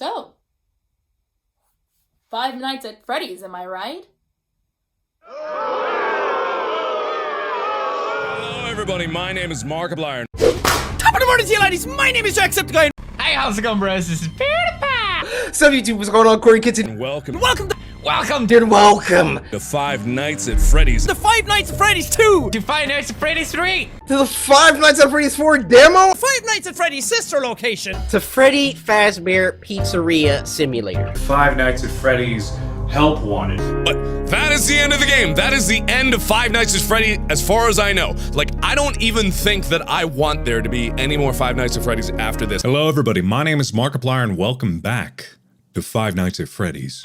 So, Five Nights at Freddy's, am I right? Hello everybody, my name is Markiplier. Top of the morning to you ladies, my name is Jacksepticeye. Hey, how's it going, bros? This is PewDiePie. Sup YouTube, what's going on? Corey Kitchen. And welcome Welcome to Five Nights at Freddy's. to Five Nights at Freddy's 2. To Five Nights at Freddy's 3. To the Five Nights at Freddy's 4 demo. Five Nights at Freddy's sister location. To Freddy Fazbear Pizzeria Simulator. Five Nights at Freddy's Help Wanted. But that is the end of the game. That is the end of Five Nights at Freddy as far as I know. Like, I don't even think that I want there to be any more Five Nights at Freddy's after this. Hello everybody, my name is Markiplier and welcome back to Five Nights at Freddy's.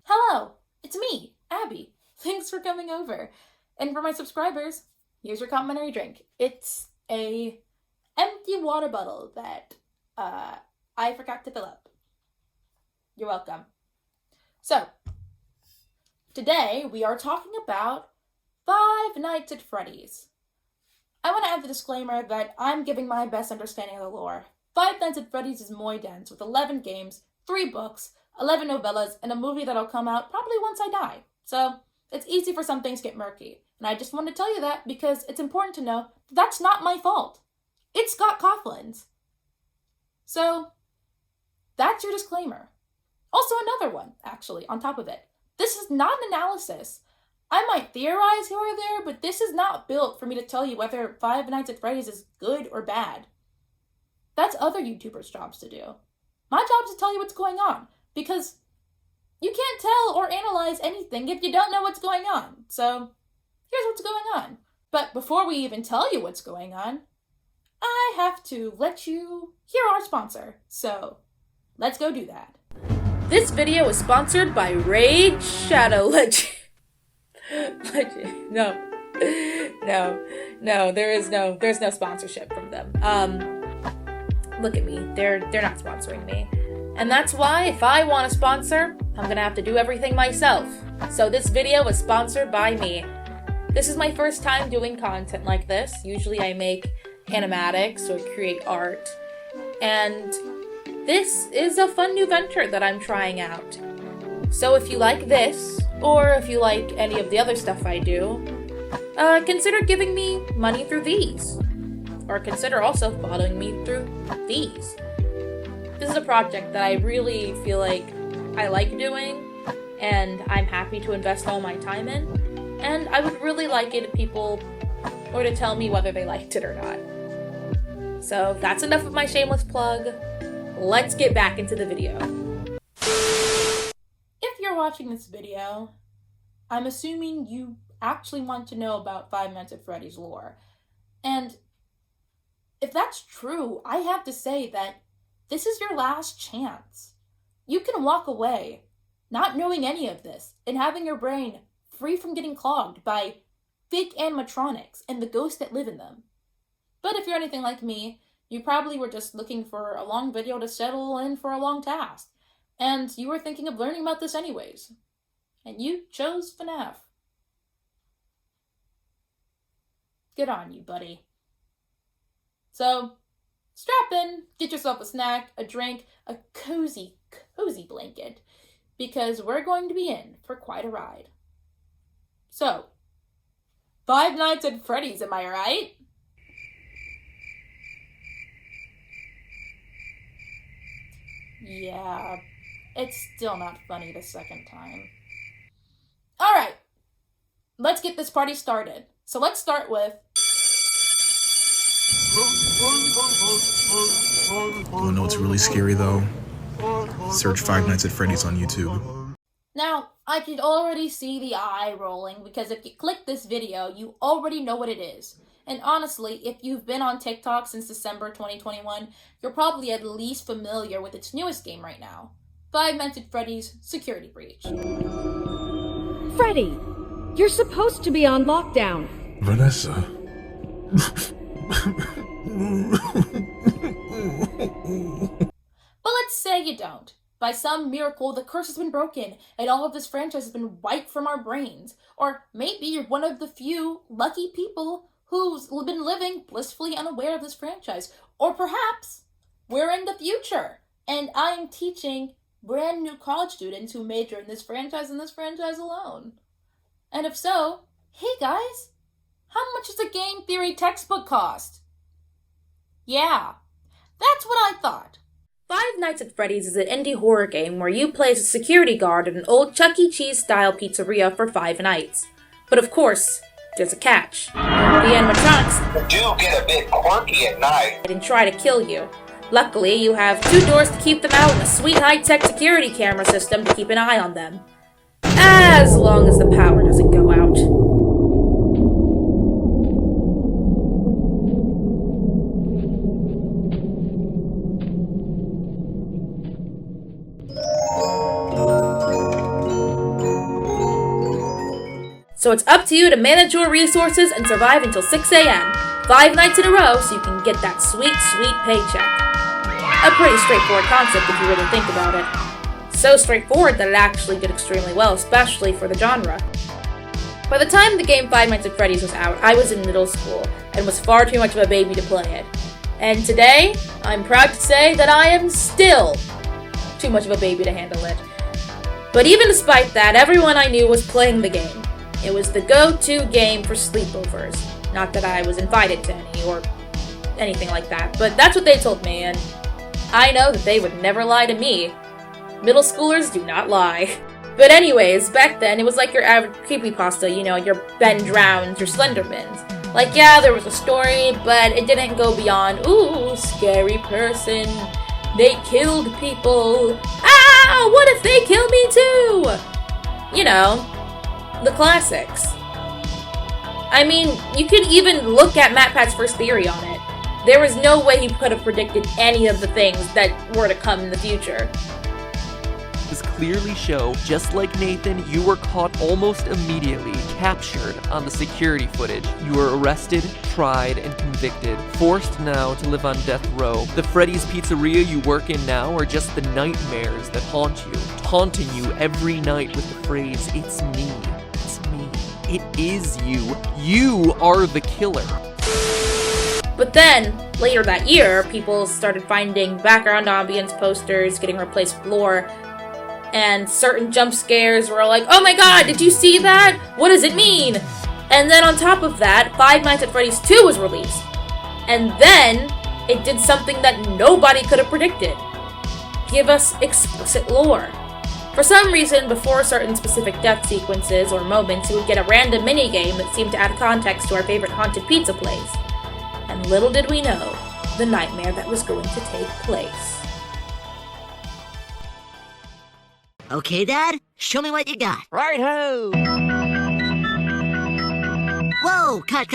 Hello, it's me, Abby. Thanks for coming over. And for my subscribers, here's your complimentary drink. It's a empty water bottle that I forgot to fill up. You're welcome. So, today we are talking about Five Nights at Freddy's. I want to add the disclaimer that I'm giving my best understanding of the lore. Five Nights at Freddy's is moi dense with 11 games, 3 books, 11 novellas, and a movie that'll come out probably once I die. So, it's easy for some things to get murky. And I just want to tell you that because it's important to know that that's not my fault. It's Scott Coughlin's. So, that's your disclaimer. Also another one, actually, on top of it. This is not an analysis. I might theorize here or there, but this is not built for me to tell you whether Five Nights at Freddy's is good or bad. That's other YouTubers' jobs to do. My job is to tell you what's going on, because you can't tell or analyze anything if you don't know what's going on. So, here's what's going on. But before we even tell you what's going on, I have to let you hear our sponsor. So, let's go do that. This video is sponsored by Raid Shadow Legend. No, there's no sponsorship from them. Look at me, they're not sponsoring me. And that's why, if I want a sponsor, I'm gonna have to do everything myself. So this video is sponsored by me. This is my first time doing content like this. Usually I make animatics or create art. And this is a fun new venture that I'm trying out. So if you like this, or if you like any of the other stuff I do, consider giving me money through these. Or consider also following me through these. This is a project that I really feel like I like doing, and I'm happy to invest all my time in, and I would really like it if people were to tell me whether they liked it or not. So that's enough of my shameless plug. Let's get back into the video. If you're watching this video, I'm assuming you actually want to know about Five Nights at Freddy's lore. And if that's true, I have to say that this is your last chance. You can walk away, not knowing any of this, and having your brain free from getting clogged by fake animatronics and the ghosts that live in them. But if you're anything like me, you probably were just looking for a long video to settle in for a long task, and you were thinking of learning about this anyways. And you chose FNAF. Good on you, buddy. So, strap in, get yourself a snack, a drink, a cozy blanket, because we're going to be in for quite a ride. So, Five Nights at Freddy's, am I right? Yeah, it's still not funny the second time. Alright, let's get this party started. So let's start with... You know what's really scary though? Search Five Nights at Freddy's on YouTube. Now, I can already see the eye rolling because if you click this video, you already know what it is. And honestly, if you've been on TikTok since December 2021, you're probably at least familiar with its newest game right now. Five Nights at Freddy's Security Breach. Freddy, you're supposed to be on lockdown. Vanessa. But let's say you don't. by some miracle, the curse has been broken, and all of this franchise has been wiped from our brains. Or maybe you're one of the few lucky people who's been living blissfully unaware of this franchise. Or perhaps we're in the future, and I am teaching brand new college students who major in this franchise and this franchise alone. And if so, hey guys, how much does a game theory textbook cost? Yeah, that's what I thought. Five Nights at Freddy's is an indie horror game where you play as a security guard at an old Chuck E. Cheese-style pizzeria for 5 nights. But of course, there's a catch. The animatronics do get a bit quirky at night and try to kill you. Luckily, you have 2 doors to keep them out and a sweet high-tech security camera system to keep an eye on them. As long as the power doesn't go out. So it's up to you to manage your resources and survive until 6 a.m. 5 nights in a row so you can get that sweet, sweet paycheck. A pretty straightforward concept if you really think about it. So straightforward that it actually did extremely well, especially for the genre. By the time the game Five Nights at Freddy's was out, I was in middle school and was far too much of a baby to play it. And today, I'm proud to say that I am still too much of a baby to handle it. But even despite that, everyone I knew was playing the game. It was the go-to game for sleepovers. Not that I was invited to any or anything like that, but that's what they told me, and I know that they would never lie to me. Middle schoolers do not lie. But anyways, back then, it was like your average creepypasta, you know, your Ben Drowns, your Slendermans. Like, yeah, there was a story, but it didn't go beyond, ooh, scary person, they killed people, ah, what if they kill me too? You know, the classics. I mean, you could even look at MatPat's first theory on it. There was no way he could have predicted any of the things that were to come in the future. This clearly show, just like Nathan, you were caught almost immediately, captured on the security footage. You were arrested, tried, and convicted, forced now to live on death row. The Freddy's Pizzeria you work in now are just the nightmares that haunt you, taunting you every night with the phrase, "It's me, it's me, it is you, you are the killer." But then, later that year, people started finding background ambience posters getting replaced with lore, and certain jump scares were like, oh my god, did you see that? What does it mean? And then on top of that, Five Nights at Freddy's 2 was released. And then, it did something that nobody could have predicted. Give us explicit lore. For some reason, before certain specific death sequences or moments, you would get a random minigame that seemed to add context to our favorite haunted pizza place. And little did we know, the nightmare that was going to take place. Okay, Dad, show me what you got. Right-ho! Whoa, cut.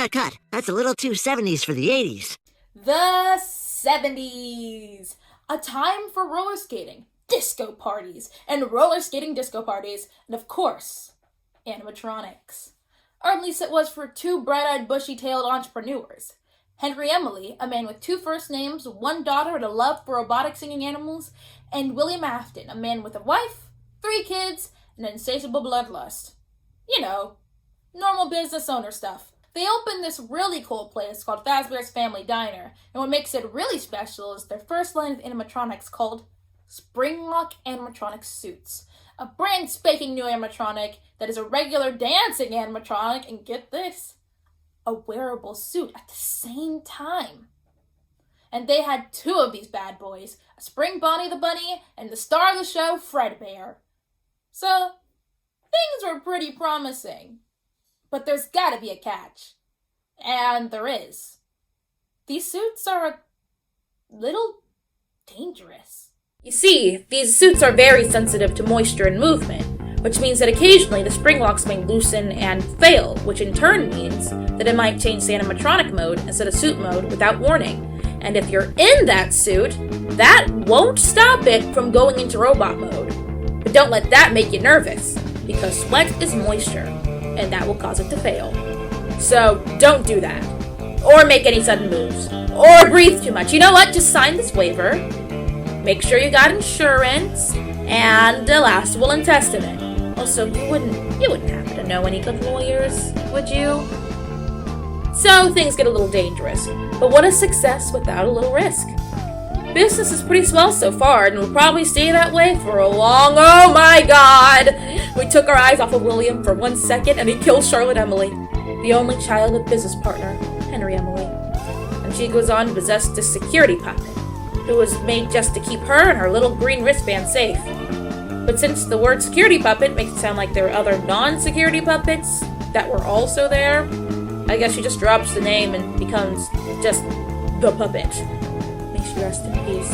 That's a little too 70s for the 80s. The 70s! A time for roller skating, disco parties, and roller skating disco parties, and of course, animatronics. Or at least it was for 2 bright-eyed, bushy-tailed entrepreneurs. Henry Emily, a man with 2 first names, 1 daughter, and a love for robotic singing animals, and William Afton, a man with a wife, 3 kids, and an insatiable bloodlust. You know, normal business owner stuff. They opened this really cool place called Fazbear's Family Diner, and what makes it really special is their first line of animatronics called Springlock Animatronic Suits. A brand spanking new animatronic that is a regular dancing animatronic, and get this, a wearable suit at the same time. And they had 2 of these bad boys, a Spring Bonnie the Bunny and the star of the show, Fredbear. So, things were pretty promising. But there's gotta be a catch. And there is. These suits are a little dangerous. You see, these suits are very sensitive to moisture and movement, which means that occasionally the spring locks may loosen and fail, which in turn means that it might change to animatronic mode instead of suit mode without warning. And if you're in that suit, that won't stop it from going into robot mode. But don't let that make you nervous, because sweat is moisture, and that will cause it to fail. So don't do that. Or make any sudden moves. Or breathe too much. You know what? Just sign this waiver. Make sure you got insurance. and the last will and testament. Also, you wouldn't happen to know any good lawyers, would you? So things get a little dangerous, but what is success without a little risk? Business is pretty swell so far, and will probably stay that way for a long... Oh my god! We took our eyes off of William for 1 second, and he kills Charlotte Emily, the only child of business partner, Henry Emily. And she goes on to possess this security puppet, who was made just to keep her and her little green wristband safe. But since the word security puppet makes it sound like there were other non-security puppets that were also there, I guess she just drops the name and becomes just the puppet. May she rest in peace.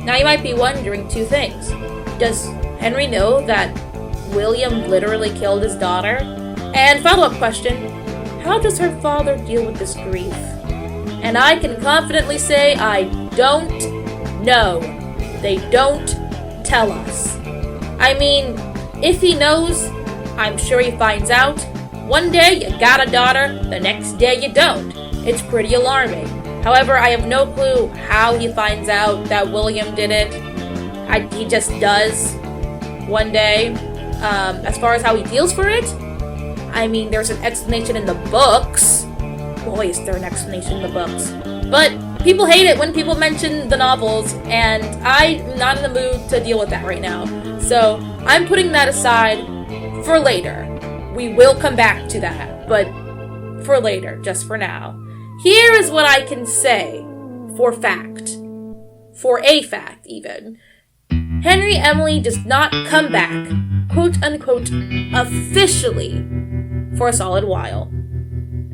Now you might be wondering two things. Does Henry know that William literally killed his daughter? And follow-up question, how does her father deal with this grief? And I can confidently say I don't know. They don't tell us. I mean, if he knows, I'm sure he finds out. One day you got a daughter, the next day you don't. It's pretty alarming. However, I have no clue how he finds out that William did it. He just does one day. As far as how he deals for it, I mean, there's an explanation in the books. Boy, is there an explanation in the books. But people hate it when people mention the novels, and I'm not in the mood to deal with that right now. So I'm putting that aside for later. We will come back to that, but for later, just for now. Here is what I can say for fact. For a fact, even. Henry Emily does not come back, quote-unquote, officially, for a solid while.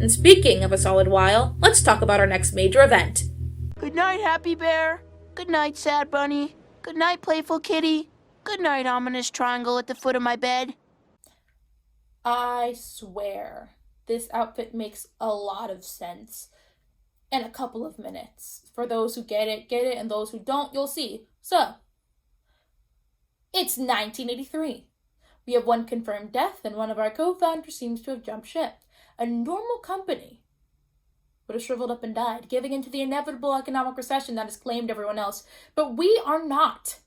And speaking of a solid while, let's talk about our next major event. Good night, Happy Bear. Good night, Sad Bunny. Good night, Playful Kitty. Good night, Ominous Triangle at the foot of my bed. I swear, this outfit makes a lot of sense in a couple of minutes. For those who get it, and those who don't, you'll see. So, it's 1983. We have one confirmed death, and one of our co-founders seems to have jumped ship. A normal company would have shriveled up and died, giving into the inevitable economic recession that has claimed everyone else. But we are not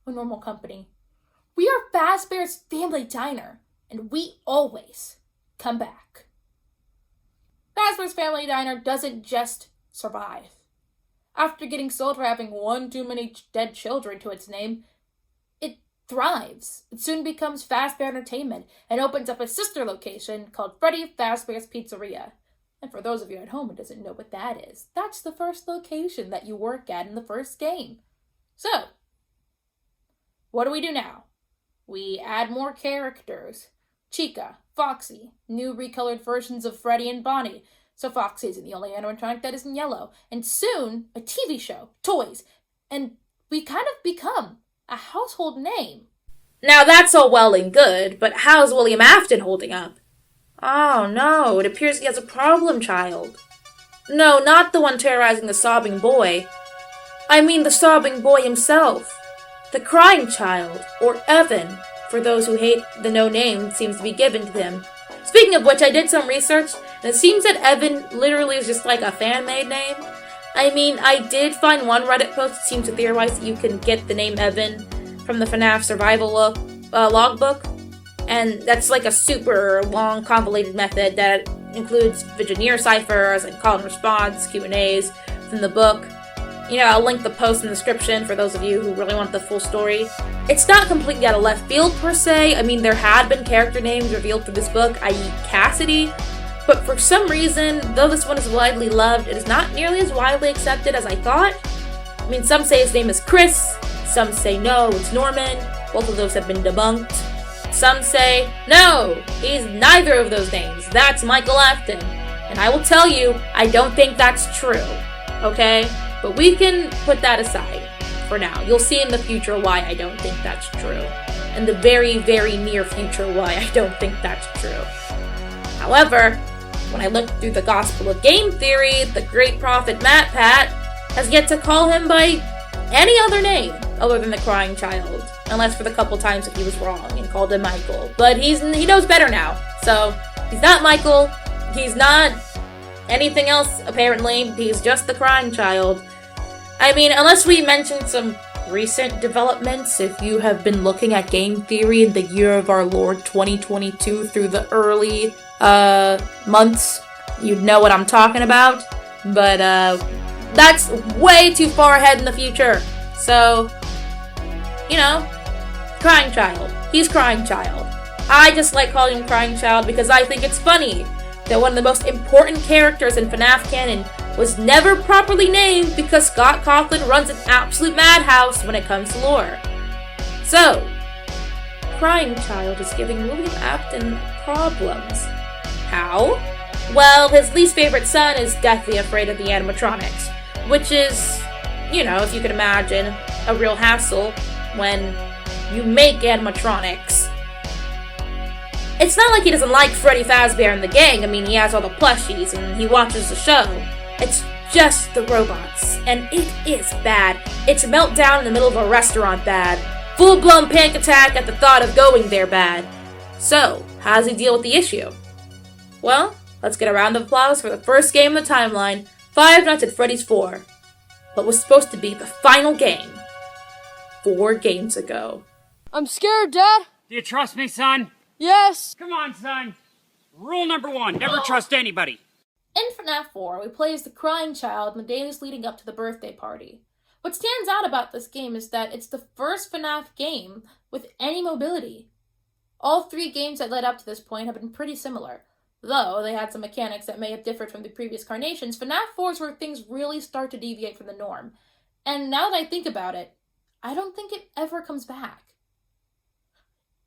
a normal company. We are Fazbear's Family Diner, and we always come back. Fazbear's Family Diner doesn't just survive. After getting sold for having one too many dead children to its name, it thrives. It soon becomes Fazbear Entertainment and opens up a sister location called Freddy Fazbear's Pizzeria. And for those of you at home who doesn't know what that is, that's the first location that you work at in the first game. So, what do we do now? We add more characters. Chica, Foxy, new recolored versions of Freddy and Bonnie. So Foxy isn't the only animatronic that isn't yellow. And soon, a TV show, toys, and we kind of become a household name. Now that's all well and good, but how's William Afton holding up? Oh no, it appears he has a problem child. No, not the one terrorizing the sobbing boy. I mean the sobbing boy himself. The crying child, or Evan, for those who hate the no name seems to be given to him. Speaking of which, I did some research, and it seems that Evan literally is just like a fan-made name. I mean, I did find one Reddit post that seems to theorize that you can get the name Evan from the FNAF survival logbook, and that's like a super long, convoluted method that includes Vigineer ciphers and call and response, Q&As from the book. You know, I'll link the post in the description for those of you who really want the full story. It's not completely out of left field per se. I mean, there had been character names revealed for this book, i.e. Cassidy, but for some reason, though this one is widely loved, it is not nearly as widely accepted as I thought. I mean, some say his name is Chris, some say no, it's Norman, both of those have been debunked. Some say, no, he's neither of those names, that's Michael Afton. And I will tell you, I don't think that's true, okay? But we can put that aside for now. You'll see in the future why I don't think that's true. In the very, very near future why I don't think that's true. However, when I look through the Gospel of Game Theory, the great prophet MatPat has yet to call him by any other name other than the crying child. Unless for the couple times that he was wrong and called him Michael. But he knows better now. So, he's not Michael. He's not anything else, apparently. He's just the crying child. I mean, unless we mention some recent developments. If you have been looking at game theory in the year of our Lord 2022 through the early months, you'd know what I'm talking about. But that's way too far ahead in the future. So, you know, Crying Child. He's Crying Child. I just like calling him Crying Child because I think it's funny that one of the most important characters in FNAF canon was never properly named because Scott Cawthon runs an absolute madhouse when it comes to lore. So, Crying Child is giving William Afton problems. How? Well, his least favorite son is deathly afraid of the animatronics, which is, you know, if you can imagine, a real hassle when you make animatronics. It's not like he doesn't like Freddy, Fazbear, and the gang. I mean, he has all the plushies and he watches the show. It's just the robots, and it is bad. It's a meltdown in the middle of a restaurant bad. Full-blown panic attack at the thought of going there bad. So, how does he deal with the issue? Well, let's get a round of applause for the first game in the timeline, Five Nights at Freddy's 4. What was supposed to be the final game 4 games ago. I'm scared, Dad. Do you trust me, son? Yes. Come on, son. Rule number 1, never trust anybody. In FNAF 4, we play as the Crying Child in the days leading up to the birthday party. What stands out about this game is that it's the first FNAF game with any mobility. All 3 games that led up to this point have been pretty similar. Though they had some mechanics that may have differed from the previous carnations, FNAF 4 is where things really start to deviate from the norm. And now that I think about it, I don't think it ever comes back.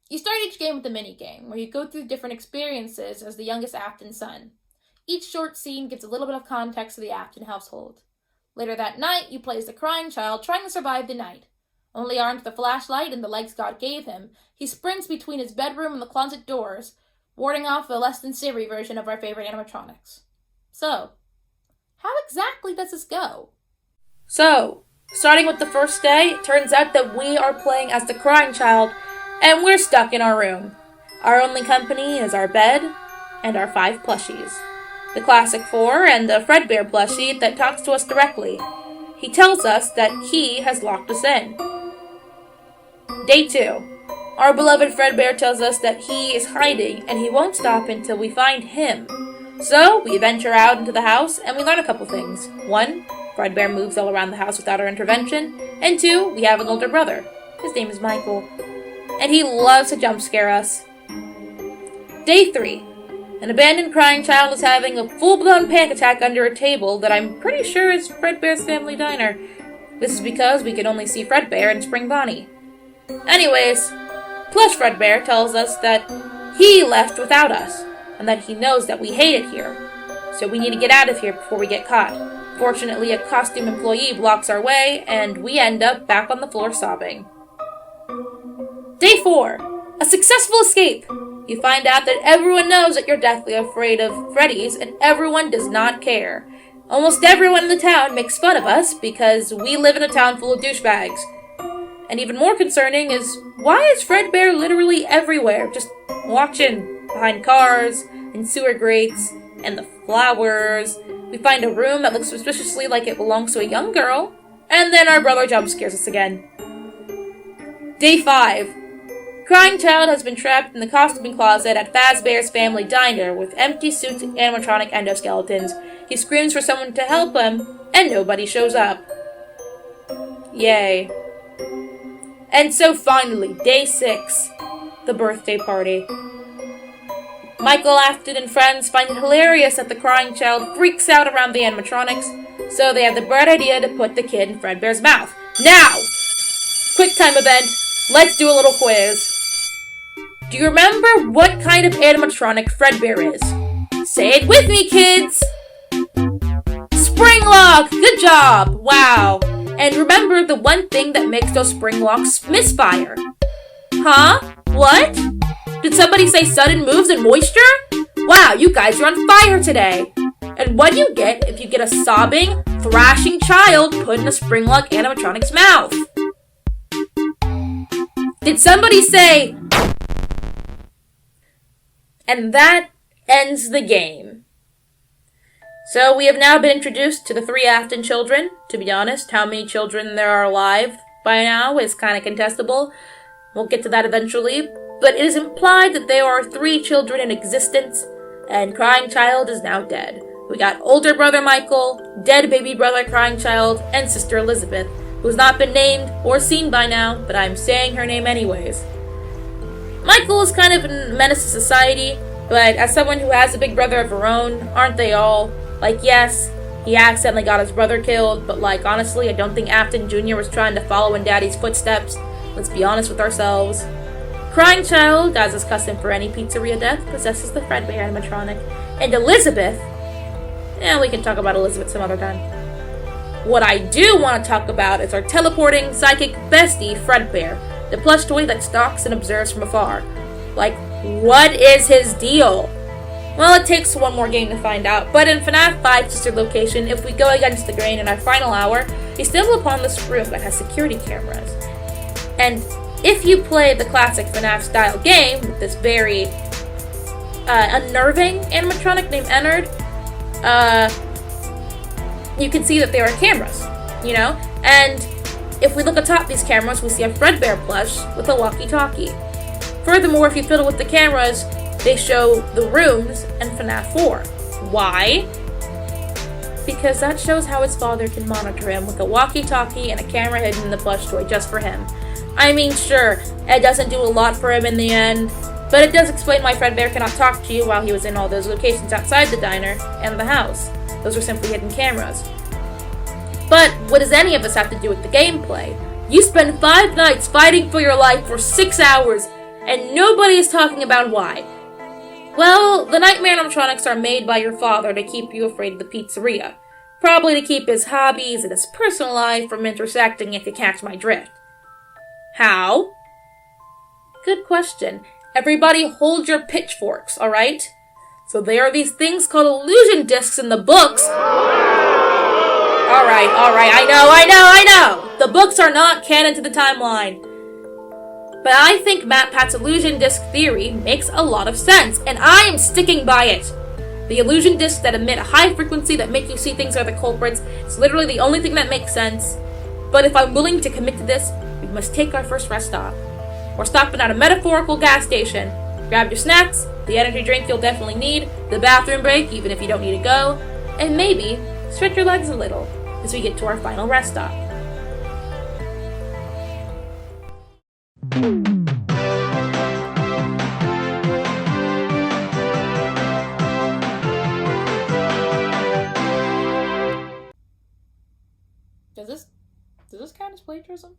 You start each game with a minigame, where you go through different experiences as the youngest Afton son. Each short scene gives a little bit of context to the Afton household. Later that night, you play as the Crying Child trying to survive the night. Only armed with a flashlight and the legs God gave him, he sprints between his bedroom and the closet doors, warding off a less-than-Siri version of our favorite animatronics. So, how exactly does this go? So, starting with the first day, it turns out that we are playing as the Crying Child, and we're stuck in our room. Our only company is our bed and our 5 plushies. The classic 4 and the Fredbear plushie that talks to us directly. He tells us that he has locked us in. Day 2. Our beloved Fredbear tells us that he is hiding and he won't stop until we find him. So, we venture out into the house and we learn a couple things. 1, Fredbear moves all around the house without our intervention. And 2, we have an older brother. His name is Michael. And he loves to jump scare us. Day 3. An abandoned Crying Child is having a full-blown panic attack under a table that I'm pretty sure is Fredbear's family diner. This is because we can only see Fredbear and Spring Bonnie. Anyways, Plush Fredbear tells us that he left without us, and that he knows that we hate it here. So we need to get out of here before we get caught. Fortunately, a costume employee blocks our way, and we end up back on the floor sobbing. Day 4. A successful escape. You find out that everyone knows that you're deathly afraid of Freddy's, and everyone does not care. Almost everyone in the town makes fun of us because we live in a town full of douchebags. And even more concerning is, why is Fredbear literally everywhere, just watching behind cars, and sewer grates, and the flowers? We find a room that looks suspiciously like it belongs to a young girl, and then our brother jump scares us again. Day 5. Crying Child has been trapped in the costuming closet at Fazbear's family diner with empty suits and animatronic endoskeletons. He screams for someone to help him, and nobody shows up. Yay. And so finally, Day 6, the birthday party. Michael Afton and friends find it hilarious that the Crying Child freaks out around the animatronics, so they have the bright idea to put the kid in Fredbear's mouth. Now! Quick time event, let's do a little quiz. Do you remember what kind of animatronic Fredbear is? Say it with me, kids! Spring lock! Good job! Wow! And remember the one thing that makes those spring locks misfire. Huh? What? Did somebody say sudden moves and moisture? Wow, you guys are on fire today! And what do you get if you get a sobbing, thrashing child put in a spring lock animatronic's mouth? Did somebody say... And that ends the game. So we have now been introduced to the 3 Afton children. To be honest, how many children there are alive by now is kind of contestable. We'll get to that eventually. But it is implied that there are 3 children in existence, and Crying Child is now dead. We got older brother Michael, dead baby brother Crying Child, and sister Elizabeth, who's not been named or seen by now, but I'm saying her name anyways. Michael is kind of a menace to society, but as someone who has a big brother of her own, aren't they all? Like, yes, he accidentally got his brother killed, but like, honestly, I don't think Afton Jr. was trying to follow in Daddy's footsteps. Let's be honest with ourselves. Crying Child, as is custom for any pizzeria death, possesses the Fredbear animatronic. And Elizabeth? We can talk about Elizabeth some other time. What I do want to talk about is our teleporting psychic bestie, Fredbear, the plush toy that stalks and observes from afar. Like, what is his deal? Well, it takes one more game to find out, but in FNAF 5's sister location, if we go against the grain in our final hour, we stumble upon this room that has security cameras. And if you play the classic FNAF-style game with this very unnerving animatronic named Ennard, you can see that there are cameras, And if we look atop these cameras, we see a Fredbear plush with a walkie-talkie. Furthermore, if you fiddle with the cameras, they show the rooms in FNAF 4. Why? Because that shows how his father can monitor him with a walkie-talkie and a camera hidden in the plush toy just for him. I mean, sure, it doesn't do a lot for him in the end, but it does explain why Fredbear cannot talk to you while he was in all those locations outside the diner and the house. Those are simply hidden cameras. But what does any of this have to do with the gameplay? You spend 5 nights fighting for your life for 6 hours, and nobody is talking about why. Well, the nightmare animatronics are made by your father to keep you afraid of the pizzeria. Probably to keep his hobbies and his personal life from intersecting, if you catch my drift. How? Good question. Everybody hold your pitchforks, alright? So there are these things called illusion discs in the books. Alright, I know! The books are not canon to the timeline. But I think MatPat's illusion disc theory makes a lot of sense, and I am sticking by it. The illusion discs that emit a high frequency that make you see things are the culprits. It's literally the only thing that makes sense. But if I'm willing to commit to this, we must take our first rest stop. We're stopping at a metaphorical gas station. Grab your snacks, the energy drink you'll definitely need, the bathroom break even if you don't need to go, and maybe stretch your legs a little as we get to our final rest stop. Does this count as plagiarism?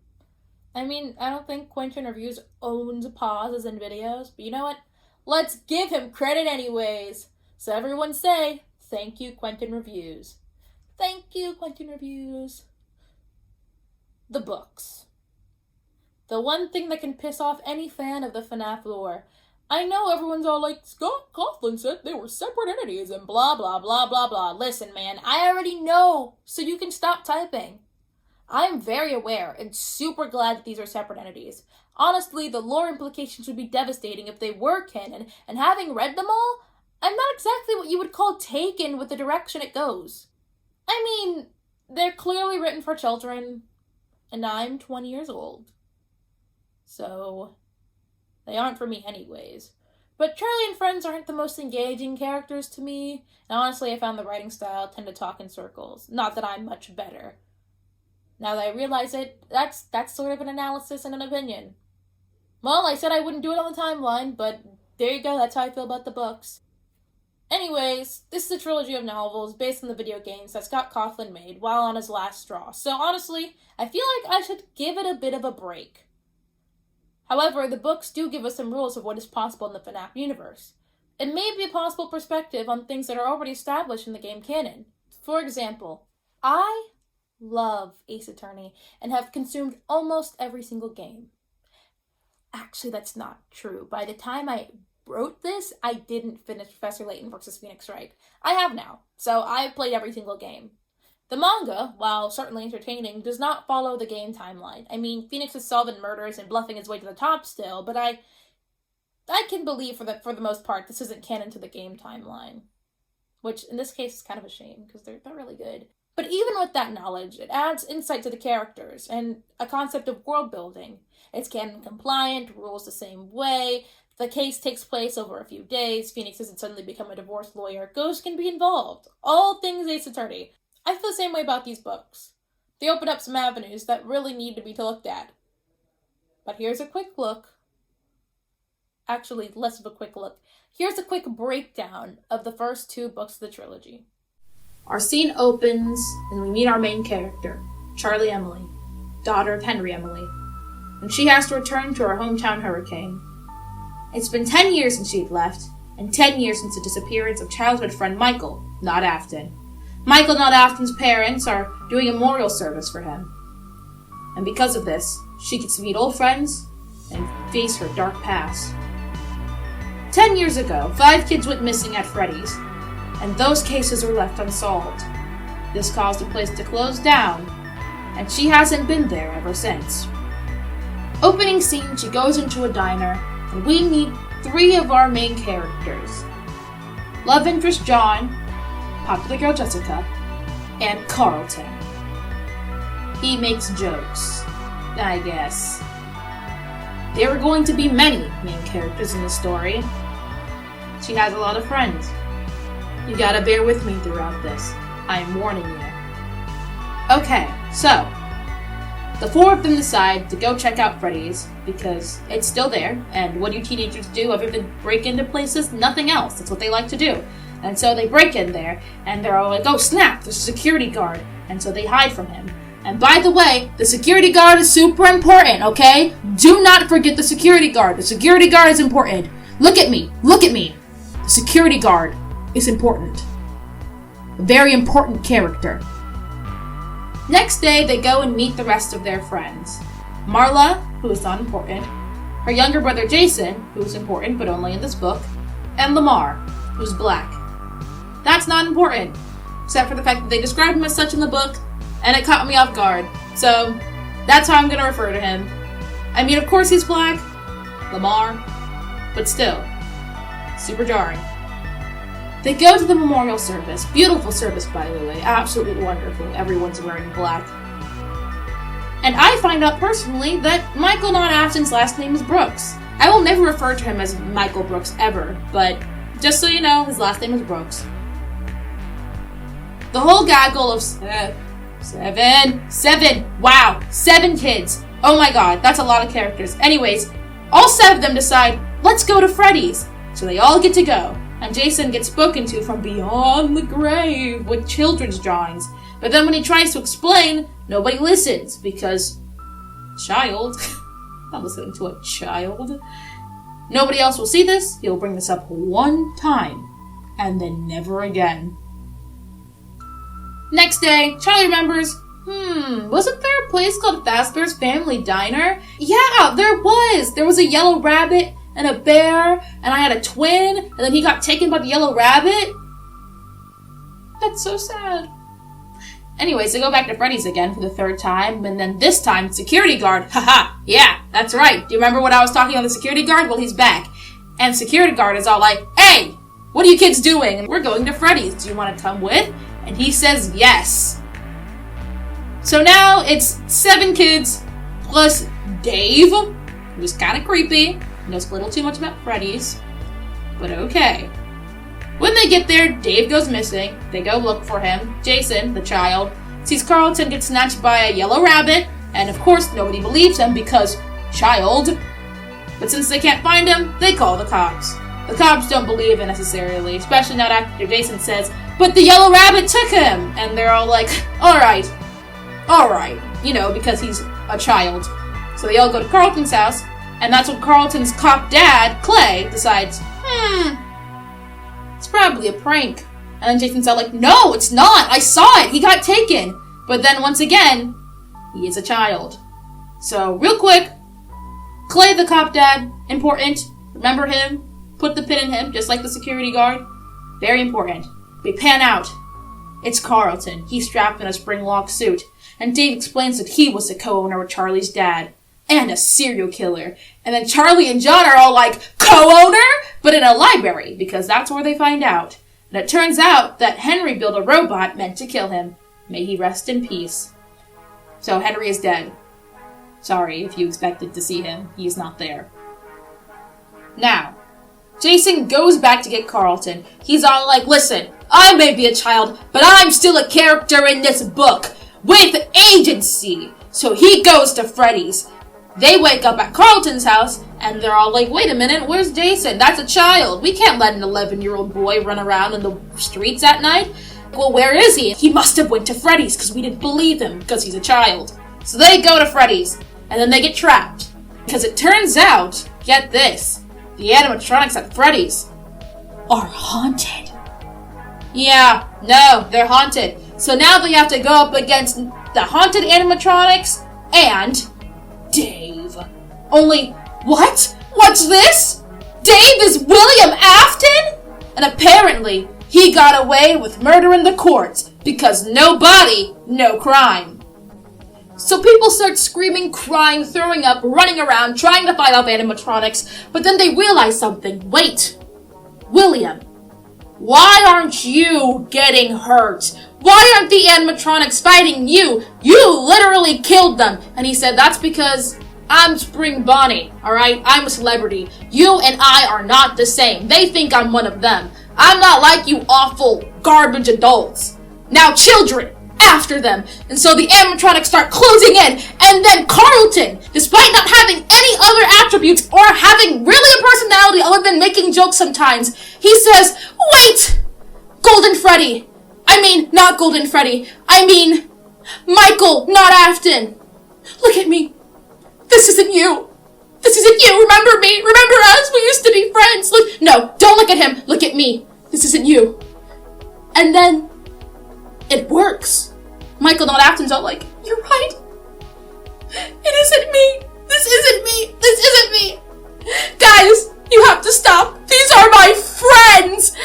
I mean, I don't think Quentin Reviews owns pauses in videos, but you know what? Let's give him credit anyways. So everyone say, thank you, Quentin Reviews. Thank you, Quentin Reviews. The books. The one thing that can piss off any fan of the FNAF lore. I know everyone's all like, Scott Coughlin said they were separate entities and blah blah blah blah blah. Listen, man, I already know, so you can stop typing. I am very aware and super glad that these are separate entities. Honestly, the lore implications would be devastating if they were canon, and having read them all, I'm not exactly what you would call taken with the direction it goes. I mean, they're clearly written for children, and I'm 20 years old. So, they aren't for me anyways. But Charlie and Friends aren't the most engaging characters to me, and honestly I found the writing style tend to talk in circles. Not that I'm much better. Now that I realize it, that's sort of an analysis and an opinion. Well, I said I wouldn't do it on the timeline, but there you go, that's how I feel about the books. Anyways, this is a trilogy of novels based on the video games that Scott Coughlin made while on his last straw, so honestly, I feel like I should give it a bit of a break. However, the books do give us some rules of what is possible in the FNAF universe. It may be a possible perspective on things that are already established in the game canon. For example, I love Ace Attorney and have consumed almost every single game. Actually, that's not true. By the time I wrote this, I didn't finish Professor Layton vs. Phoenix Wright. I have now, so I've played every single game. The manga, while certainly entertaining, does not follow the game timeline. I mean, Phoenix is solving murders and bluffing his way to the top still, but I can believe for the most part this isn't canon to the game timeline. Which, in this case, is kind of a shame, because they're really good. But even with that knowledge, it adds insight to the characters and a concept of world building. It's canon compliant, rules the same way, the case takes place over a few days, Phoenix doesn't suddenly become a divorce lawyer, Ghost can be involved. All things Ace Attorney. I feel the same way about these books. They open up some avenues that really need to be looked at. But here's a quick look. Actually, less of a quick look. Here's a quick breakdown of the first 2 books of the trilogy. Our scene opens, and we meet our main character, Charlie Emily, daughter of Henry Emily, and she has to return to her hometown Hurricane. It's been 10 years since she'd left, and 10 years since the disappearance of childhood friend Michael, not Afton. Michael, not Afton's parents, are doing a memorial service for him. And because of this, she gets to meet old friends and face her dark past. 10 years ago, 5 kids went missing at Freddy's, and those cases were left unsolved. This caused the place to close down, and she hasn't been there ever since. Opening scene, she goes into a diner, and we meet 3 of our main characters. Love interest John, popular girl Jessica, and Carlton. He makes jokes, I guess. There are going to be many main characters in the story. She has a lot of friends. You gotta bear with me throughout this. I am warning you. Okay, so the 4 of them decide to go check out Freddy's because it's still there, and what do teenagers do other than break into places? Nothing else. That's what they like to do. And so they break in there, and they're all like, oh snap, there's a security guard. And so they hide from him. And by the way, the security guard is super important, okay? Do not forget the security guard. The security guard is important. Look at me. Look at me. The security guard is important. A very important character. Next day, they go and meet the rest of their friends. Marla, who is not important. Her younger brother Jason, who is important but only in this book. And Lamar, who's black. That's not important, except for the fact that they describe him as such in the book, and it caught me off guard. So, that's how I'm going to refer to him. I mean, of course he's black, Lamar, but still, super jarring. They go to the memorial service. Beautiful service, by the way. Absolutely wonderful. Everyone's wearing black. And I find out personally that Michael Not Afton's last name is Brooks. I will never refer to him as Michael Brooks ever, but just so you know, his last name is Brooks. The whole gaggle of seven kids. Oh my god, that's a lot of characters. Anyways, all 7 of them decide, let's go to Freddy's. So they all get to go. And Jason gets spoken to from beyond the grave with children's drawings. But then when he tries to explain, nobody listens because child. Not listening to a child. Nobody else will see this. He'll bring this up one time and then never again. Next day, Charlie remembers, wasn't there a place called Fazbear's Family Diner? Yeah, there was. There was a yellow rabbit and a bear, and I had a twin, and then he got taken by the yellow rabbit. That's so sad. Anyways, they go back to Freddy's again for the 3rd time, and then this time, security guard. Haha, yeah, that's right. Do you remember when I was talking on the security guard? Well, he's back. And security guard is all like, hey, what are you kids doing? We're going to Freddy's. Do you want to come with? And he says yes. So now it's 7 kids plus Dave, who's kind of creepy, knows a little too much about Freddy's, but okay. When they get there, Dave goes missing. They go look for him. Jason, the child, sees Carlton get snatched by a yellow rabbit, and of course nobody believes him because child. But since they can't find him, they call the cops. The cops don't believe it necessarily, especially not after Jason says, but the yellow rabbit took him! And they're all like, alright, you know, because he's a child. So they all go to Carlton's house, and that's when Carlton's cop dad, Clay, decides, it's probably a prank. And then Jason's all like, no, it's not, I saw it, he got taken. But then once again, he is a child. So real quick, Clay the cop dad, important, remember him, put the pin in him, just like the security guard, very important. We pan out. It's Carlton. He's strapped in a spring lock suit. And Dave explains that he was the co-owner with Charlie's dad. And a serial killer. And then Charlie and John are all like, co-owner? But in a library, because that's where they find out. And it turns out that Henry built a robot meant to kill him. May he rest in peace. So Henry is dead. Sorry if you expected to see him. He is not there. Now, Jason goes back to get Carlton. He's all like, listen, I may be a child, but I'm still a character in this book with agency. So he goes to Freddy's. They wake up at Carlton's house, and they're all like, wait a minute, where's Jason? That's a child. We can't let an 11-year-old boy run around in the streets at night. Well, where is he? He must have went to Freddy's, because we didn't believe him, because he's a child. So they go to Freddy's, and then they get trapped. Because it turns out, get this, the animatronics at Freddy's are haunted. Yeah, no, they're haunted. So now they have to go up against the haunted animatronics and Dave. Only, what? What's this? Dave is William Afton? And apparently, he got away with murder in the courts because no body, no crime. So people start screaming, crying, throwing up, running around, trying to fight off animatronics, but then they realize something. Wait, William, why aren't you getting hurt? Why aren't the animatronics fighting you? You literally killed them. And he said, that's because I'm Spring Bonnie, alright? I'm a celebrity. You and I are not the same. They think I'm one of them. I'm not like you awful garbage adults. Now children, after them. And so the animatronics start closing in, and then Carlton, despite not having any other attributes or having really a personality other than making jokes sometimes, he says, wait, Golden Freddy. I mean, not Golden Freddy. I mean, Michael, not Afton. Look at me. This isn't you. This isn't you. Remember me. Remember us. We used to be friends. Look, no, don't look at him. Look at me. This isn't you. And then it works. Michael, not Afton's all like, you're right. It isn't me. This isn't me. This isn't me. Guys, you have to stop. These are my friends.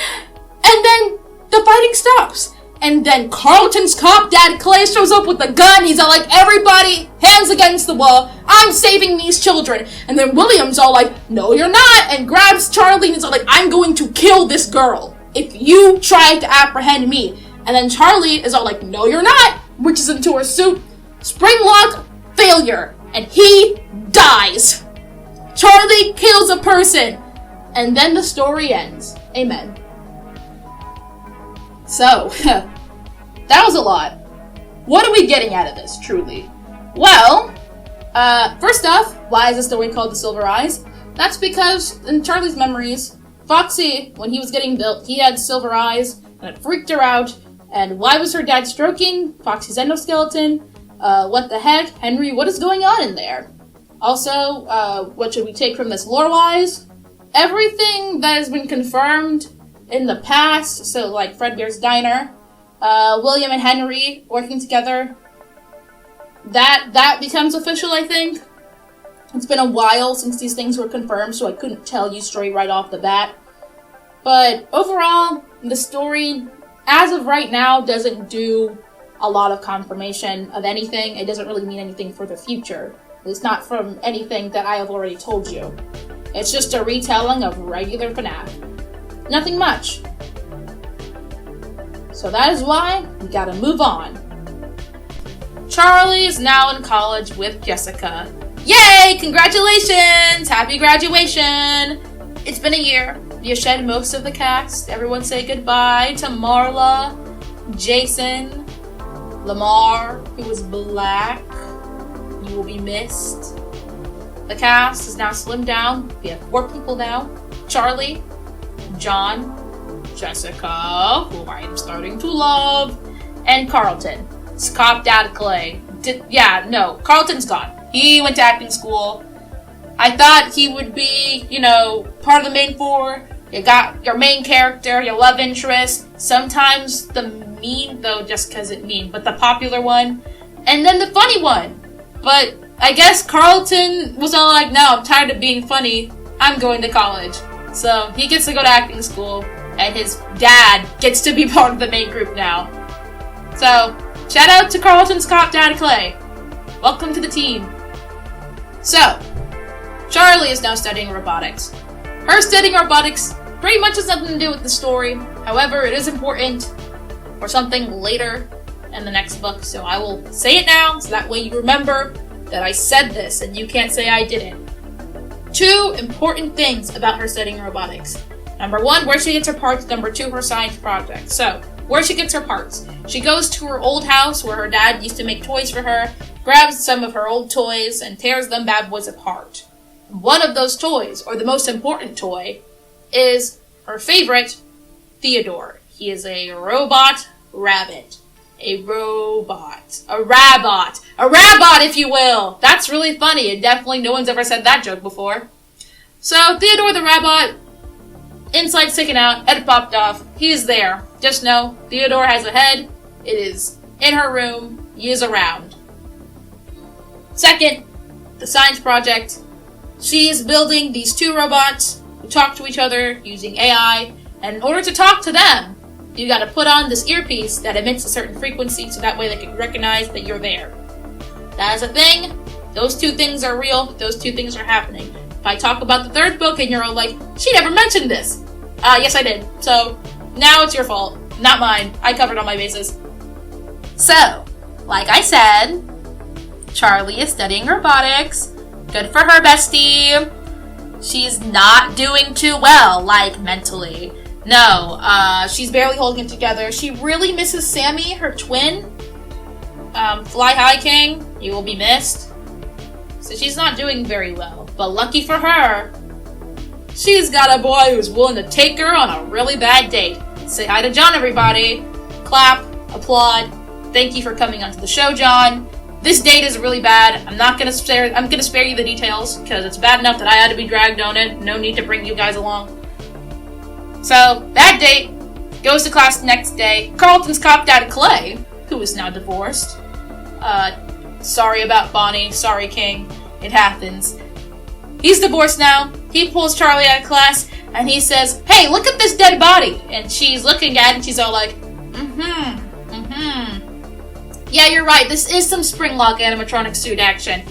And then the fighting stops. And then Carlton's cop dad Clay shows up with a gun. He's all like, everybody, hands against the wall. I'm saving these children. And then William's all like, no, you're not. And grabs Charlie and is all like, I'm going to kill this girl if you try to apprehend me. And then Charlie is all like, no, you're not. Reaches into her suit. Spring lock, failure. And he dies. Charlie kills a person. And then the story ends. Amen. So, that was a lot. What are we getting out of this, truly? Well, first off, why is the story called The Silver Eyes? That's because, in Charlie's memories, Foxy, when he was getting built, he had silver eyes, and it freaked her out. And why was her dad stroking Foxy's endoskeleton? What the heck? Henry, what is going on in there? Also, what should we take from this lore-wise? Everything that has been confirmed in the past, so like Fredbear's Diner, William and Henry working together, that becomes official, I think. It's been a while since these things were confirmed, so I couldn't tell you straight right off the bat. But overall, the story, as of right now, doesn't do a lot of confirmation of anything. It doesn't really mean anything for the future. It's not from anything that I have already told you. It's just a retelling of regular FNAF. Nothing much. So that is why we gotta move on. Charlie is now in college with Jessica. Yay! Congratulations! Happy graduation! It's been a year. You shed most of the cast. Everyone say goodbye to Marla, Jason, Lamar, who was black. You will be missed. The cast is now slimmed down. We have 4 people now. Charlie, John, Jessica, who I am starting to love, and Carlton. It's copped out of Clay. Carlton's gone. He went to acting school. I thought he would be, part of the main 4. You got your main character, your love interest, sometimes the mean, though just because it's mean, but the popular one, and then the funny one. But I guess Carlton was all like, no, I'm tired of being funny. I'm going to college. So he gets to go to acting school, and his dad gets to be part of the main group now. So, shout out to Carlton's cop dad Clay. Welcome to the team. So, Charlie is now studying robotics. Her studying robotics pretty much has nothing to do with the story. However, it is important for something later, in the next book, so I will say it now, so that way you remember that I said this and you can't say I didn't. 2 important things about her studying robotics. Number 1, where she gets her parts. Number 2, her science project. So, where she gets her parts. She goes to her old house where her dad used to make toys for her, grabs some of her old toys, and tears them bad boys apart. One of those toys, or the most important toy, is her favorite, Theodore. He is a robot rabbit. A robot. A rabot. A rabot, if you will! That's really funny, and definitely no one's ever said that joke before. So, Theodore the rabot, inside sticking out, head popped off. He is there. Just know, Theodore has a head. It is in her room. He is around. Second, the science project. She is building these 2 robots who talk to each other using AI, and in order to talk to them, you gotta put on this earpiece that emits a certain frequency so that way they can recognize that you're there. That is a thing. Those 2 things are real. Those 2 things are happening. If I talk about the 3rd book and you're all like, she never mentioned this. Yes I did. So, now it's your fault. Not mine. I covered all my bases. So, like I said, Charlie is studying robotics. Good for her, bestie. She's not doing too well, like, mentally. No, she's barely holding it together. She really misses Sammy, her twin. Fly High King, you will be missed. So she's not doing very well. But lucky for her, she's got a boy who's willing to take her on a really bad date. Say hi to John, everybody. Clap, applaud. Thank you for coming onto the show, John. This date is really bad. I'm gonna spare you the details, because it's bad enough that I had to be dragged on it. No need to bring you guys along. So, bad date, goes to class the next day. Carlton's copped out of Clay, who is now divorced. Sorry about Bonnie, sorry King, it happens. He's divorced now. He pulls Charlie out of class, and he says, hey, look at this dead body. And she's looking at it, and she's all like, yeah, you're right, this is some Springlock animatronic suit action.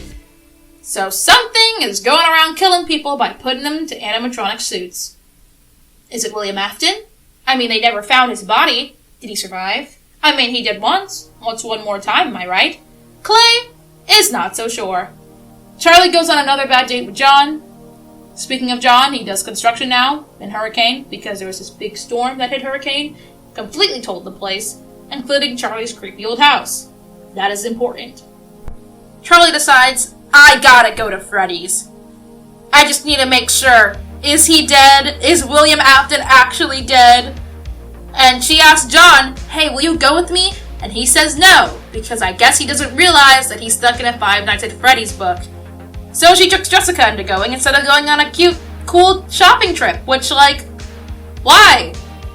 So something is going around killing people by putting them into animatronic suits. Is it William Afton? I mean, they never found his body. Did he survive? I mean, he did once. What's one more time, am I right? Clay is not so sure. Charlie goes on another bad date with John. Speaking of John, he does construction now in Hurricane because there was this big storm that hit Hurricane. Completely told the place, including Charlie's creepy old house. That is important. Charlie decides, I gotta go to Freddy's. I just need to make sure. Is he dead? Is William Afton actually dead? And she asks John, hey, will you go with me? And he says no, because I guess he doesn't realize that he's stuck in a Five Nights at Freddy's book. So she tricks Jessica into going instead of going on a cute, cool shopping trip, which, like, why?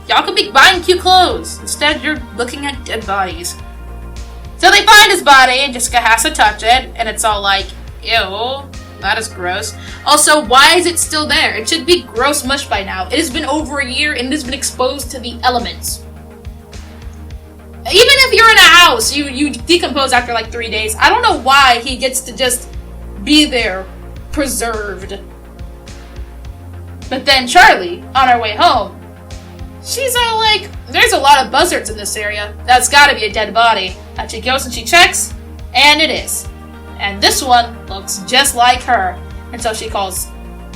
Y'all could be buying cute clothes. Instead, you're looking at dead bodies. So they find his body, and Jessica has to touch it, and it's all like, ew, that is gross. Also, why is it still there? It should be gross mush by now. It has been over a year, and it has been exposed to the elements. Even if you're in a house, you decompose after like 3 days. I don't know why he gets to just be there, preserved. But then Charlie, on her way home, she's all like, there's a lot of buzzards in this area. That's gotta be a dead body. And she goes and she checks, and it is. And this one looks just like her. And so she calls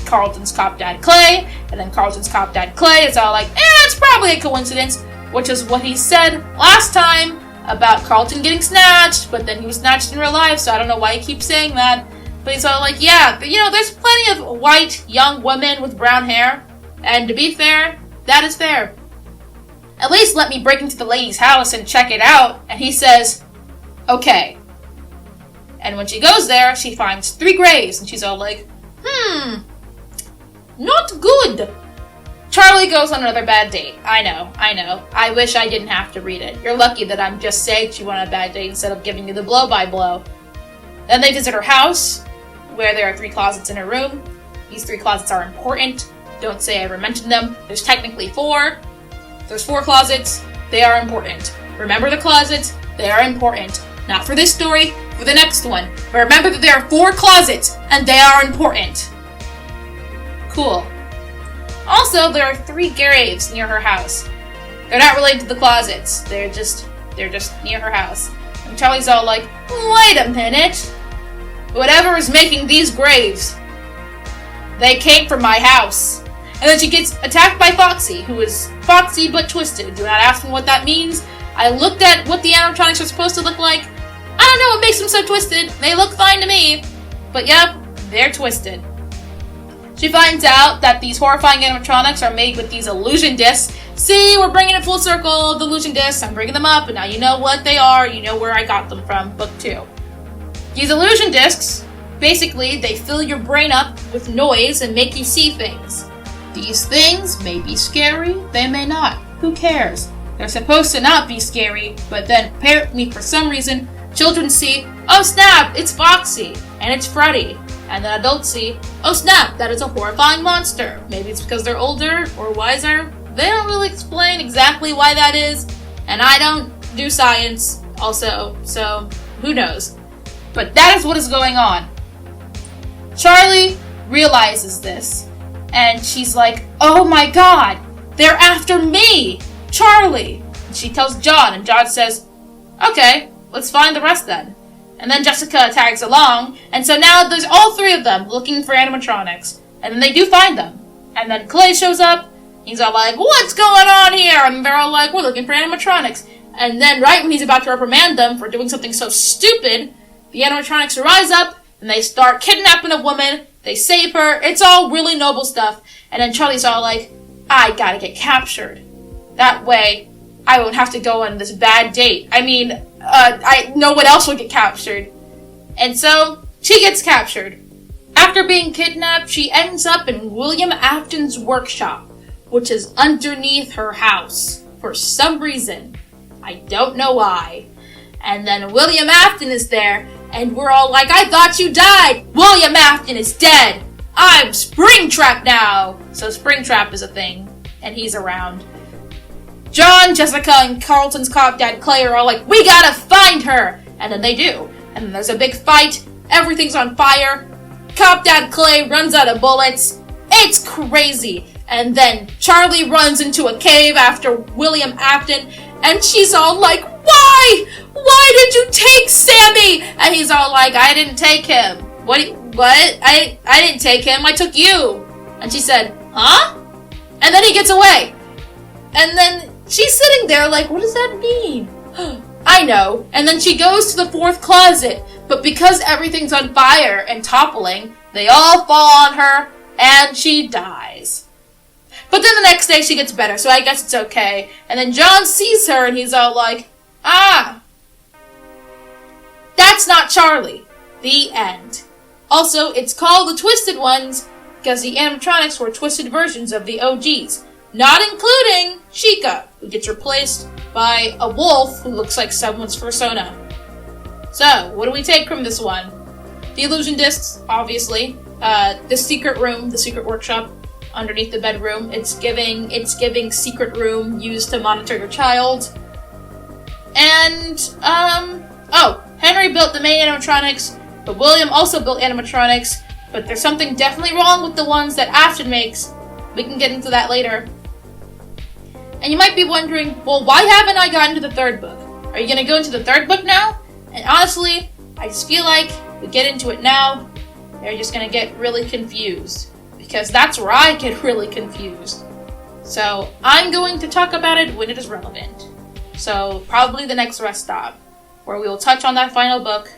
Carlton's cop dad Clay, and then Carlton's cop dad Clay is all like, it's probably a coincidence, which is what he said last time about Carlton getting snatched, but then he was snatched in real life, so I don't know why he keeps saying that. But he's all like, yeah, there's plenty of white, young women with brown hair, and to be fair, that is fair. At least let me break into the lady's house and check it out. And he says, okay. And when she goes there, she finds 3 graves, and she's all like, not good. Charlie goes on another bad date. I know. I wish I didn't have to read it. You're lucky that I'm just saying she went on a bad date instead of giving you the blow-by-blow. Then they visit her house, where there are 3 closets in her room. These 3 closets are important. Don't say I ever mentioned them. There's technically 4. There's 4 closets. They are important. Remember the closets. They are important. Not for this story, for the next one. But remember that there are 4 closets, and they are important. Cool. Also, there are 3 graves near her house. They're not related to the closets. They're just They're just near her house. And Charlie's all like, wait a minute! Whatever is making these graves, they came from my house. And then she gets attacked by Foxy, who is Foxy but twisted. Do not ask me what that means. I looked at what the animatronics are supposed to look like. I don't know what makes them so twisted. They look fine to me. But yep, they're twisted. She finds out that these horrifying animatronics are made with these illusion discs. See, we're bringing it full circle, the illusion discs. I'm bringing them up, and now you know what they are. You know where I got them from, book 2. These illusion discs, basically, they fill your brain up with noise and make you see things. These things may be scary, they may not. Who cares? They're supposed to not be scary, but then apparently for some reason, children see, oh snap, it's Foxy, and it's Freddy. And then adults see, oh snap, that is a horrifying monster. Maybe it's because they're older or wiser. They don't really explain exactly why that is, and I don't do science also, so who knows. But that is what is going on. Charlie realizes this, and she's like, oh my god, they're after me, Charlie. And she tells John, and John says, okay, let's find the rest then. And then Jessica tags along, and so now there's all 3 of them looking for animatronics. And then they do find them. And then Clay shows up, he's all like, what's going on here? And they're all like, we're looking for animatronics. And then right when he's about to reprimand them for doing something so stupid, the animatronics rise up, and they start kidnapping a woman, they save her, it's all really noble stuff. And then Charlie's all like, I gotta get captured. That way, I won't have to go on this bad date. I mean, no one else will get captured. And so, she gets captured. After being kidnapped, she ends up in William Afton's workshop, which is underneath her house, for some reason. I don't know why. And then William Afton is there, and we're all like, I thought you died! William Afton is dead! I'm Springtrap now! So Springtrap is a thing, and he's around. John, Jessica, and Carlton's cop dad Clay are all like, we gotta find her! And then they do. And then there's a big fight, everything's on fire, cop dad Clay runs out of bullets, it's crazy! And then Charlie runs into a cave after William Afton, and she's all like, why? Why did you take Sammy? And he's all like, I didn't take him. What? I didn't take him, I took you. And she said, huh? And then he gets away. And then she's sitting there like, what does that mean? I know. And then she goes to the 4th closet, but because everything's on fire and toppling, they all fall on her, and she dies. But then the next day she gets better, so I guess it's okay. And then John sees her, and he's all like, ah, that's not Charlie. The end. Also, it's called the Twisted Ones because the animatronics were twisted versions of the OGs, not including Chica, who gets replaced by a wolf who looks like someone's persona. So, what do we take from this one? The illusion discs, obviously. The secret room, the secret workshop underneath the bedroom. It's giving secret room used to monitor your child. And, Henry built the main animatronics, but William also built animatronics, but there's something definitely wrong with the ones that Afton makes. We can get into that later. And you might be wondering, well, why haven't I gotten to the 3rd book? Are you gonna go into the 3rd book now? And honestly, I just feel like if we get into it now, they're just gonna get really confused. Because that's where I get really confused. So, I'm going to talk about it when it is relevant. So, probably the next rest stop, where we will touch on that final book,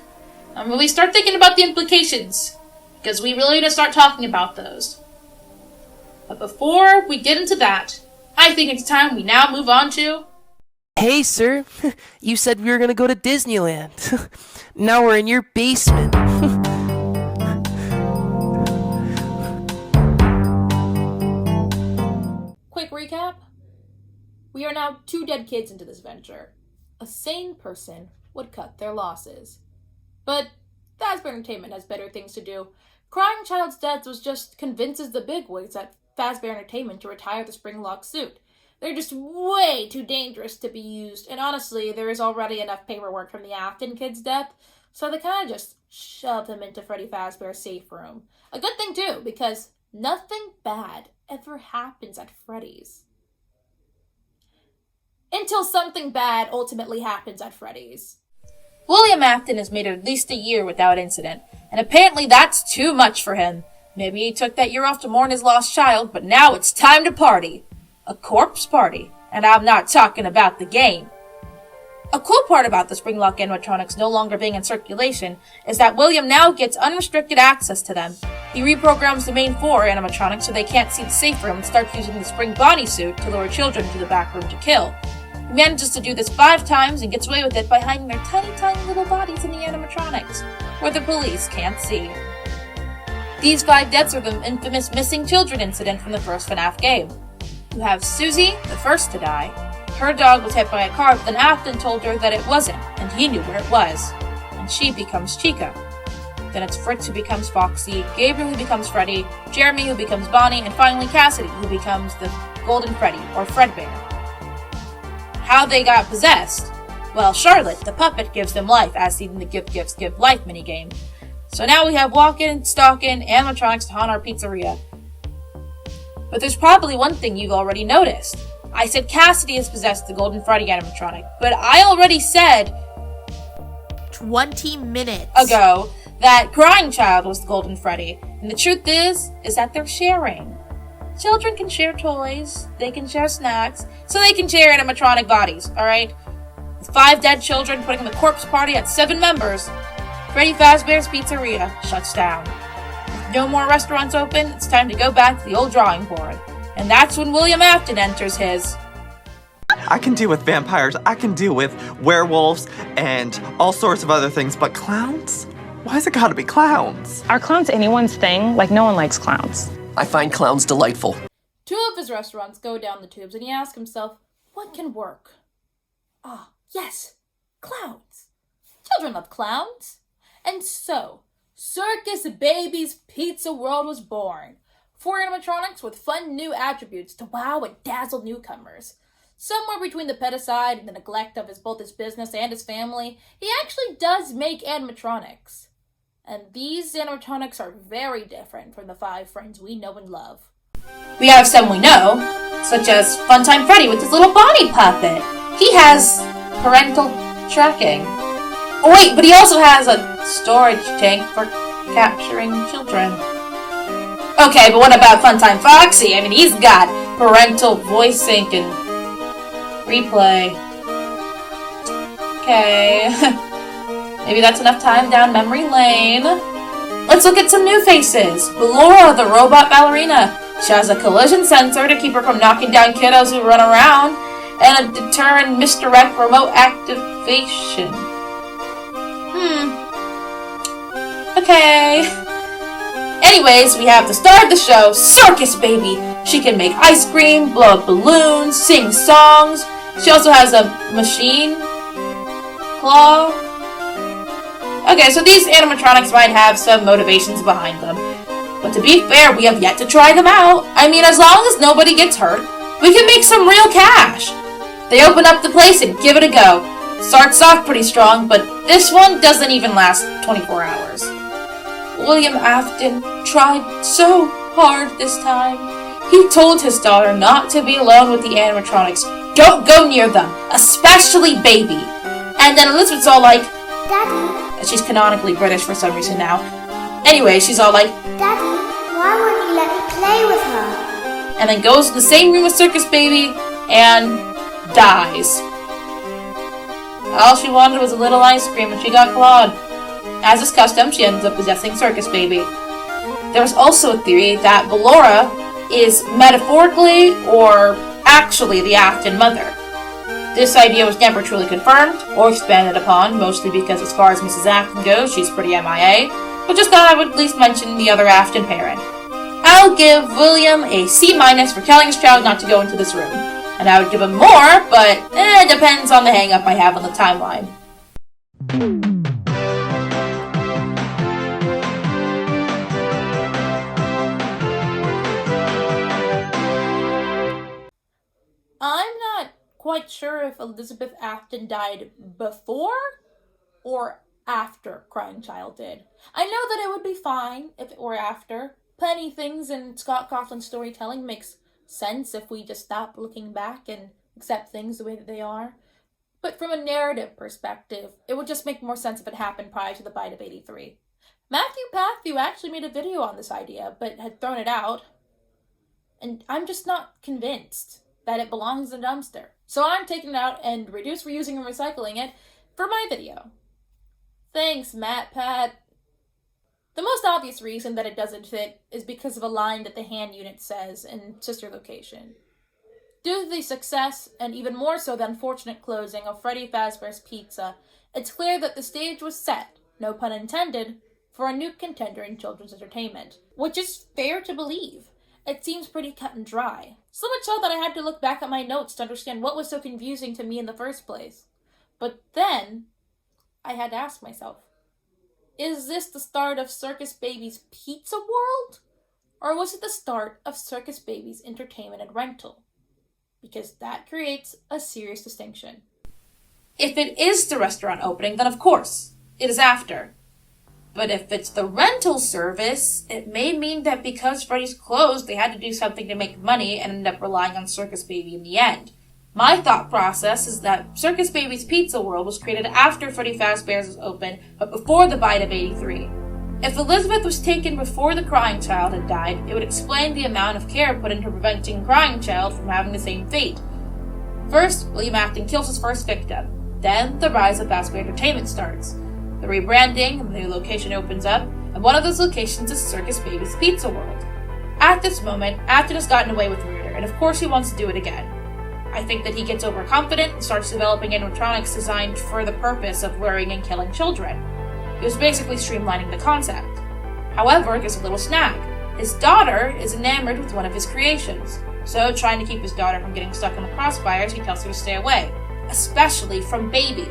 and when we start thinking about the implications, because we really need to start talking about those. But before we get into that, I think it's time we now move on to... Hey, sir. You said we were gonna go to Disneyland. Now we're in your basement. Quick recap. We are now 2 dead kids into this venture. A sane person would cut their losses. But Fazbear Entertainment has better things to do. Crying Child's death was just convinces the bigwigs at Fazbear Entertainment to retire the spring-lock suit. They're just way too dangerous to be used, and honestly, there is already enough paperwork from the Afton kid's death, so they kind of just shoved him into Freddy Fazbear's safe room. A good thing, too, because nothing bad ever happens at Freddy's. until something bad ultimately happens at Freddy's. William Afton has made it at least a year without incident, and apparently that's too much for him. Maybe he took that year off to mourn his lost child, but now it's time to party. A corpse party, and I'm not talking about the game. A cool part about the Springlock animatronics no longer being in circulation is that William now gets unrestricted access to them. He reprograms the main 4 animatronics so they can't see the safe room and starts using the Spring Bonnie suit to lure children to the back room to kill. He manages to do this 5 times and gets away with it by hiding their tiny little bodies in the animatronics, where the police can't see. These 5 deaths are the infamous missing children incident from the first FNAF game. You have Susie, the first to die. Her dog was hit by a car, but then Afton told her that it wasn't, and he knew where it was. And she becomes Chica. Then it's Fritz who becomes Foxy, Gabriel who becomes Freddy, Jeremy who becomes Bonnie, and finally Cassidy who becomes the Golden Freddy, or Fredbear. How they got possessed? Well, Charlotte, the puppet, gives them life, as seen in the Give Gifts Give Life minigame. So now we have walk-in, stalk-in, animatronics to haunt our pizzeria. But there's probably one thing you've already noticed. I said Cassidy has possessed the Golden Freddy animatronic, but I already said 20 minutes ago that Crying Child was the Golden Freddy, and the truth is that they're sharing. Children can share toys, they can share snacks, so they can share animatronic bodies, alright? With 5 dead children putting the corpse party at 7 members, Freddy Fazbear's Pizzeria shuts down. With no more restaurants open, it's time to go back to the old drawing board. And that's when William Afton enters his... I can deal with vampires, I can deal with werewolves, and all sorts of other things, but clowns? Why's it gotta be clowns? Are clowns anyone's thing? Like, no one likes clowns. I find clowns delightful. 2 of his restaurants go down the tubes, and he asks himself, what can work? Ah, yes, clowns. Children love clowns. And so, Circus Baby's Pizza World was born. 4 animatronics with fun new attributes to wow and dazzle newcomers. Somewhere between the pedicide and the neglect of both his business and his family, he actually does make animatronics. And these animatronics are very different from the 5 friends we know and love. We have some we know, such as Funtime Freddy with his little Bonnie puppet. He has parental tracking. Oh wait, but he also has a storage tank for capturing children. Okay, but what about Funtime Foxy? I mean, he's got parental voice sync and replay. Okay. Maybe that's enough time down memory lane. Let's look at some new faces. Ballora, the robot ballerina. She has a collision sensor to keep her from knocking down kiddos who run around, and a deter and misdirect remote activation. Okay. Anyways, we have the star of the show, Circus Baby. She can make ice cream, blow up balloons, sing songs. She also has a machine claw. Okay, so these animatronics might have some motivations behind them. But to be fair, we have yet to try them out. I mean, as long as nobody gets hurt, we can make some real cash. They open up the place and give it a go. Starts off pretty strong, but this one doesn't even last 24 hours. William Afton tried so hard this time. He told his daughter not to be alone with the animatronics. Don't go near them, especially Baby. And then Elizabeth's all like, Daddy. She's canonically British for some reason now. Anyway, she's all like, Daddy, why won't you let me play with her? And then goes to the same room with Circus Baby and dies. All she wanted was a little ice cream and she got clawed. As is custom, she ends up possessing Circus Baby. There's also a theory that Ballora is metaphorically or actually the Afton mother. This idea was never truly confirmed or expanded upon, mostly because as far as Mrs. Afton goes, she's pretty MIA, but just thought I would at least mention the other Afton parent. I'll give William a C- for telling his child not to go into this room. And I would give him more, but it depends on the hang-up I have on the timeline. I'm not quite sure if Elizabeth Afton died before or after Crying Child did. I know that it would be fine if it were after. Plenty things in Scott Coughlin's storytelling makes sense if we just stop looking back and accept things the way that they are. But from a narrative perspective, it would just make more sense if it happened prior to the bite of 83. Matthew actually made a video on this idea, but had thrown it out. And I'm just not convinced that it belongs in a dumpster. So I'm taking it out and reduce, reusing, and recycling it for my video. Thanks, Pat. The most obvious reason that it doesn't fit is because of a line that the hand unit says in Sister Location. Due to the success, and even more so the unfortunate closing of Freddy Fazbear's Pizza, it's clear that the stage was set, no pun intended, for a new contender in children's entertainment. Which is fair to believe. It seems pretty cut and dry. So much so that I had to look back at my notes to understand what was so confusing to me in the first place. But then, I had to ask myself, is this the start of Circus Baby's Pizza World? Or was it the start of Circus Baby's entertainment and rental? Because that creates a serious distinction. If it is the restaurant opening, then of course, it is after. But if it's the rental service, it may mean that because Freddy's closed, they had to do something to make money and end up relying on Circus Baby in the end. My thought process is that Circus Baby's Pizza World was created after Freddy Fazbear's was open, but before the bite of 83. If Elizabeth was taken before the crying child had died, it would explain the amount of care put into preventing crying child from having the same fate. First, William Afton kills his first victim. Then, the rise of Fazbear Entertainment starts. The rebranding, the new location opens up, and one of those locations is Circus Baby's Pizza World. At this moment, Afton has gotten away with murder, and of course he wants to do it again. I think that he gets overconfident and starts developing animatronics designed for the purpose of luring and killing children. He was basically streamlining the concept. However, there's a little snag. His daughter is enamored with one of his creations, so trying to keep his daughter from getting stuck in the crossfires, he tells her to stay away, especially from Baby.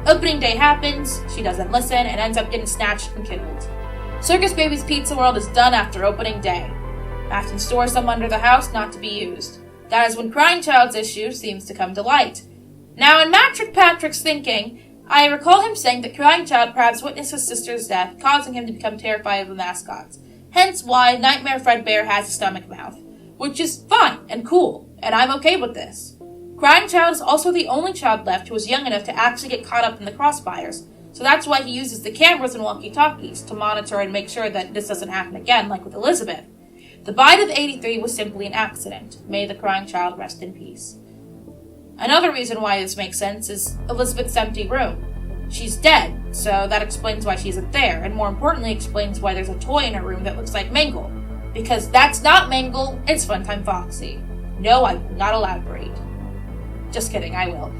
Opening day happens, she doesn't listen, and ends up getting snatched and killed. Circus Baby's Pizza World is done after opening day. Afton stores them under the house not to be used. That is when Crying Child's issue seems to come to light. Now, in Matrick Patrick's thinking, I recall him saying that Crying Child perhaps witnessed his sister's death, causing him to become terrified of the mascots. Hence why Nightmare Fredbear has a stomach mouth, which is fine and cool, and I'm okay with this. Crying Child is also the only child left who is young enough to actually get caught up in the crossfires, so that's why he uses the cameras and walkie-talkies to monitor and make sure that this doesn't happen again, like with Elizabeth. The bite of 83 was simply an accident. May the Crying Child rest in peace. Another reason why this makes sense is Elizabeth's empty room. She's dead, so that explains why she isn't there, and more importantly explains why there's a toy in her room that looks like Mangle. Because that's not Mangle, it's Funtime Foxy. No, I will not elaborate. Just kidding, I will.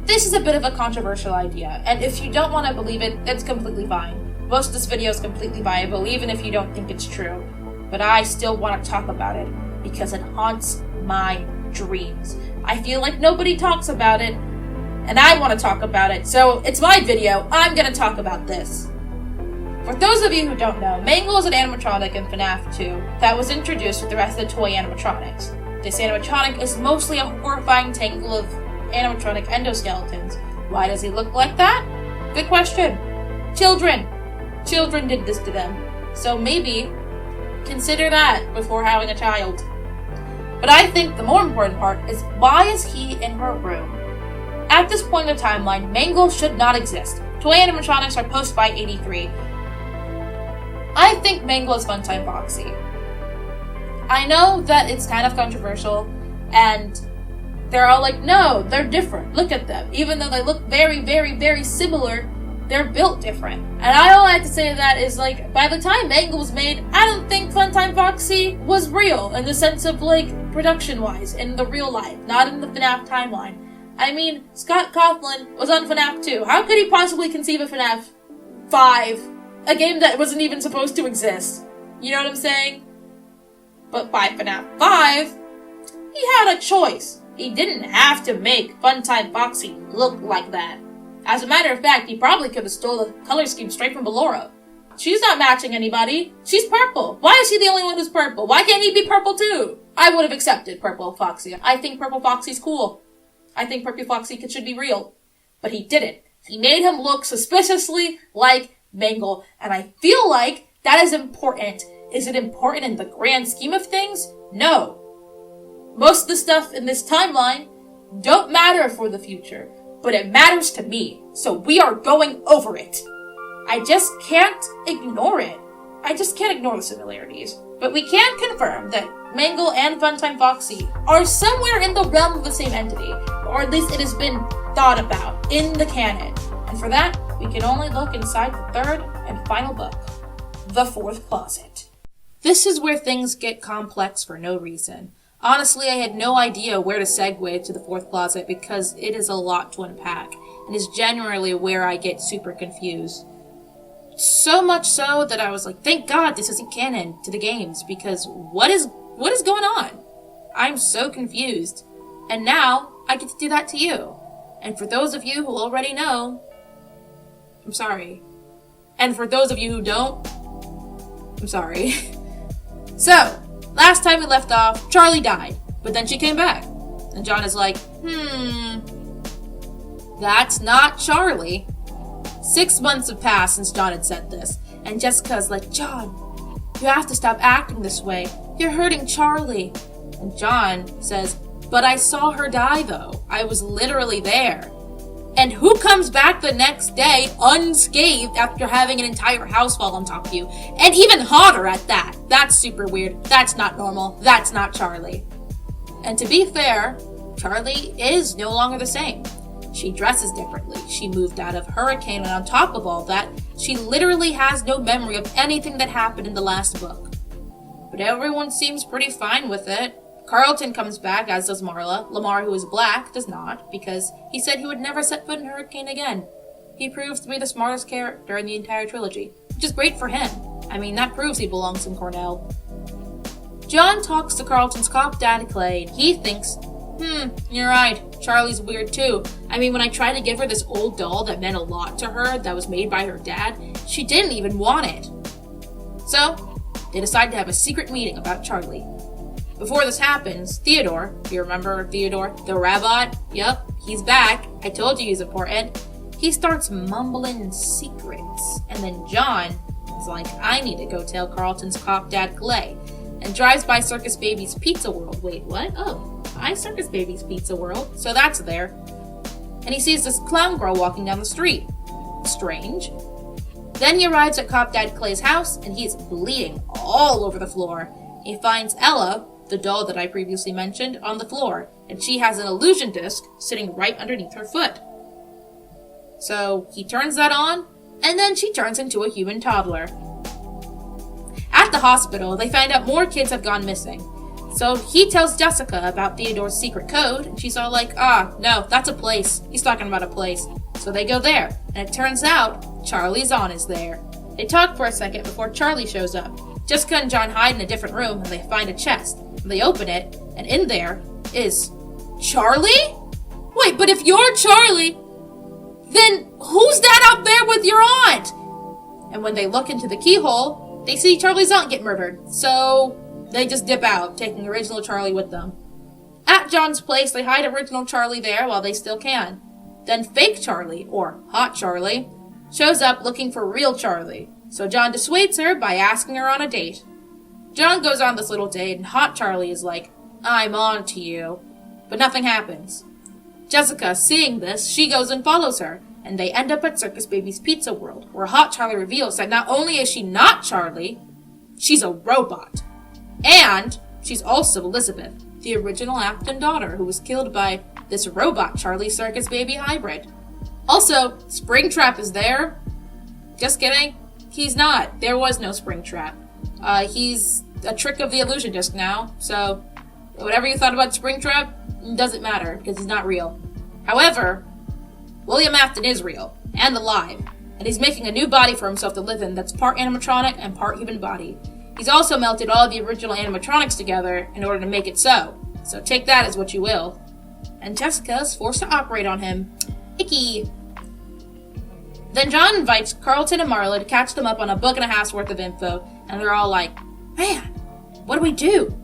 This is a bit of a controversial idea, and if you don't want to believe it, that's completely fine. Most of this video is completely viable, even if you don't think it's true. But I still want to talk about it, because it haunts my dreams. I feel like nobody talks about it, and I want to talk about it, so it's my video, I'm gonna talk about this. For those of you who don't know, Mangle is an animatronic in FNAF 2 that was introduced with the rest of the toy animatronics. This animatronic is mostly a horrifying tangle of animatronic endoskeletons. Why does he look like that? Good question. Children! Children did this to them. So maybe consider that before having a child. But I think the more important part is, why is he in her room? At this point in the timeline, Mangle should not exist. Toy animatronics are post by 83. I think Mangle is Funtime Foxy. I know that it's kind of controversial, and they're all like, no, they're different. Look at them. Even though they look very, very, very similar, they're built different. And all I have to say to that is, like, by the time Mangle was made, I don't think Funtime Foxy was real in the sense of, like, production-wise, in the real life, not in the FNAF timeline. I mean, Scott Cawthon was on FNAF 2. How could he possibly conceive of FNAF 5? A game that wasn't even supposed to exist. You know what I'm saying? But by FNAF 5, he had a choice. He didn't have to make Funtime Foxy look like that. As a matter of fact, he probably could have stole the color scheme straight from Ballora. She's not matching anybody. She's purple. Why is she the only one who's purple? Why can't he be purple too? I would have accepted Purple Foxy. I think Purple Foxy's cool. I think Purple Foxy should be real. But he didn't. He made him look suspiciously like Mangle. And I feel like that is important. Is it important in the grand scheme of things? No. Most of the stuff in this timeline don't matter for the future, but it matters to me, so we are going over it. I just can't ignore it. I just can't ignore the similarities. But we can confirm that Mangle and Funtime Foxy are somewhere in the realm of the same entity, or at least it has been thought about in the canon. And for that, we can only look inside the third and final book, The Fourth Closet. This is where things get complex for no reason. Honestly, I had no idea where to segue to The Fourth Closet because it is a lot to unpack, and is generally where I get super confused. So much so that I was like, thank God this isn't canon to the games, because what is going on? I'm so confused. And now, I get to do that to you. And for those of you who already know, I'm sorry. And for those of you who don't, I'm sorry. So, last time we left off, Charlie died, but then she came back. And John is like, that's not Charlie. 6 months have passed since John had said this, and Jessica's like, John, you have to stop acting this way. You're hurting Charlie. And John says, but I saw her die though. I was literally there. And who comes back the next day unscathed after having an entire house fall on top of you? And even hotter at that. That's super weird. That's not normal. That's not Charlie. And to be fair, Charlie is no longer the same. She dresses differently. She moved out of Hurricane, and on top of all that, she literally has no memory of anything that happened in the last book. But everyone seems pretty fine with it. Carlton comes back, as does Marla. Lamar, who is black, does not, because he said he would never set foot in Hurricane again. He proves to be the smartest character in the entire trilogy, which is great for him. I mean, that proves he belongs in Cornell. John talks to Carlton's cop dad, Clay, and he thinks, you're right, Charlie's weird too. I mean, when I tried to give her this old doll that meant a lot to her, that was made by her dad, she didn't even want it. So, they decide to have a secret meeting about Charlie. Before this happens, Theodore, if you remember Theodore, the robot, yep, he's back. I told you he's important. He starts mumbling secrets, and then John is like, I need to go tell Carlton's cop dad Clay, and drives by Circus Baby's Pizza World. Wait, what? Oh, by Circus Baby's Pizza World, so that's there. And he sees this clown girl walking down the street. Strange. Then he arrives at cop dad Clay's house, and he's bleeding all over the floor. He finds Ella, the doll that I previously mentioned, on the floor, and she has an illusion disc sitting right underneath her foot. So he turns that on, and then she turns into a human toddler. At the hospital, they find out more kids have gone missing. So he tells Jessica about Theodore's secret code, and she's all like, no, that's a place. He's talking about a place. So they go there, and it turns out Charlie Zahn is there. They talk for a second before Charlie shows up. Jessica and John hide in a different room, and they find a chest. And they open it, and in there is Charlie? Wait, but if you're Charlie, then who's that out there with your aunt? And when they look into the keyhole, they see Charlie Zahn get murdered. So they just dip out, taking original Charlie with them. At John's place, they hide original Charlie there while they still can. Then fake Charlie, or hot Charlie, shows up looking for real Charlie. So John dissuades her by asking her on a date. John goes on this little date, and hot Charlie is like, I'm on to you. But nothing happens. Jessica, seeing this, she goes and follows her, and they end up at Circus Baby's Pizza World, where hot Charlie reveals that not only is she not Charlie, she's a robot. And she's also Elizabeth, the original Afton daughter who was killed by this robot Charlie Circus Baby hybrid. Also, Springtrap is there. Just kidding. He's not. There was no Springtrap. He's a trick of the illusion disc now, so whatever you thought about Springtrap doesn't matter, because he's not real. However, William Afton is real, and alive, and he's making a new body for himself to live in that's part animatronic and part human body. He's also melted all of the original animatronics together in order to make it so take that as what you will. And Jessica is forced to operate on him. Icky! Then John invites Carlton and Marla to catch them up on a book and a half's worth of info, and they're all like, man, what do we do?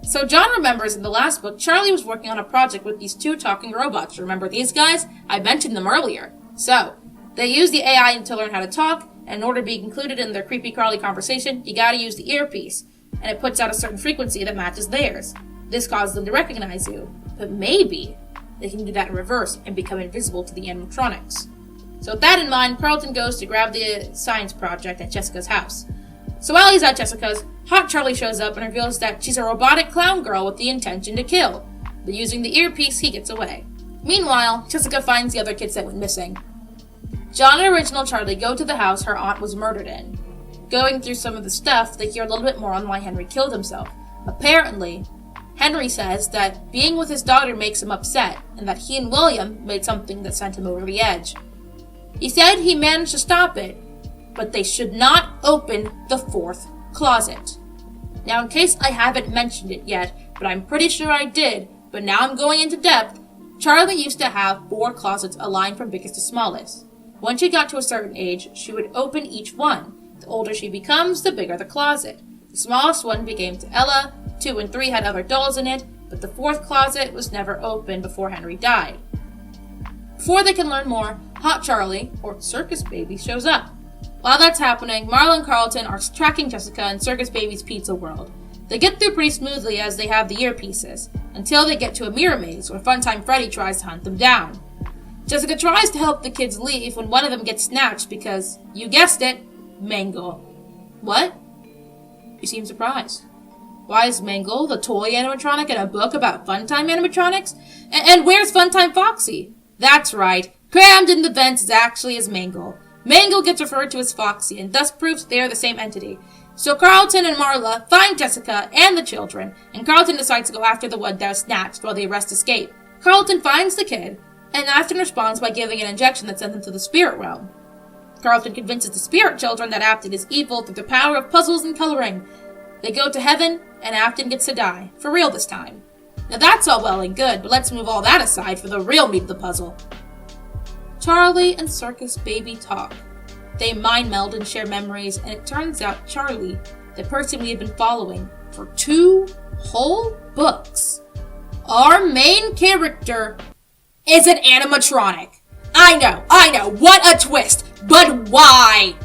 So John remembers in the last book, Charlie was working on a project with these two talking robots. Remember these guys? I mentioned them earlier. So, they use the AI to learn how to talk, and in order to be included in their creepy crawly conversation, you gotta use the earpiece, and it puts out a certain frequency that matches theirs. This causes them to recognize you. But maybe they can do that in reverse and become invisible to the animatronics. So with that in mind, Carlton goes to grab the science project at Jessica's house. So while he's at Jessica's, Hot Charlie shows up and reveals that she's a robotic clown girl with the intention to kill. But using the earpiece, he gets away. Meanwhile, Jessica finds the other kids that went missing. John and Original Charlie go to the house her aunt was murdered in. Going through some of the stuff, they hear a little bit more on why Henry killed himself. Apparently, Henry says that being with his daughter makes him upset, and that he and William made something that sent him over the edge. He said he managed to stop it, but they should not open the fourth closet. Now, in case I haven't mentioned it yet, but I'm pretty sure I did, but now I'm going into depth, Charlie used to have 4 closets aligned from biggest to smallest. When she got to a certain age, she would open each one. The older she becomes, the bigger the closet. The smallest one became to Ella, 2 and 3 had other dolls in it, but the 4th closet was never opened before Henry died. Before they can learn more, Hot Charlie, or Circus Baby, shows up. While that's happening, Marla and Carlton are tracking Jessica in Circus Baby's pizza world. They get through pretty smoothly as they have the earpieces, until they get to a mirror maze where Funtime Freddy tries to hunt them down. Jessica tries to help the kids leave when one of them gets snatched because, you guessed it, Mangle. What? You seem surprised. Why is Mangle, the toy animatronic, in a book about Funtime animatronics? And where's Funtime Foxy? That's right, crammed in the vents is actually as Mangle. Mangle gets referred to as Foxy, and thus proves they are the same entity. So Carlton and Marla find Jessica and the children, and Carlton decides to go after the one that was snatched while the rest escape. Carlton finds the kid, and Afton responds by giving an injection that sends him to the spirit realm. Carlton convinces the spirit children that Afton is evil through the power of puzzles and coloring. They go to heaven, and Afton gets to die. For real this time. Now that's all well and good, but let's move all that aside for the real meat of the puzzle. Charlie and Circus Baby talk. They mind meld and share memories, and it turns out Charlie, the person we have been following for 2 whole books, our main character, is an animatronic. I know, what a twist! But why?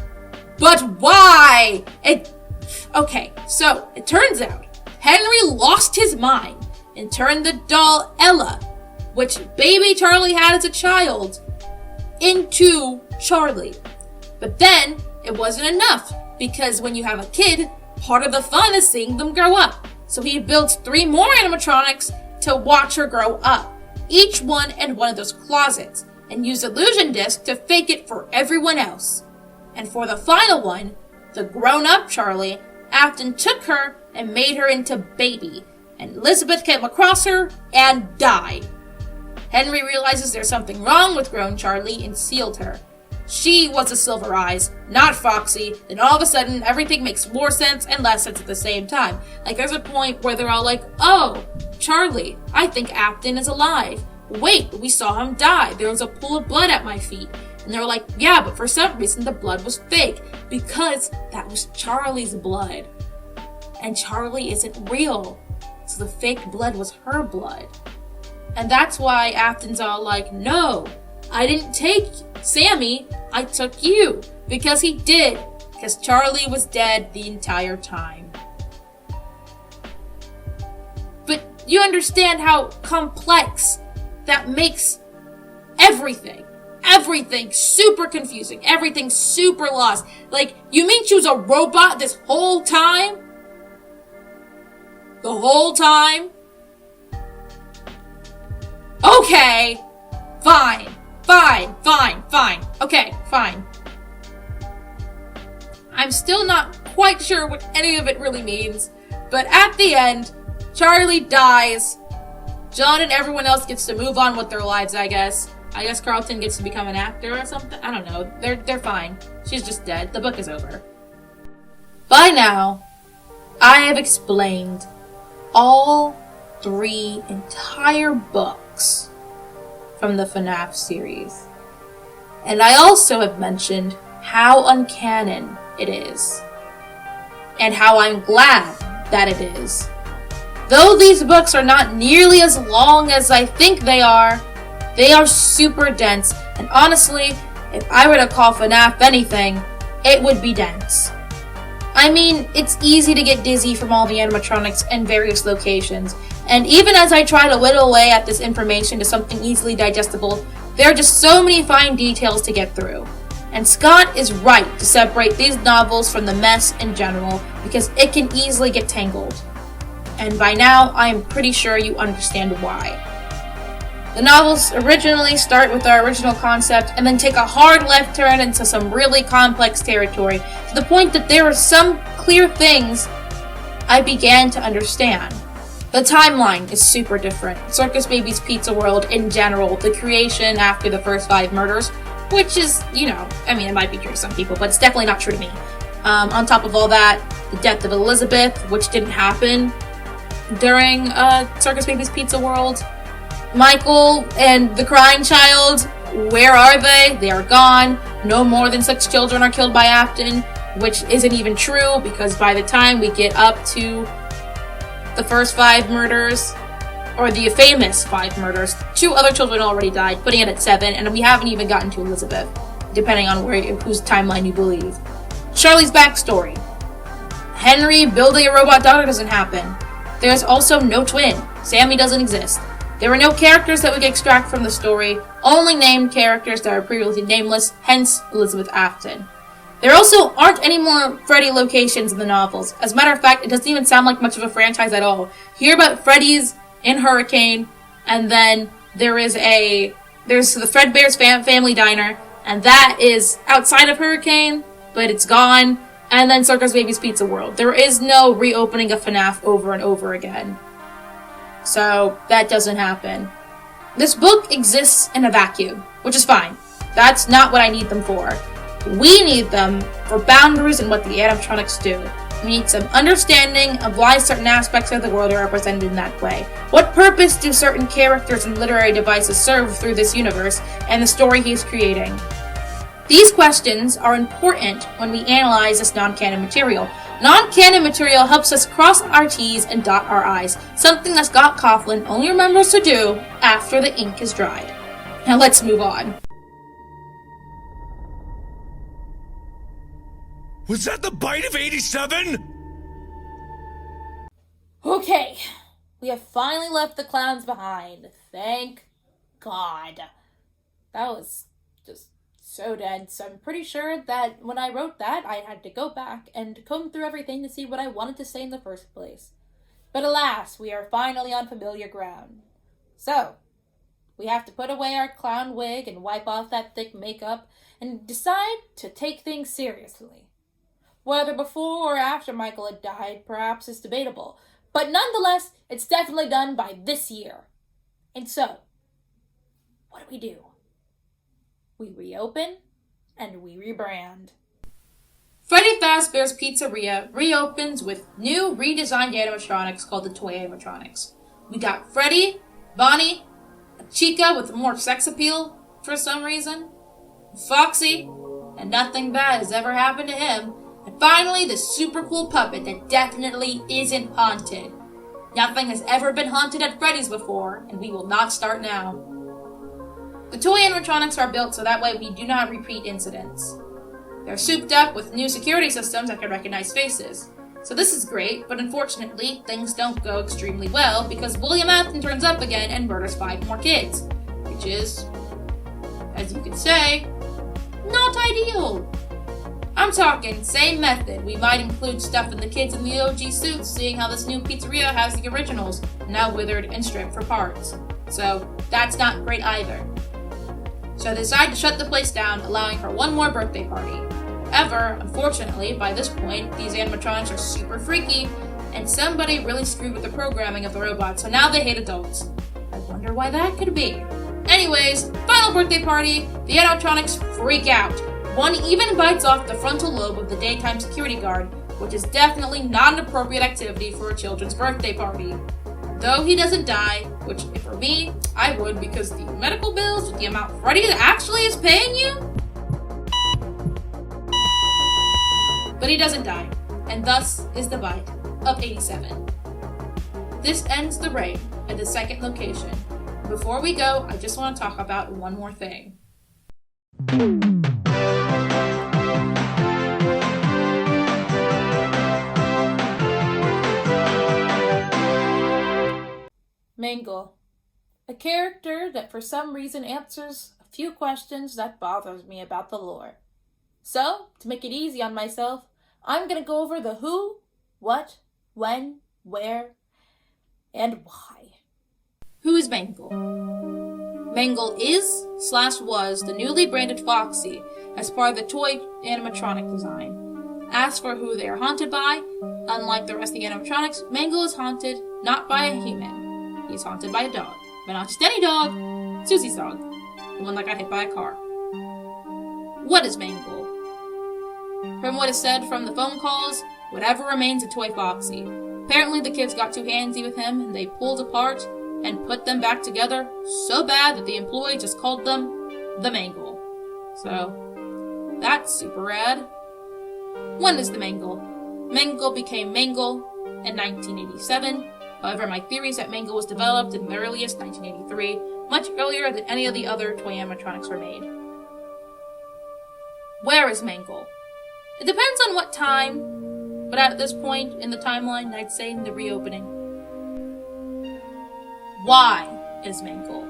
Okay, so it turns out Henry lost his mind and turned the doll Ella, which baby Charlie had as a child, into Charlie. But then, it wasn't enough, because when you have a kid, part of the fun is seeing them grow up. So he builds 3 more animatronics to watch her grow up, each one in one of those closets, and use Illusion Disc to fake it for everyone else. And for the final one, the grown-up Charlie, Afton took her and made her into Baby, and Elizabeth came across her and died. Henry realizes there's something wrong with grown Charlie and sealed her. She was a Silver Eyes, not Foxy. Then all of a sudden, everything makes more sense and less sense at the same time. Like, there's a point where they're all like, oh, Charlie, I think Afton is alive. Wait, we saw him die. There was a pool of blood at my feet. And they're like, yeah, but for some reason the blood was fake. Because that was Charlie's blood. And Charlie isn't real. So the fake blood was her blood. And that's why Afton's all like, no, I didn't take Sammy, I took you. Because he did. Because Charlie was dead the entire time. But you understand how complex that makes everything super confusing. Everything super lost. Like, you mean she was a robot this whole time? The whole time? Okay. Fine. Okay, fine. I'm still not quite sure what any of it really means, but at the end, Charlie dies. John and everyone else gets to move on with their lives, I guess. I guess Carlton gets to become an actor or something. I don't know. They're fine. She's just dead. The book is over. By now, I have explained all 3 entire books from the FNAF series. And I also have mentioned how uncanon it is. And how I'm glad that it is. Though these books are not nearly as long as I think they are super dense, and honestly, if I were to call FNAF anything, it would be dense. I mean, it's easy to get dizzy from all the animatronics and various locations, And even as I try to whittle away at this information to something easily digestible, there are just so many fine details to get through. And Scott is right to separate these novels from the mess in general, because it can easily get tangled. And by now, I am pretty sure you understand why. The novels originally start with our original concept and then take a hard left turn into some really complex territory, to the point that there are some clear things I began to understand. The timeline is super different. Circus Baby's Pizza World in general, the creation after the first 5 murders, which is, it might be true to some people, but it's definitely not true to me. On top of all that, the death of Elizabeth, which didn't happen during Circus Baby's Pizza World. Michael and the crying child, where are they? They are gone. No more than 6 children are killed by Afton, which isn't even true, because by the time we get up to the first 5 murders, or the famous 5 murders, 2 other children already died, putting it at 7, and we haven't even gotten to Elizabeth, depending on whose timeline you believe. Charlie's backstory. Henry building a robot daughter doesn't happen. There's also no twin. Sammy doesn't exist. There are no characters that we can extract from the story, only named characters that are previously nameless, hence Elizabeth Afton. There also aren't any more Freddy locations in the novels. As a matter of fact, it doesn't even sound like much of a franchise at all. Hear about Freddy's in Hurricane, and then there's the Fredbear's Family Diner, and that is outside of Hurricane, but it's gone, and then Circus Baby's Pizza World. There is no reopening of FNAF over and over again. So, that doesn't happen. This book exists in a vacuum, which is fine. That's not what I need them for. We need them for boundaries in what the animatronics do. We need some understanding of why certain aspects of the world are represented in that way. What purpose do certain characters and literary devices serve through this universe and the story he's creating? These questions are important when we analyze this non-canon material. Non-canon material helps us cross our T's and dot our I's, something that Scott Coughlin only remembers to do after the ink is dried. Now let's move on. Was that the bite of 87? Okay, we have finally left the clowns behind. Thank God. That was just so dense. I'm pretty sure that when I wrote that, I had to go back and comb through everything to see what I wanted to say in the first place. But alas, we are finally on familiar ground. So, we have to put away our clown wig and wipe off that thick makeup and decide to take things seriously. Whether before or after Michael had died, perhaps is debatable, but nonetheless, it's definitely done by this year. And so, what do? We reopen, and we rebrand. Freddy Fazbear's Pizzeria reopens with new, redesigned animatronics called the Toy Animatronics. We got Freddy, Bonnie, a Chica with more sex appeal for some reason, Foxy, and nothing bad has ever happened to him, and finally the super cool puppet that definitely isn't haunted. Nothing has ever been haunted at Freddy's before, and we will not start now. The toy animatronics are built so that way we do not repeat incidents. They're souped up with new security systems that can recognize faces. So this is great, but unfortunately, things don't go extremely well because William Afton turns up again and murders 5 more kids. Which is, as you could say, not ideal. I'm talking same method. We might include stuff in the kids in the OG suits, seeing how this new pizzeria has the originals, now withered and stripped for parts. So that's not great either. So they decide to shut the place down, allowing for one more birthday party. However, unfortunately, by this point, these animatronics are super freaky, and somebody really screwed with the programming of the robots, so now they hate adults. I wonder why that could be. Anyways, final birthday party, the animatronics freak out. One even bites off the frontal lobe of the daytime security guard, which is definitely not an appropriate activity for a children's birthday party. Though he doesn't die, which if for me, I would because the medical bills with the amount Freddy actually is paying you? But he doesn't die, and thus is the bite of 87. This ends the raid at the second location. Before we go, I just want to talk about one more thing. Mangle. A character that for some reason answers a few questions that bothers me about the lore. So, to make it easy on myself, I'm gonna go over the who, what, when, where, and why. Who is Mangle? Mangle is/was the newly branded Foxy as part of the toy animatronic design. As for who they are haunted by, unlike the rest of the animatronics, Mangle is haunted not by a human. He is haunted by a dog. But not just any dog, Susie's dog. The one that got hit by a car. What is Mangle? From what is said from the phone calls, whatever remains of Toy Foxy. Apparently the kids got too handsy with him and they pulled apart and put them back together so bad that the employee just called them the Mangle. So, that's super rad. When is the Mangle? Mangle became Mangle in 1987. However, my theory is that Mangle was developed in the earliest 1983, much earlier than any of the other toy animatronics were made. Where is Mangle? It depends on what time, but at this point in the timeline, I'd say in the reopening. Why is Mangle?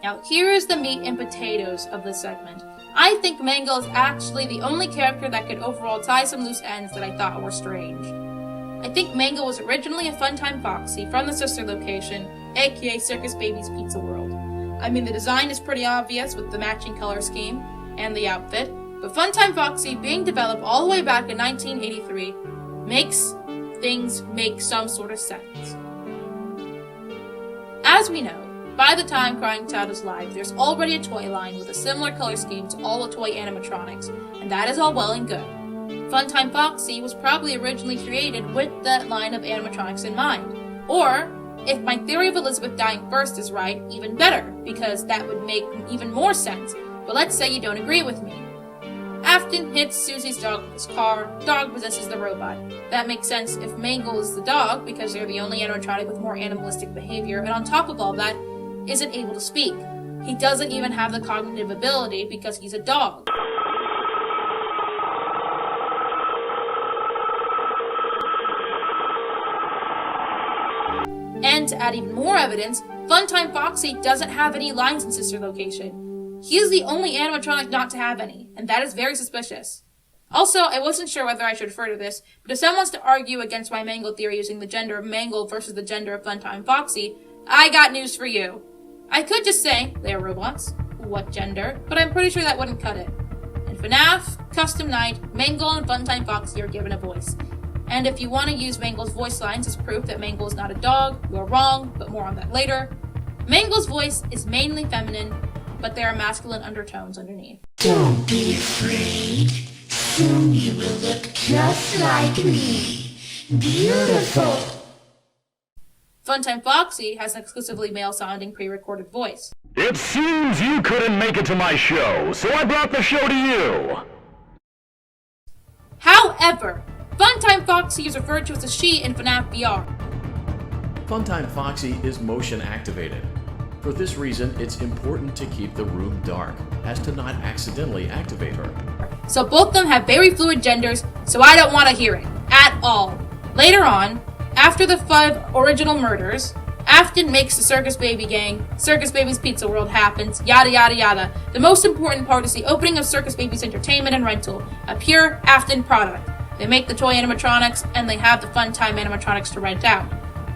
Now, here is the meat and potatoes of this segment. I think Mangle is actually the only character that could overall tie some loose ends that I thought were strange. I think Mangle was originally a Funtime Foxy from the sister location, aka Circus Baby's Pizza World. I mean, the design is pretty obvious with the matching color scheme and the outfit, but Funtime Foxy being developed all the way back in 1983 makes things make some sort of sense. As we know, by the time Crying Child is live, there's already a toy line with a similar color scheme to all the toy animatronics, and that is all well and good. Funtime Foxy was probably originally created with that line of animatronics in mind. Or, if my theory of Elizabeth dying first is right, even better, because that would make even more sense. But let's say you don't agree with me. Afton hits Susie's dog with his car, dog possesses the robot. That makes sense if Mangle is the dog, because they're the only animatronic with more animalistic behavior, and on top of all that, isn't able to speak. He doesn't even have the cognitive ability because he's a dog. And to add even more evidence, Funtime Foxy doesn't have any lines in sister location. He is the only animatronic not to have any, and that is very suspicious. Also, I wasn't sure whether I should refer to this, but if someone wants to argue against my Mangle theory using the gender of Mangle versus the gender of Funtime Foxy, I got news for you. I could just say, they are robots, what gender, but I'm pretty sure that wouldn't cut it. In FNAF, Custom Night, Mangle and Funtime Foxy are given a voice. And if you want to use Mangle's voice lines as proof that Mangle is not a dog, you're wrong, but more on that later. Mangle's voice is mainly feminine, but there are masculine undertones underneath. Don't be afraid. Soon you will look just like me. Beautiful. Funtime Foxy has an exclusively male-sounding pre-recorded voice. It seems you couldn't make it to my show, so I brought the show to you. However, Funtime Foxy is referred to as a she in FNAF VR. Funtime Foxy is motion activated. For this reason, it's important to keep the room dark, as to not accidentally activate her. So both of them have very fluid genders, so I don't want to hear it. At all. Later on, after the 5 original murders, Afton makes the Circus Baby gang, Circus Baby's Pizza World happens, yada yada yada. The most important part is the opening of Circus Baby's Entertainment and Rental, a pure Afton product. They make the toy animatronics, and they have the Funtime animatronics to rent out.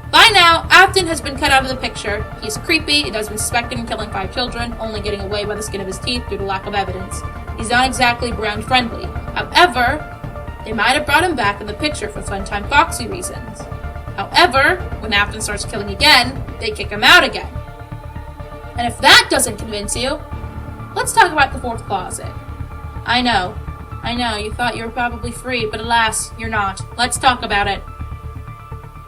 By now, Afton has been cut out of the picture. He's creepy, he has been suspected in killing 5 children, only getting away by the skin of his teeth due to lack of evidence. He's not exactly brand friendly. However, they might have brought him back in the picture for Funtime Foxy reasons. However, when Afton starts killing again, they kick him out again. And if that doesn't convince you, let's talk about the 4th closet. I know, you thought you were probably free, but alas, you're not. Let's talk about it.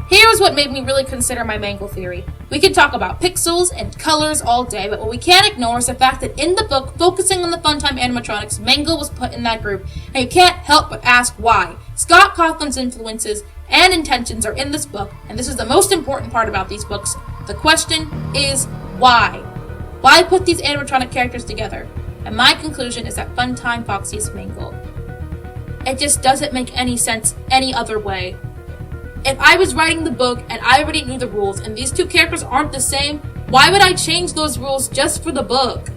Here's what made me really consider my Mangle theory. We can talk about pixels and colors all day, but what we can't ignore is the fact that in the book, focusing on the Funtime animatronics, Mangle was put in that group, and you can't help but ask why. Scott Cawthon's influences and intentions are in this book, and this is the most important part about these books. The question is why? Why put these animatronic characters together? And my conclusion is that Funtime Foxy is Mangle. It just doesn't make any sense any other way. if I was writing the book and I already knew the rules and these two characters aren't the same, why would I change those rules just for the book?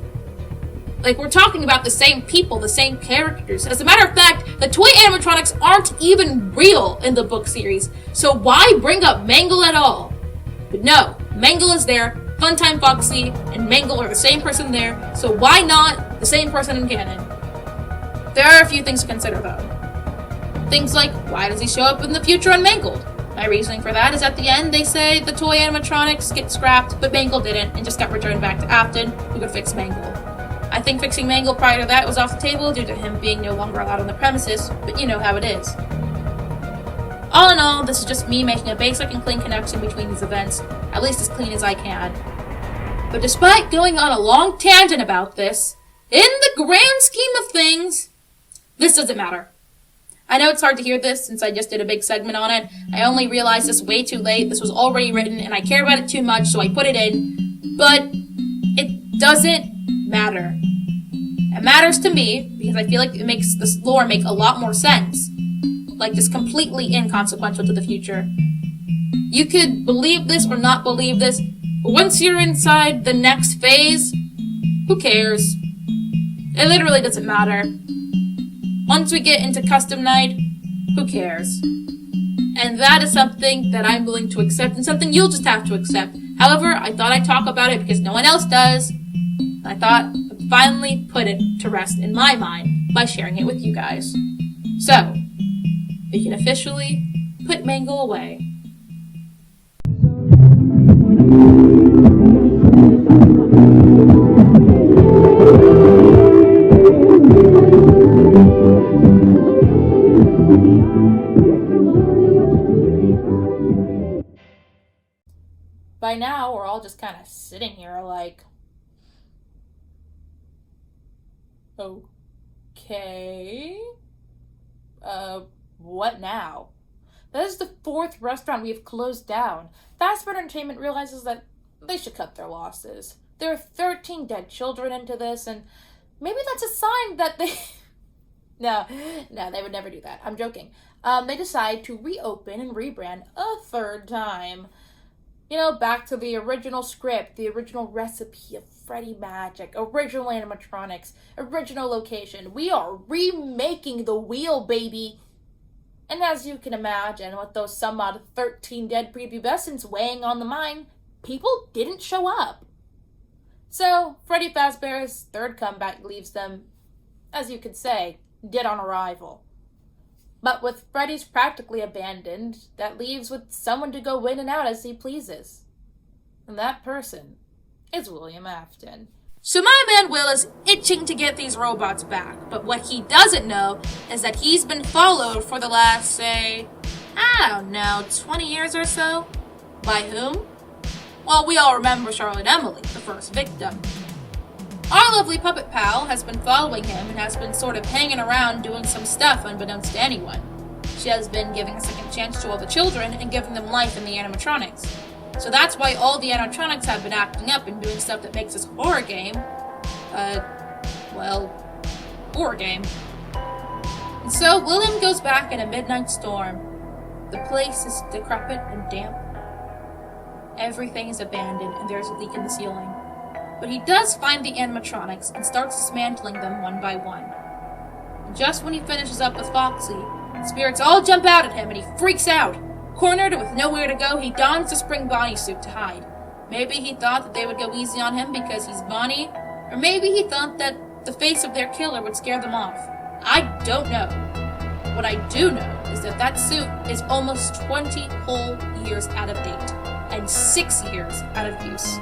Like, we're talking about the same people, the same characters. As a matter of fact, the toy animatronics aren't even real in the book series, so why bring up Mangle at all? But no, Mangle is there, Funtime Foxy and Mangle are the same person there, so why not the same person in canon? There are a few things to consider though. Things like, why does he show up in the future unmangled? My reasoning for that is at the end they say the toy animatronics get scrapped, but Mangle didn't and just got returned back to Afton, who could fix Mangle. I think fixing Mangle prior to that was off the table due to him being no longer allowed on the premises, but you know how it is. All in all, this is just me making a basic and clean connection between these events, at least as clean as I can. But despite going on a long tangent about this, in the grand scheme of things, this doesn't matter. I know it's hard to hear this since I just did a big segment on it. I only realized this way too late. This was already written and I care about it too much, so I put it in. But it doesn't matter. It matters to me because I feel like it makes this lore make a lot more sense. Like, just completely inconsequential to the future. You could believe this or not believe this, but once you're inside the next phase, who cares? It literally doesn't matter. Once we get into custom night, who cares? And that is something that I'm willing to accept and something you'll just have to accept. However, I thought I'd talk about it because no one else does. I thought I'd finally put it to rest in my mind by sharing it with you guys. So, we can officially put Mangle away. By now, we're all just kind of sitting here like, okay, what now? That is the 4th restaurant we have closed down. Fazbear Entertainment realizes that they should cut their losses. There are 13 dead children into this, and maybe that's a sign that they... No, they would never do that. I'm joking. They decide to reopen and rebrand a 3rd time. You know, back to the original script, the original recipe of Freddy magic, original animatronics, original location. We are remaking the wheel, baby! And as you can imagine, with those some odd 13 dead prepubescents weighing on the mind, people didn't show up. So, Freddy Fazbear's 3rd comeback leaves them, as you could say, dead on arrival. But with Freddy's practically abandoned, that leaves with someone to go in and out as he pleases. And that person is William Afton. So my man Will is itching to get these robots back, but what he doesn't know is that he's been followed for the last, say, 20 years or so. By whom? Well, we all remember Charlotte Emily, the first victim. Our lovely puppet pal has been following him and has been sort of hanging around doing some stuff unbeknownst to anyone. She has been giving a second chance to all the children and giving them life in the animatronics. So that's why all the animatronics have been acting up and doing stuff that makes this horror game, horror game. And so William goes back in a midnight storm. The place is decrepit and damp. Everything is abandoned and there's a leak in the ceiling. But he does find the animatronics and starts dismantling them one by one. And just when he finishes up with Foxy, the spirits all jump out at him and he freaks out. Cornered and with nowhere to go, he dons the spring Bonnie suit to hide. Maybe he thought that they would go easy on him because he's Bonnie, or maybe he thought that the face of their killer would scare them off. I don't know. What I do know is that that suit is almost 20 whole years out of date, and 6 years out of use.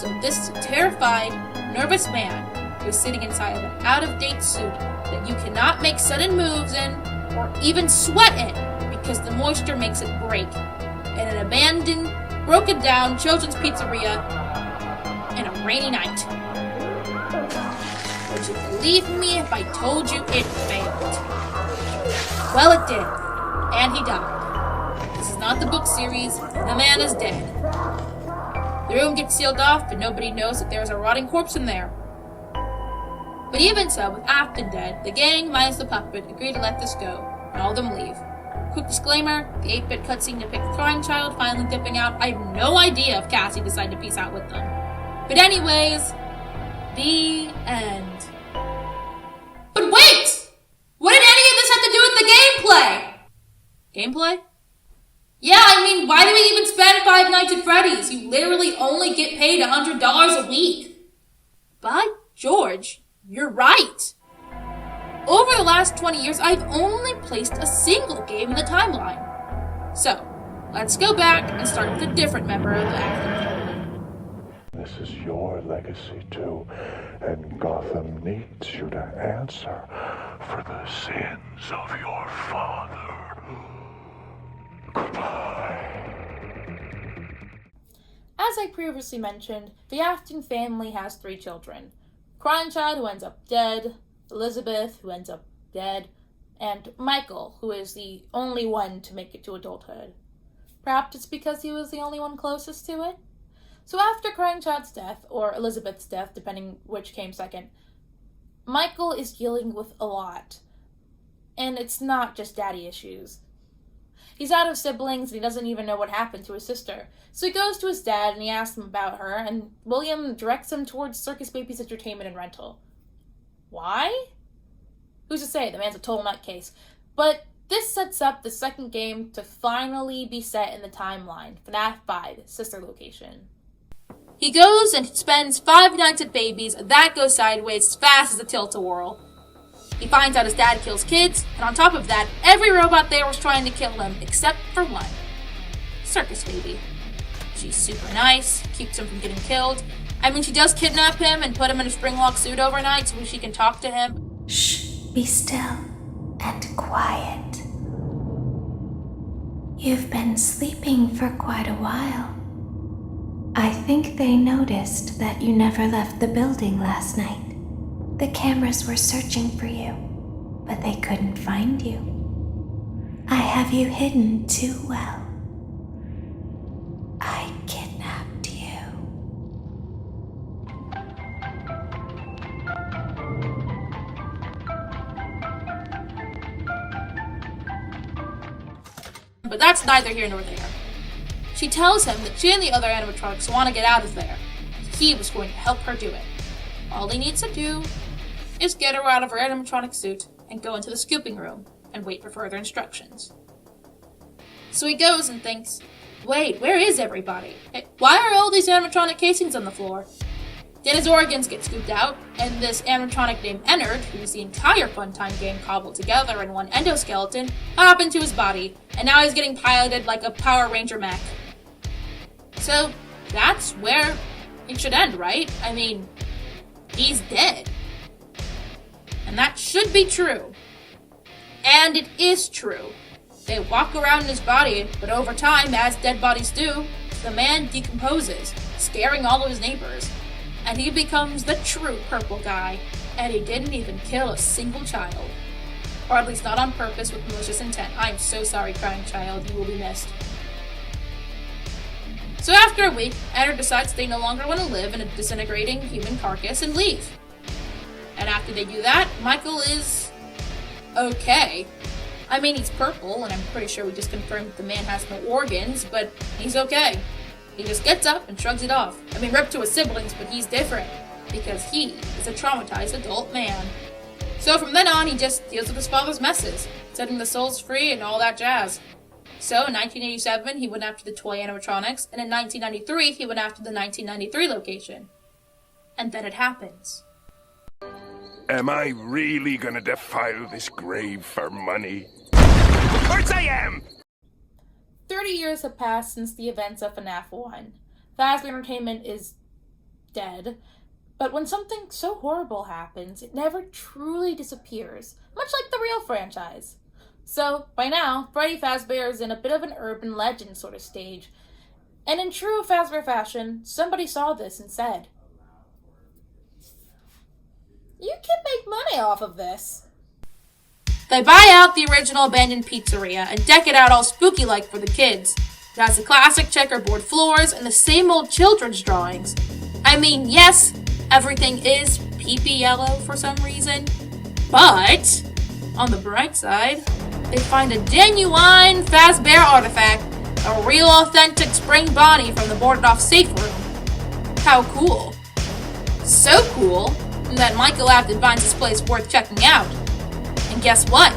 So this is a terrified, nervous man who is sitting inside of an out-of-date suit that you cannot make sudden moves in or even sweat in because the moisture makes it break in an abandoned, broken-down children's pizzeria in a rainy night. Would you believe me if I told you it failed? Well, it did, and he died. This is not the book series, and the man is dead. The room gets sealed off, and nobody knows that there's a rotting corpse in there. But even so, with Afton dead, the gang, minus the puppet, agree to let this go, and all of them leave. Quick disclaimer, the 8-bit cutscene depicts Crying Child finally dipping out. I have no idea if Cassie decided to peace out with them. But anyways, the end. But wait! What did any of this have to do with the gameplay? Gameplay? Yeah, I mean, why do we even spend Five Nights at Freddy's? You literally only get paid $100 a week. By George, you're right. Over the last 20 years, I've only placed a single game in the timeline. So, let's go back and start with a different member of the acting family. This is your legacy too, and Gotham needs you to answer for the sins of your father. Goodbye. As I previously mentioned, the Afton family has 3 children. Crying Child, who ends up dead, Elizabeth, who ends up dead, and Michael, who is the only one to make it to adulthood. Perhaps it's because he was the only one closest to it? So after Crying Child's death, or Elizabeth's death, depending which came second, Michael is dealing with a lot. And it's not just daddy issues. He's out of siblings and he doesn't even know what happened to his sister. So he goes to his dad and he asks him about her, and William directs him towards Circus Baby's entertainment and rental. Why? Who's to say? The man's a total nutcase. But this sets up the second game to finally be set in the timeline, FNAF 5, sister location. He goes and spends 5 nights at Baby's, and that goes sideways as fast as a tilt-a-whirl. He finds out his dad kills kids, and on top of that, every robot there was trying to kill him, except for one. Circus Baby. She's super nice, keeps him from getting killed. I mean, she does kidnap him and put him in a springlock suit overnight so she can talk to him. Shh, be still and quiet. You've been sleeping for quite a while. I think they noticed that you never left the building last night. The cameras were searching for you, but they couldn't find you. I have you hidden too well. I kidnapped you. But that's neither here nor there. She tells him that she and the other animatronics want to get out of there. He was going to help her do it. All he needs to do is get her out of her animatronic suit and go into the scooping room and wait for further instructions. So he goes and thinks, wait, where is everybody? Hey, why are all these animatronic casings on the floor? Then his organs get scooped out, and this animatronic named Ennard, who's the entire Funtime game cobbled together in one endoskeleton, hop into his body, and now he's getting piloted like a Power Ranger mech. So, that's where it should end, right? I mean, he's dead. And that should be true. And it is true. They walk around in his body, but over time, as dead bodies do, the man decomposes, scaring all of his neighbors. And he becomes the true purple guy, and he didn't even kill a single child. Or at least not on purpose with malicious intent. I'm so sorry, Crying Child, you will be missed. So after a week, Ennard decides they no longer want to live in a disintegrating human carcass and leave. And after they do that, Michael is okay. I mean, he's purple, and I'm pretty sure we just confirmed that the man has no organs, but he's okay. He just gets up and shrugs it off. I mean, ripped to his siblings, but he's different, because he is a traumatized adult man. So from then on, he just deals with his father's messes, setting the souls free and all that jazz. So in 1987, he went after the toy animatronics, and in 1993, he went after the 1993 location. And then it happens. Am I really gonna defile this grave for money? Of course I am! 30 years have passed since the events of FNAF 1. Fazbear Entertainment is dead, but when something so horrible happens, it never truly disappears, much like the real franchise. So, by now, Freddy Fazbear is in a bit of an urban legend sort of stage, and in true Fazbear fashion, somebody saw this and said, "You can make money off of this." They buy out the original abandoned pizzeria and deck it out all spooky-like for the kids. It has the classic checkerboard floors and the same old children's drawings. I mean, yes, everything is pee-pee yellow for some reason, but on the bright side, they find a genuine Fazbear artifact, a real authentic spring bonnie from the boarded off safe room. How cool. So cool that Michael Afton finds this place worth checking out. And guess what?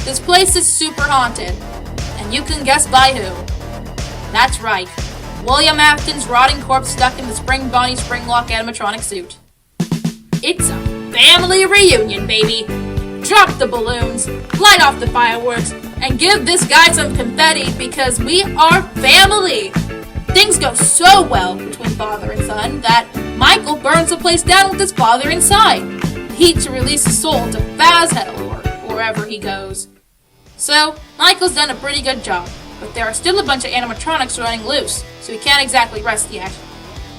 This place is super haunted, and you can guess by who. That's right, William Afton's rotting corpse stuck in the Spring Bonnie Springlock animatronic suit. It's a family reunion, baby! Drop the balloons, light off the fireworks, and give this guy some confetti because we are family! Things go so well between father and son that Michael burns the place down with his father inside. Heat to release his soul to Faz Hell or wherever he goes. So, Michael's done a pretty good job, but there are still a bunch of animatronics running loose, so he can't exactly rest yet.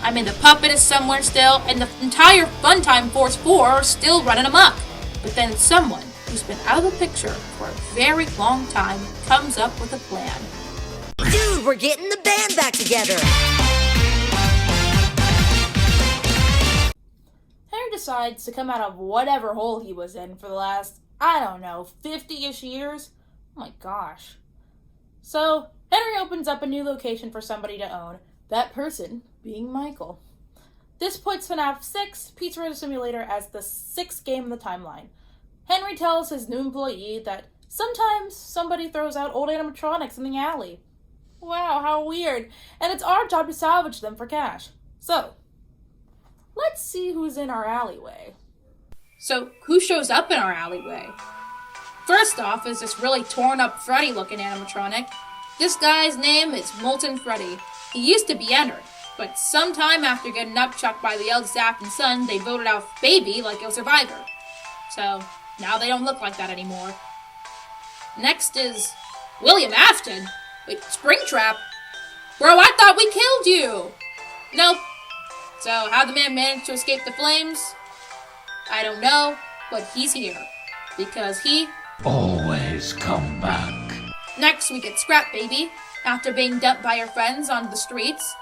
I mean, the puppet is somewhere still, and the entire Funtime Force 4 are still running amok. But then someone who's been out of the picture for a very long time comes up with a plan. Dude, we're getting the band back together! Henry decides to come out of whatever hole he was in for the last, I don't know, 50-ish years? Oh my gosh. So, Henry opens up a new location for somebody to own, that person being Michael. This puts FNAF 6 Pizzeria Simulator as the 6th game in the timeline. Henry tells his new employee that sometimes somebody throws out old animatronics in the alley. Wow, how weird. And it's our job to salvage them for cash. So, let's see who's in our alleyway. So, who shows up in our alleyway? First off is this really torn up Freddy looking animatronic. This guy's name is Molten Freddy. He used to be entered, but sometime after getting upchucked by the eldest Afton son, they voted out Baby like a survivor. So, now they don't look like that anymore. Next is William Afton. Wait, Springtrap? Bro, I thought we killed you! Nope. So, how the man managed to escape the flames? I don't know, but he's here. Because he always come back. Next, we get Scrap Baby, after being dumped by her friends on the streets.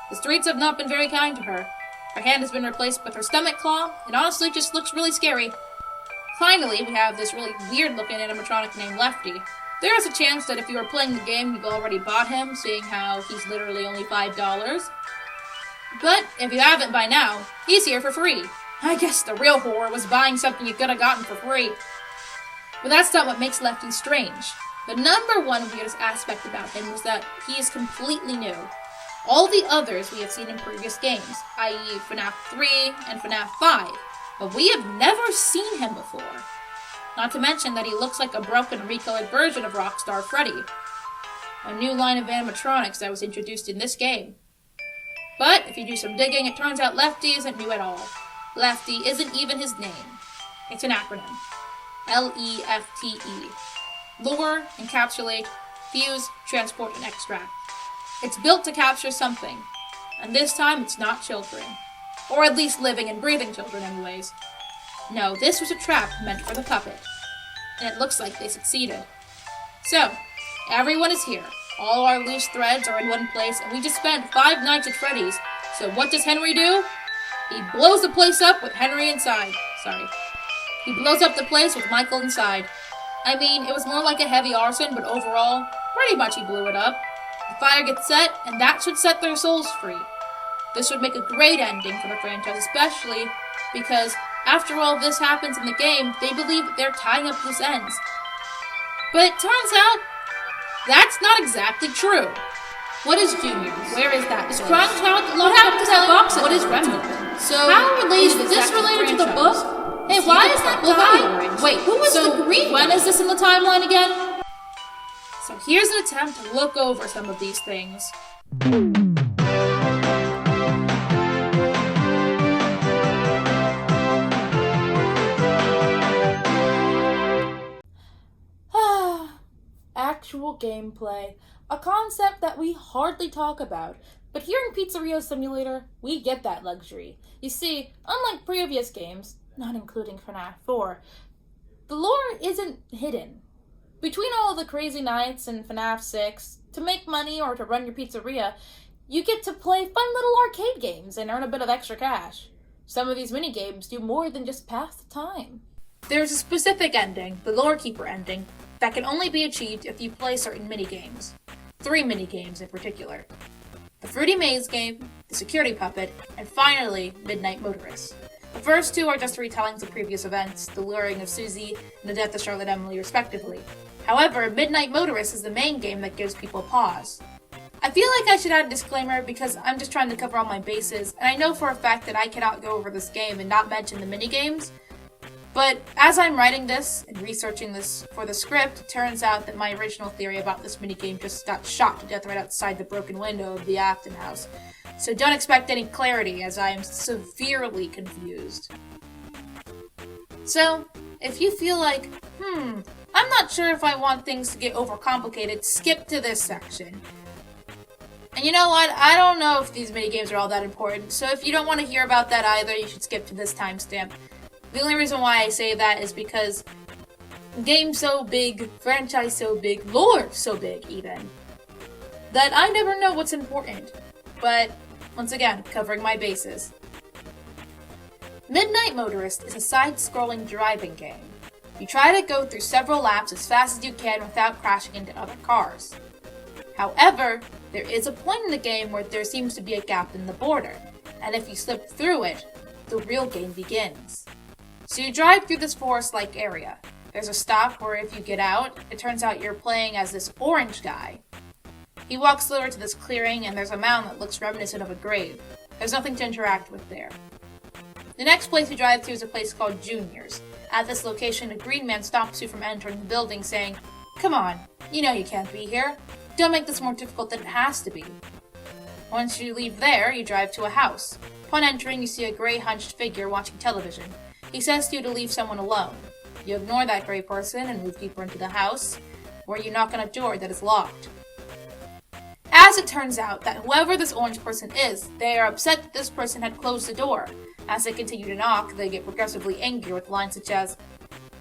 The streets have not been very kind to her. Her hand has been replaced with her stomach claw, and honestly just looks really scary. Finally, we have this really weird-looking animatronic named Lefty. There is a chance that if you were playing the game, you've already bought him, seeing how he's literally only $5. But if you haven't by now, he's here for free. I guess the real horror was buying something you could have gotten for free. But that's not what makes Lefty strange. The number one weirdest aspect about him was that he is completely new. All the others we have seen in previous games, i.e. FNAF 3 and FNAF 5, but we have never seen him before. Not to mention that he looks like a broken, recolored version of Rockstar Freddy, a new line of animatronics that was introduced in this game. But if you do some digging, it turns out Lefty isn't new at all. Lefty isn't even his name. It's an acronym. L-E-F-T-E. Lure, encapsulate, fuse, transport, and extract. It's built to capture something, and this time it's not children. Or at least living and breathing children anyways. No, this was a trap meant for the puppet. And it looks like they succeeded. So, everyone is here. All our loose threads are in one place, and we just spent 5 nights at Freddy's. So what does Henry do? He blows the place up with Henry inside. He blows up the place with Michael inside. I mean, it was more like a heavy arson, but overall, pretty much he blew it up. The fire gets set, and that should set their souls free. This would make a great ending for the franchise, especially because after all this happens in the game, they believe that they're tying up loose ends. But it turns out, that's not exactly true. What is Junior? Where is that? Is Crime Child? What happened to that box? What is Remnant? So, how is this related to the book? Hey, why is that guy? Wait, who is the green? When is this in the timeline again? So here's an attempt to look over some of these things. Actual gameplay. A concept that we hardly talk about. But here in Pizzeria Simulator, we get that luxury. You see, unlike previous games, not including FNAF 4, the lore isn't hidden. Between all the crazy nights in FNAF 6, to make money or to run your pizzeria, you get to play fun little arcade games and earn a bit of extra cash. Some of these minigames do more than just pass the time. There's a specific ending, the Lore Keeper ending, that can only be achieved if you play certain minigames. 3 minigames in particular. The Fruity Maze game, the Security Puppet, and finally, Midnight Motorist. The first 2 are just retellings of previous events, the luring of Susie and the death of Charlotte Emily respectively. However, Midnight Motorist is the main game that gives people pause. I feel like I should add a disclaimer because I'm just trying to cover all my bases, and I know for a fact that I cannot go over this game and not mention the minigames. But as I'm writing this and researching this for the script, it turns out that my original theory about this minigame just got shot to death right outside the broken window of the Afton house. So don't expect any clarity as I am severely confused. So, if you feel like, I'm not sure if I want things to get overcomplicated, skip to this section. And you know what? I don't know if these minigames are all that important, so if you don't want to hear about that either, you should skip to this timestamp. The only reason why I say that is because game so big, franchise so big, lore so big even, that I never know what's important. But, once again, covering my bases. Midnight Motorist is a side-scrolling driving game. You try to go through several laps as fast as you can without crashing into other cars. However, there is a point in the game where there seems to be a gap in the border, and if you slip through it, the real game begins. So you drive through this forest-like area. There's a stop where if you get out, it turns out you're playing as this orange guy. He walks over to this clearing and there's a mound that looks reminiscent of a grave. There's nothing to interact with there. The next place you drive to is a place called Junior's. At this location, a green man stops you from entering the building saying, "Come on, you know you can't be here. Don't make this more difficult than it has to be." Once you leave there, you drive to a house. Upon entering, you see a gray hunched figure watching television. He says to you to leave someone alone. You ignore that gray person and move deeper into the house, where you knock on a door that is locked. As it turns out that whoever this orange person is, they are upset that this person had closed the door. As they continue to knock, they get progressively angry with lines such as,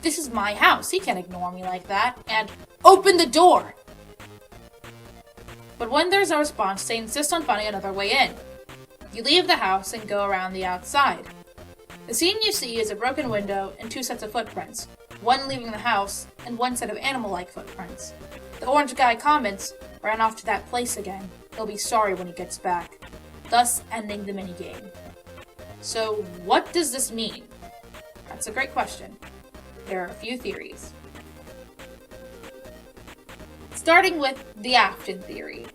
"This is my house, he can't ignore me like that," and "Open the door!" But when there's a response, they insist on finding another way in. You leave the house and go around the outside. The scene you see is a broken window and 2 sets of footprints, one leaving the house and 1 set of animal-like footprints. The orange guy comments, "Ran off to that place again. He'll be sorry when he gets back," thus ending the minigame. So what does this mean? That's a great question. There are a few theories. Starting with the Afton theory.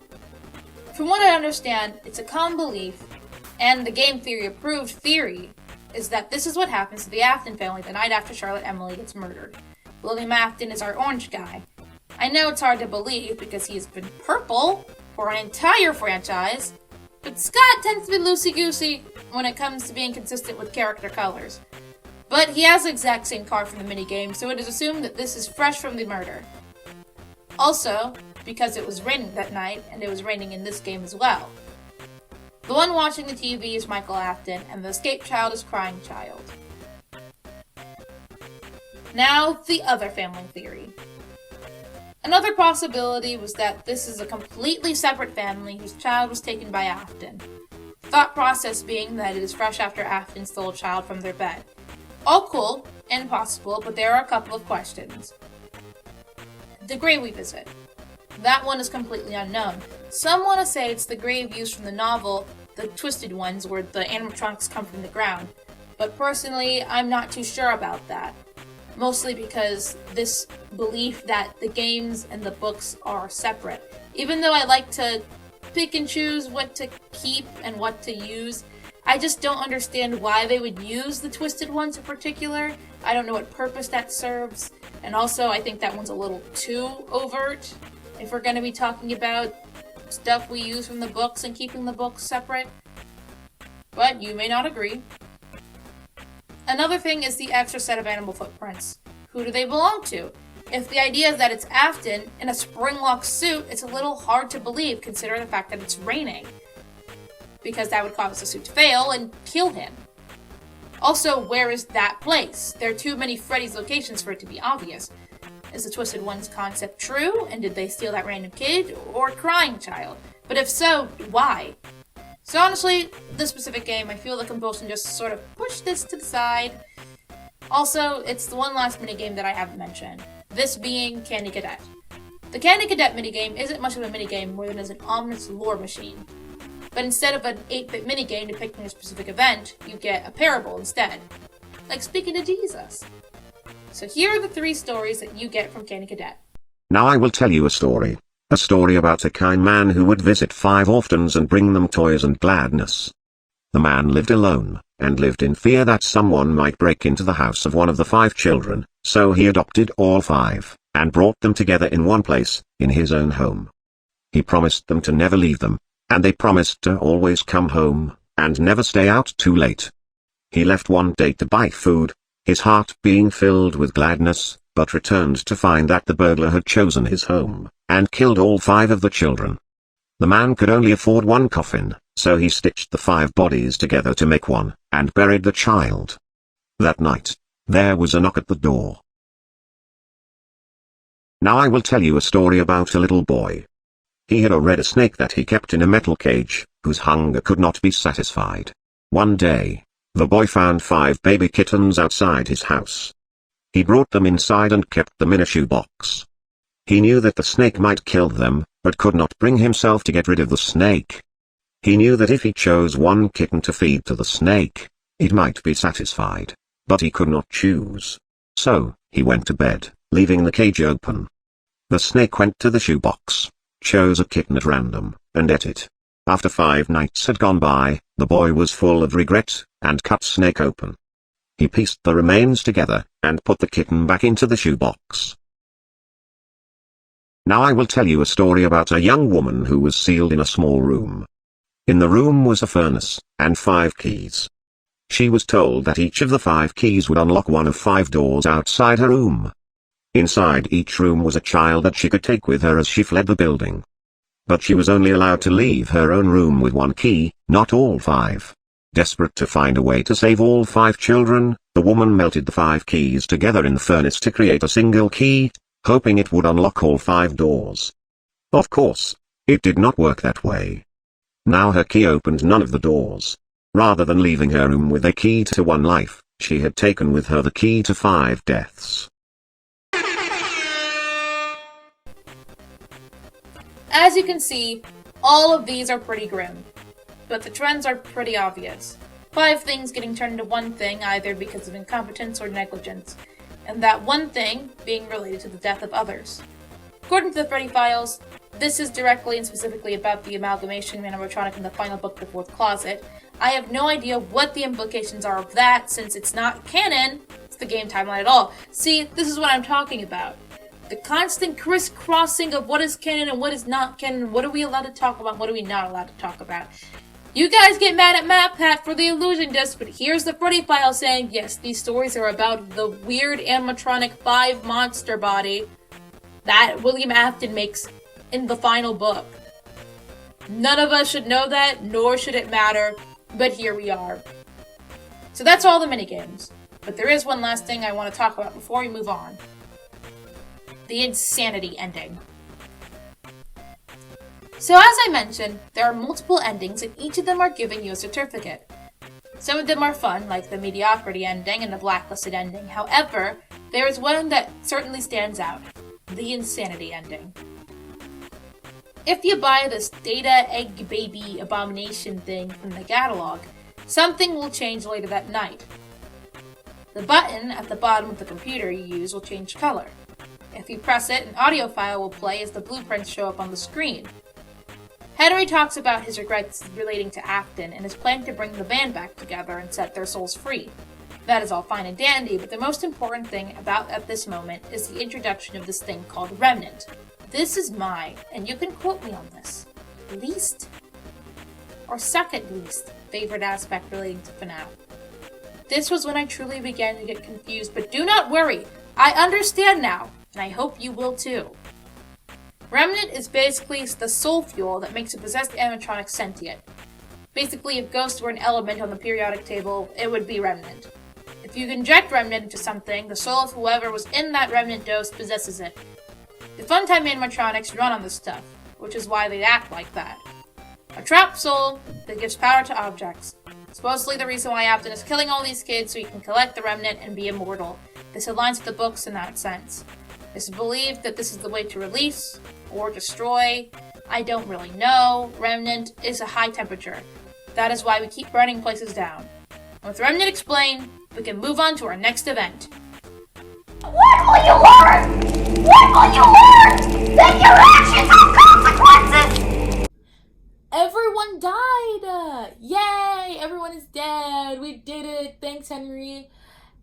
From what I understand, it's a common belief, and the game theory approved theory, is that this is what happens to the Afton family the night after Charlotte Emily gets murdered. William Afton is our orange guy. I know it's hard to believe because he has been purple for an entire franchise, but Scott tends to be loosey-goosey when it comes to being consistent with character colors. But he has the exact same car from the minigame, so it is assumed that this is fresh from the murder. Also, because it was raining that night, and it was raining in this game as well. The one watching the TV is Michael Afton, and the escaped child is Crying Child. Now, the other family theory. Another possibility was that this is a completely separate family whose child was taken by Afton. The thought process being that it is fresh after Afton stole a child from their bed. All cool and possible, but there are a couple of questions. The grave we visit. That one is completely unknown. Some want to say it's the grave used from the novel, The Twisted Ones, where the animatronics come from the ground. But personally, I'm not too sure about that. Mostly because this belief that the games and the books are separate. Even though I like to pick and choose what to keep and what to use, I just don't understand why they would use the Twisted Ones in particular. I don't know what purpose that serves. And also, I think that one's a little too overt. If we're going to be talking about stuff we use from the books and keeping the books separate. But you may not agree. Another thing is the extra set of animal footprints. Who do they belong to? If the idea is that it's Afton in a spring-locked suit, it's a little hard to believe considering the fact that it's raining. Because that would cause the suit to fail and kill him. Also, where is that place? There are too many Freddy's locations for it to be obvious. Is the Twisted Ones concept true? And did they steal that random kid? Or Crying Child? But if so, why? So honestly, this specific game, I feel the compulsion just sort of push this to the side. Also, it's the one last minigame that I haven't mentioned, this being Candy Cadet. The Candy Cadet minigame isn't much of a minigame more than as an ominous lore machine. But instead of an 8-bit minigame depicting a specific event, you get a parable instead. Like speaking to Jesus. So here are the 3 stories that you get from Candy Cadet. Now I will tell you a story. A story about a kind man who would visit 5 orphans and bring them toys and gladness. The man lived alone, and lived in fear that someone might break into the house of one of the 5 children, so he adopted all 5, and brought them together in one place, in his own home. He promised them to never leave them, and they promised to always come home, and never stay out too late. He left one day to buy food, his heart being filled with gladness, but returned to find that the burglar had chosen his home, and killed all 5 of the children. The man could only afford one coffin, so he stitched the 5 bodies together to make one, and buried the child. That night, there was a knock at the door. Now I will tell you a story about a little boy. He had a red snake that he kept in a metal cage, whose hunger could not be satisfied. One day, the boy found 5 baby kittens outside his house. He brought them inside and kept them in a shoebox. He knew that the snake might kill them, but could not bring himself to get rid of the snake. He knew that if he chose one kitten to feed to the snake, it might be satisfied, but he could not choose. So, he went to bed, leaving the cage open. The snake went to the shoebox, chose a kitten at random, and ate it. After 5 nights had gone by, the boy was full of regret, and cut snake open. He pieced the remains together, and put the kitten back into the shoebox. Now I will tell you a story about a young woman who was sealed in a small room. In the room was a furnace, and 5 keys. She was told that each of the 5 keys would unlock one of 5 doors outside her room. Inside each room was a child that she could take with her as she fled the building. But she was only allowed to leave her own room with 1 key, not all 5. Desperate to find a way to save all 5 children, the woman melted the 5 keys together in the furnace to create a single key, hoping it would unlock all 5 doors. Of course, it did not work that way. Now her key opened none of the doors. Rather than leaving her room with a key to 1 life, she had taken with her the key to 5 deaths. As you can see, all of these are pretty grim. But the trends are pretty obvious. 5 things getting turned into 1 thing either because of incompetence or negligence, and that 1 thing being related to the death of others. According to the Freddy files, this is directly and specifically about the amalgamation animatronic in the final book, The Fourth Closet. I have no idea what the implications are of that, since it's not canon to the game timeline at all. See, this is what I'm talking about. The constant crisscrossing of what is canon and what is not canon, what are we allowed to talk about, what are we not allowed to talk about. You guys get mad at MatPat for the illusion disc, but here's the Freddy file saying, yes, these stories are about the weird animatronic 5 monster body that William Afton makes in the final book. None of us should know that, nor should it matter, but here we are. So that's all the minigames. But there is one last thing I want to talk about before we move on. The insanity ending. So as I mentioned, there are multiple endings and each of them are giving you a certificate. Some of them are fun, like the mediocrity ending and the blacklisted ending. However, there is one that certainly stands out. The insanity ending. If you buy this data egg baby abomination thing from the catalog, something will change later that night. The button at the bottom of the computer you use will change color. If you press it, an audio file will play as the blueprints show up on the screen. Henry talks about his regrets relating to Afton and his plan to bring the band back together and set their souls free. That is all fine and dandy, but the most important thing about at this moment is the introduction of this thing called Remnant. This is my, and you can quote me on this, least or second least favorite aspect relating to FNAF. This was when I truly began to get confused, but do not worry, I understand now, and I hope you will too. Remnant is basically the soul fuel that makes a possessed animatronic sentient. Basically, if ghosts were an element on the periodic table, it would be Remnant. If you inject Remnant into something, the soul of whoever was in that Remnant dose possesses it. The Funtime animatronics run on this stuff, which is why they act like that. A trapped soul that gives power to objects. Supposedly the reason why Afton is killing all these kids so he can collect the remnant and be immortal. This aligns with the books in that sense. It's believed that this is the way to release or destroy. I don't really know. Remnant is a high temperature. That is why we keep burning places down. And with Remnant explained, we can move on to our next event. What will you learn? What will you learn? That your actions have consequences! Everyone died! Yay! Everyone is dead! We did it! Thanks, Henry.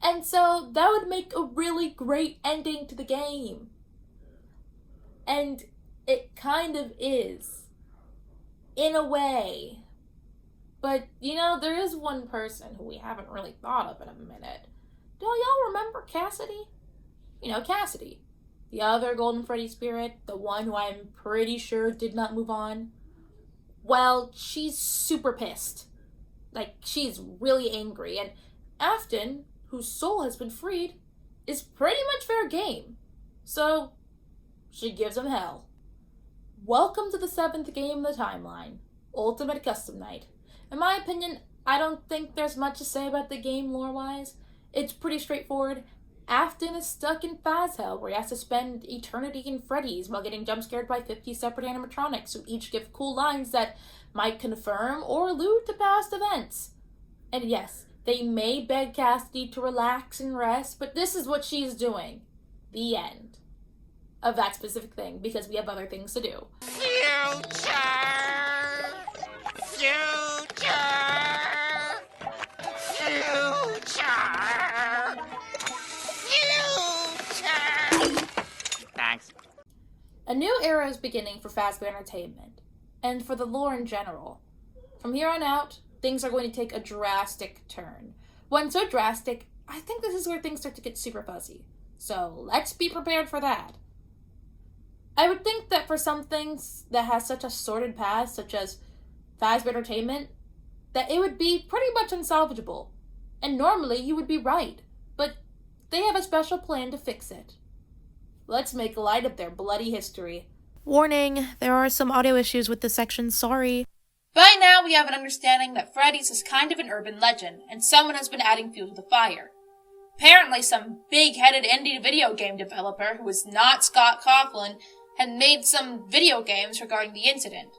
And so that would make a really great ending to the game. And it kind of is. In a way. But, you know, there is one person who we haven't really thought of in a minute. Do y'all remember Cassidy? You know, Cassidy. The other Golden Freddy spirit. The one who I'm pretty sure did not move on. Well, she's super pissed. Like, she's really angry. And Afton, whose soul has been freed, is pretty much fair game. So, she gives him hell. Welcome to the 7th game of the timeline. Ultimate Custom Night. In my opinion, I don't think there's much to say about the game lore-wise. It's pretty straightforward. Afton is stuck in Faz Hell, where he has to spend eternity in Freddy's while getting jump-scared by 50 separate animatronics who each give cool lines that might confirm or allude to past events. And yes, they may beg Cassidy to relax and rest, but this is what she's doing. The end of that specific thing, because we have other things to do. Future! Thanks. A new era is beginning for Fazbear Entertainment, and for the lore in general. From here on out, things are going to take a drastic turn. When so drastic, I think this is where things start to get super fuzzy. So let's be prepared for that. I would think that for some things that has such a sordid past, such as Fazbear Entertainment, that it would be pretty much unsalvageable. And normally you would be right, but they have a special plan to fix it. Let's make light of their bloody history. Warning, there are some audio issues with this section, sorry. By now we have an understanding that Freddy's is kind of an urban legend, and someone has been adding fuel to the fire. Apparently some big-headed indie video game developer, who is not Scott Coughlin, had made some video games regarding the incident.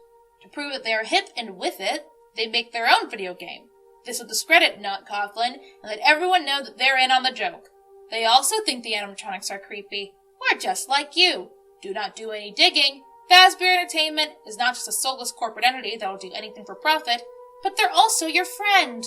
To prove that they are hip and with it, they make their own video game. This will discredit Not Coughlin and let everyone know that they're in on the joke. They also think the animatronics are creepy. We're just like you. Do not do any digging. Fazbear Entertainment is not just a soulless corporate entity that will do anything for profit, but they're also your friend.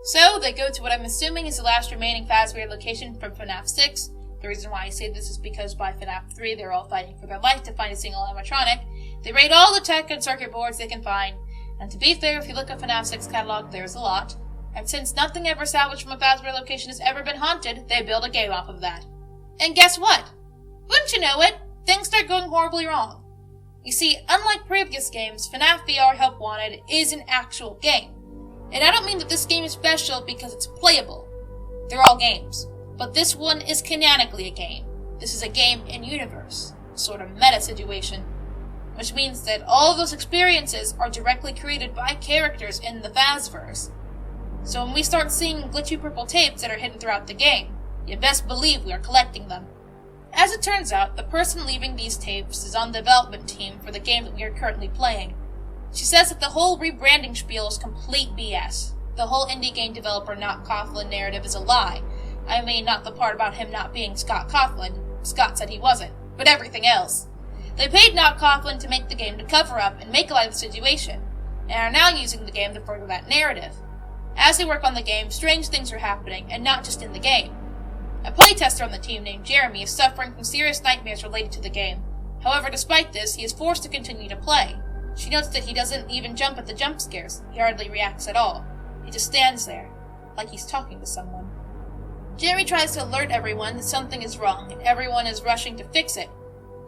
So they go to what I'm assuming is the last remaining Fazbear location from FNAF 6. The reason why I say this is because by FNAF 3 they're all fighting for their life to find a single animatronic. They raid all the tech and circuit boards they can find. And to be fair, if you look at FNAF 6 catalog, there's a lot. And since nothing ever salvaged from a Fazbear location has ever been haunted, they build a game off of that. And guess what? Wouldn't you know it? Things start going horribly wrong. You see, unlike previous games, FNAF VR Help Wanted is an actual game. And I don't mean that this game is special because it's playable. They're all games. But this one is canonically a game. This is a game in universe. Sort of meta situation. Which means that all of those experiences are directly created by characters in the Fazverse. So when we start seeing glitchy purple tapes that are hidden throughout the game, you best believe we are collecting them. As it turns out, the person leaving these tapes is on the development team for the game that we are currently playing. She says that the whole rebranding spiel is complete BS. The whole indie game developer Not Coughlin narrative is a lie. I mean, not the part about him not being Scott Coughlin. Scott said he wasn't. But everything else. They paid Not Coughlin to make the game to cover up and make light of the situation, and are now using the game to further that narrative. As they work on the game, strange things are happening, and not just in the game. A playtester on the team named Jeremy is suffering from serious nightmares related to the game. However, despite this, he is forced to continue to play. She notes that he doesn't even jump at the jump scares. He hardly reacts at all. He just stands there, like he's talking to someone. Jeremy tries to alert everyone that something is wrong, and everyone is rushing to fix it.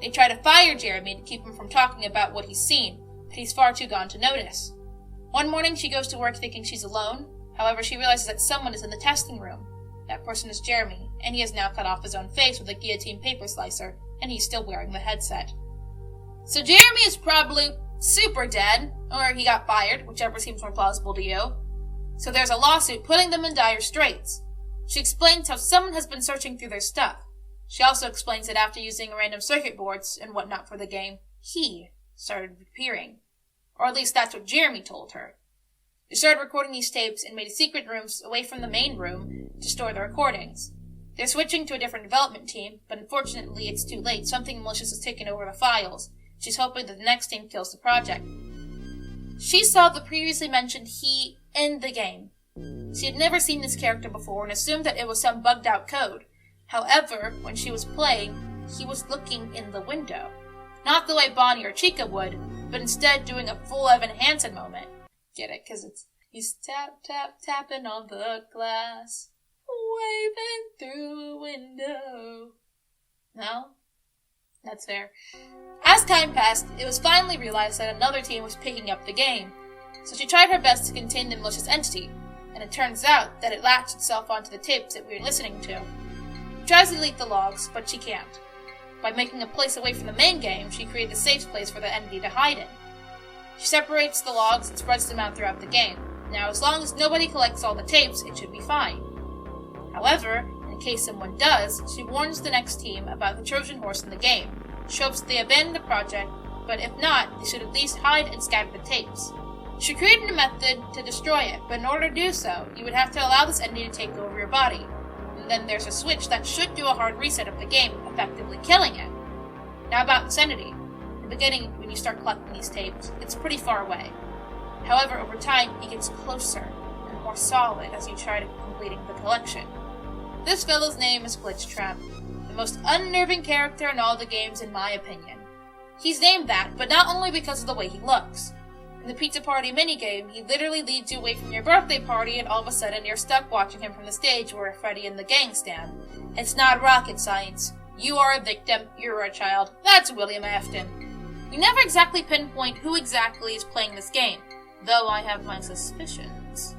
They try to fire Jeremy to keep him from talking about what he's seen, but he's far too gone to notice. One morning, she goes to work thinking she's alone. However, she realizes that someone is in the testing room. That person is Jeremy, and he has now cut off his own face with a guillotine paper slicer, and he's still wearing the headset. So Jeremy is probably super dead, or he got fired, whichever seems more plausible to you. so there's a lawsuit putting them in dire straits. She explains how someone has been searching through their stuff. She also explains that after using random circuit boards and whatnot for the game, he started appearing. Or at least that's what Jeremy told her. They started recording these tapes and made secret rooms away from the main room to store the recordings. They're switching to a different development team, but unfortunately it's too late. Something malicious has taken over the files. She's hoping that the next team kills the project. She saw the previously mentioned he in the game. She had never seen this character before and assumed that it was some bugged out code. However, when she was playing, he was looking in the window. Not the way Bonnie or Chica would, but instead doing a full Evan Hansen moment. Get it? Because he's tapping on the glass, waving through a window. No? That's fair. As time passed, it was finally realized that another team was picking up the game, so she tried her best to contain the malicious entity, and it turns out that it latched itself onto the tapes that we were listening to. She tries to delete the logs, but she can't. By making a place away from the main game, she created a safe place for the entity to hide in. She separates the logs and spreads them out throughout the game. Now, as long as nobody collects all the tapes, it should be fine. However, in case someone does, she warns the next team about the Trojan horse in the game. She hopes that they abandon the project, but if not, they should at least hide and scatter the tapes. She created a method to destroy it, but in order to do so, you would have to allow this entity to take over your body. And then there's a switch that should do a hard reset of the game, effectively killing it. Now about this entity. In the beginning, when you start collecting these tapes, it's pretty far away. However, over time, it gets closer and more solid as you try to completing the collection. This fellow's name is Glitchtrap, the most unnerving character in all the games in my opinion. He's named that, but not only because of the way he looks. In the Pizza Party minigame, he literally leads you away from your birthday party and all of a sudden you're stuck watching him from the stage where Freddy and the gang stand. It's not rocket science. You are a victim, you're a child. That's William Afton. We never exactly pinpoint who exactly is playing this game, though I have my suspicions.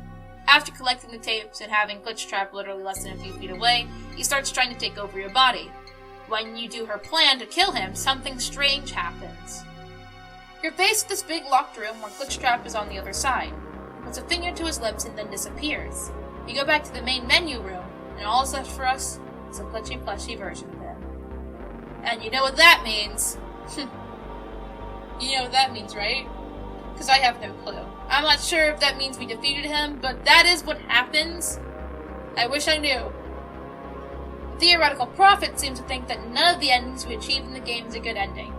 After collecting the tapes and having Glitchtrap literally less than a few feet away, he starts trying to take over your body. When you do her plan to kill him, something strange happens. You're faced with this big locked room where Glitchtrap is on the other side. He puts a finger to his lips and then disappears. You go back to the main menu room, and all that's left for us is a glitchy plushy version of him. And you know what that means? You know what that means, right? Because I have no clue. I'm not sure if that means we defeated him, but that is what happens. I wish I knew. The theoretical prophet seems to think that none of the endings we achieve in the game is a good ending.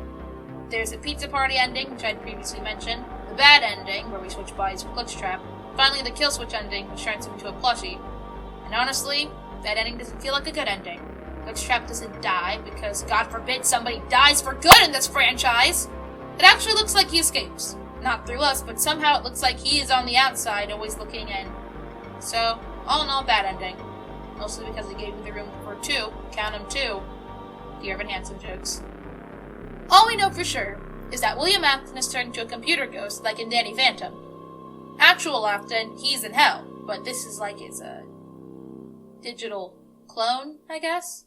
There's a pizza party ending, which I'd previously mentioned, the bad ending, where we switch bodies with Glitchtrap, finally the kill switch ending, which turns him into a plushie. And honestly, that ending doesn't feel like a good ending. Glitchtrap doesn't die, because God forbid somebody dies for good in this franchise! It actually looks like he escapes. Not through us, but somehow it looks like he is on the outside, always looking in. So, all in all, bad ending. Mostly because it gave me the room for two, count 'em two, Dear Evan Hansen jokes. All we know for sure is that William Afton has turned into a computer ghost like in Danny Phantom. Actual Afton, he's in hell, but this is like his, digital clone, I guess?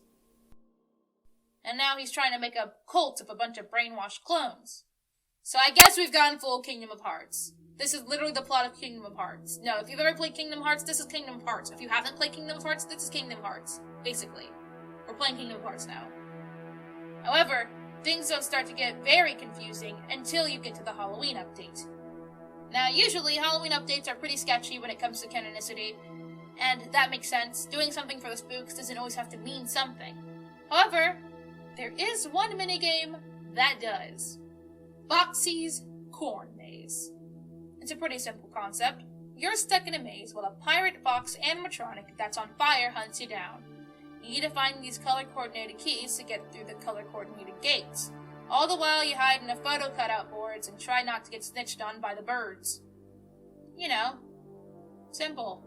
And now he's trying to make a cult of a bunch of brainwashed clones. So I guess we've gone full Kingdom of Hearts. This is literally the plot of Kingdom of Hearts. No, if you've ever played Kingdom Hearts, this is Kingdom of Hearts. If you haven't played Kingdom of Hearts, this is Kingdom Hearts. Basically. We're playing Kingdom of Hearts now. However, things don't start to get very confusing until you get to the Halloween update. Now, usually, Halloween updates are pretty sketchy when it comes to canonicity, and that makes sense. Doing something for the spooks doesn't always have to mean something. However, there is one minigame that does. Foxy's Corn Maze. It's a pretty simple concept. You're stuck in a maze while a pirate fox animatronic that's on fire hunts you down. You need to find these color-coordinated keys to get through the color-coordinated gates. All the while you hide in the photo cutout boards and try not to get snitched on by the birds. You know, simple.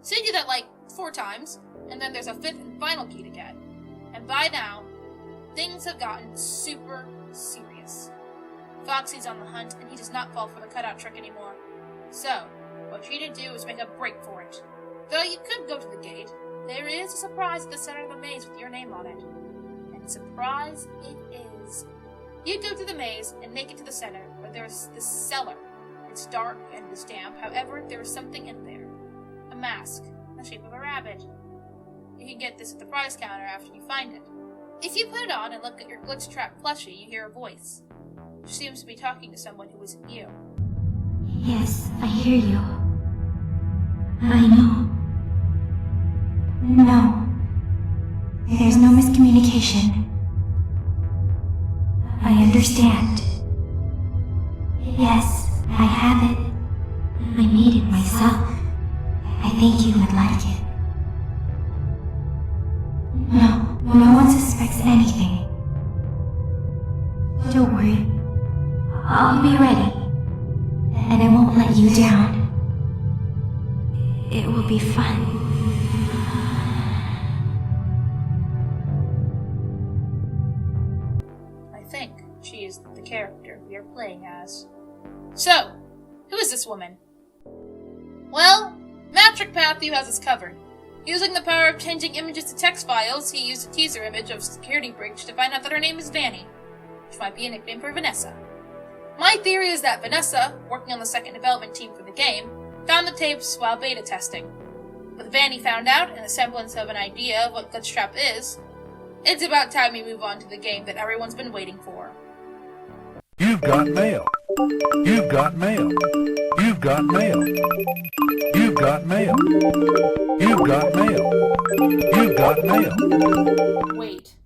So you do that like 4 times, and then there's a 5th and final key to get. And by now, things have gotten super serious. Foxy's on the hunt, and he does not fall for the cutout trick anymore. So, what you need to do is make a break for it. Though you could go to the gate, there is a surprise at the center of the maze with your name on it. And surprise it is. You go to the maze and make it to the center, where there's this cellar. It's dark and it's damp, however, there is something in there. A mask, in the shape of a rabbit. You can get this at the prize counter after you find it. If you put it on and look at your glitch trap plushie, you hear a voice, which seems to be talking to someone who isn't you. Yes, I hear you. I know. No. There's no miscommunication. I understand. Yes, I have it. I made it myself. I think you would like it. No one suspects anything. Don't worry. I'll be ready. And I won't let you down. It will be fun. I think she is the character we are playing as. So, who is this woman? Well, Matrick Matthew has us covered. Using the power of changing images to text files, he used a teaser image of a security breach to find out that her name is Vanny, which might be a nickname for Vanessa. My theory is that Vanessa, working on the second development team for the game, found the tapes while beta testing. With Vanny found out and a semblance of an idea of what Glitchtrap is, it's about time we move on to the game that everyone's been waiting for. You've got mail. You've got mail. You've got mail. You've got mail. You've got mail. You've got mail. Wait,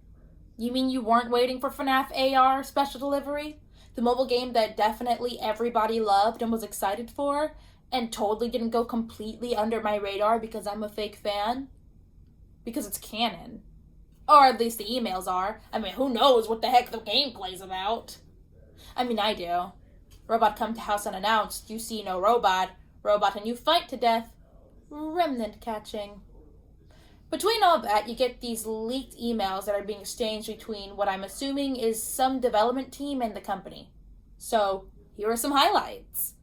you mean you weren't waiting for FNAF AR Special Delivery? The mobile game that definitely everybody loved and was excited for, and totally didn't go completely under my radar because I'm a fake fan? Because it's canon. Or at least the emails are. I mean, who knows what the heck the gameplay's about? I mean, I do. Robot come to house unannounced, you see no robot. Robot and you fight to death. Remnant catching. Between all that, you get these leaked emails that are being exchanged between what I'm assuming is some development team and the company. So, here are some highlights.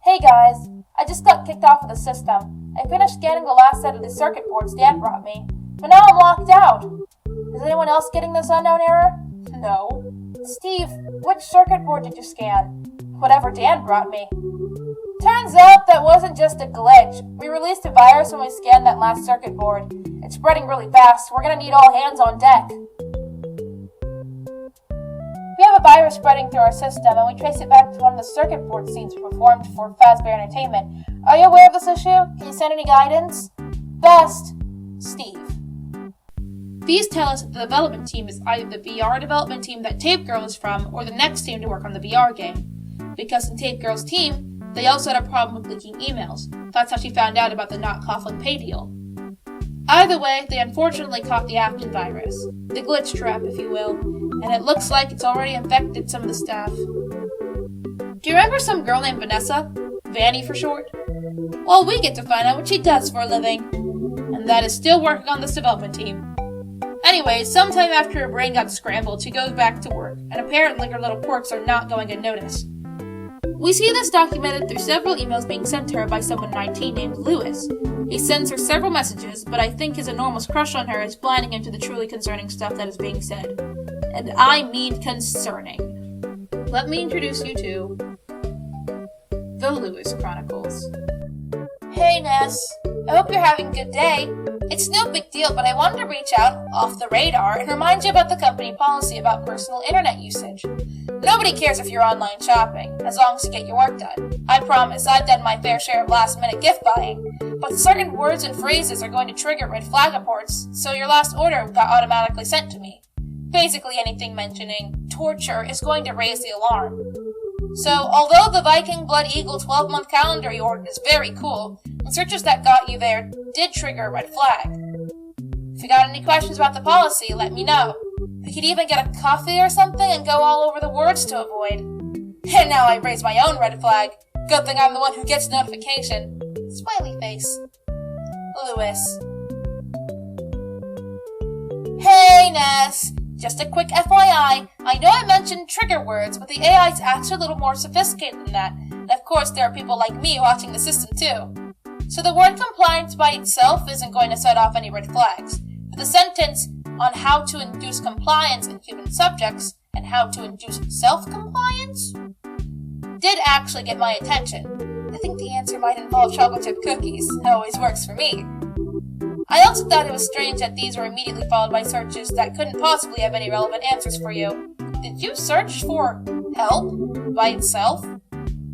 Hey guys, I just got kicked off of the system. I finished scanning the last set of the circuit boards Dan brought me, but now I'm locked out. Is anyone else getting this unknown error? No. Steve, which circuit board did you scan? Whatever Dan brought me. Turns out that wasn't just a glitch. We released a virus when we scanned that last circuit board. It's spreading really fast. We're gonna need all hands on deck. We have a virus spreading through our system, and we trace it back to one of the circuit board scenes we performed for Fazbear Entertainment. Are you aware of this issue? Can you send any guidance? Best, Steve. These tell us that the development team is either the VR development team that Tape Girl is from, or the next team to work on the VR game. Because in Tape Girl's team, they also had a problem with leaking emails. That's how she found out about the not Coughlin pay deal. Either way, they unfortunately caught the active virus. The glitch trap, if you will. And it looks like it's already infected some of the staff. Do you remember some girl named Vanessa? Vanny for short? Well, we get to find out what she does for a living. And that is still working on this development team. Anyway, sometime after her brain got scrambled, she goes back to work. And apparently her little quirks are not going unnoticed. We see this documented through several emails being sent to her by someone 19 named Lewis. He sends her several messages, but I think his enormous crush on her is blinding him to the truly concerning stuff that is being said. And I mean concerning. Let me introduce you to the Lewis Chronicles. Hey Ness, I hope you're having a good day. It's no big deal, but I wanted to reach out off the radar and remind you about the company policy about personal internet usage. Nobody cares if you're online shopping, as long as you get your work done. I promise I've done my fair share of last-minute gift buying, but certain words and phrases are going to trigger red flag reports, so your last order got automatically sent to me. Basically anything mentioning torture is going to raise the alarm. So, although the Viking Blood Eagle 12-month calendar you ordered is very cool, the searches that got you there did trigger a red flag. If you got any questions about the policy, let me know. We could even get a coffee or something and go all over the words to avoid. And now I raise my own red flag. Good thing I'm the one who gets notification. Smiley face. Lewis. Hey, Ness. Just a quick FYI, I know I mentioned trigger words, but the AI is actually a little more sophisticated than that. And of course, there are people like me watching the system too. So the word compliance by itself isn't going to set off any red flags. But the sentence on how to induce compliance in human subjects and how to induce self-compliance? did actually get my attention. I think the answer might involve chocolate chip cookies. It always works for me. I also thought it was strange that these were immediately followed by searches that couldn't possibly have any relevant answers for you. Did you search for help by itself?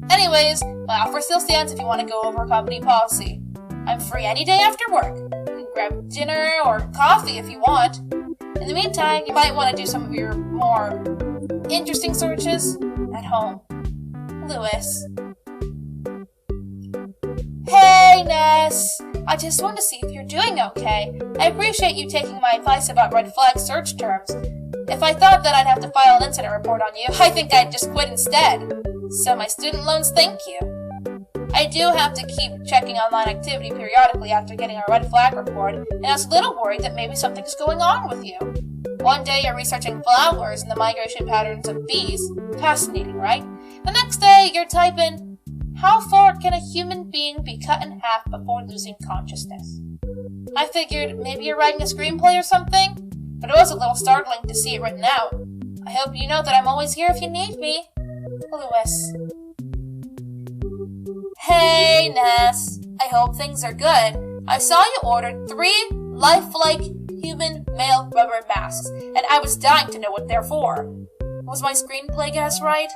Anyways, my offer still stands if you want to go over company policy. I'm free any day after work. You can grab dinner or coffee if you want. In the meantime, you might want to do some of your more interesting searches at home. Lewis. Hey, Ness! I just wanted to see if you're doing okay. I appreciate you taking my advice about red flag search terms. If I thought that I'd have to file an incident report on you, I think I'd just quit instead. So my student loans, thank you. I do have to keep checking online activity periodically after getting a red flag report, and I was a little worried that maybe something's going on with you. One day you're researching flowers and the migration patterns of bees. Fascinating, right? The next day you're typing, how far can a human being be cut in half before losing consciousness? I figured maybe you're writing a screenplay or something, but it was a little startling to see it written out. I hope you know that I'm always here if you need me. Lewis. Hey, Ness. I hope things are good. I saw you ordered 3 lifelike human male rubber masks, and I was dying to know what they're for. Was my screenplay guess right?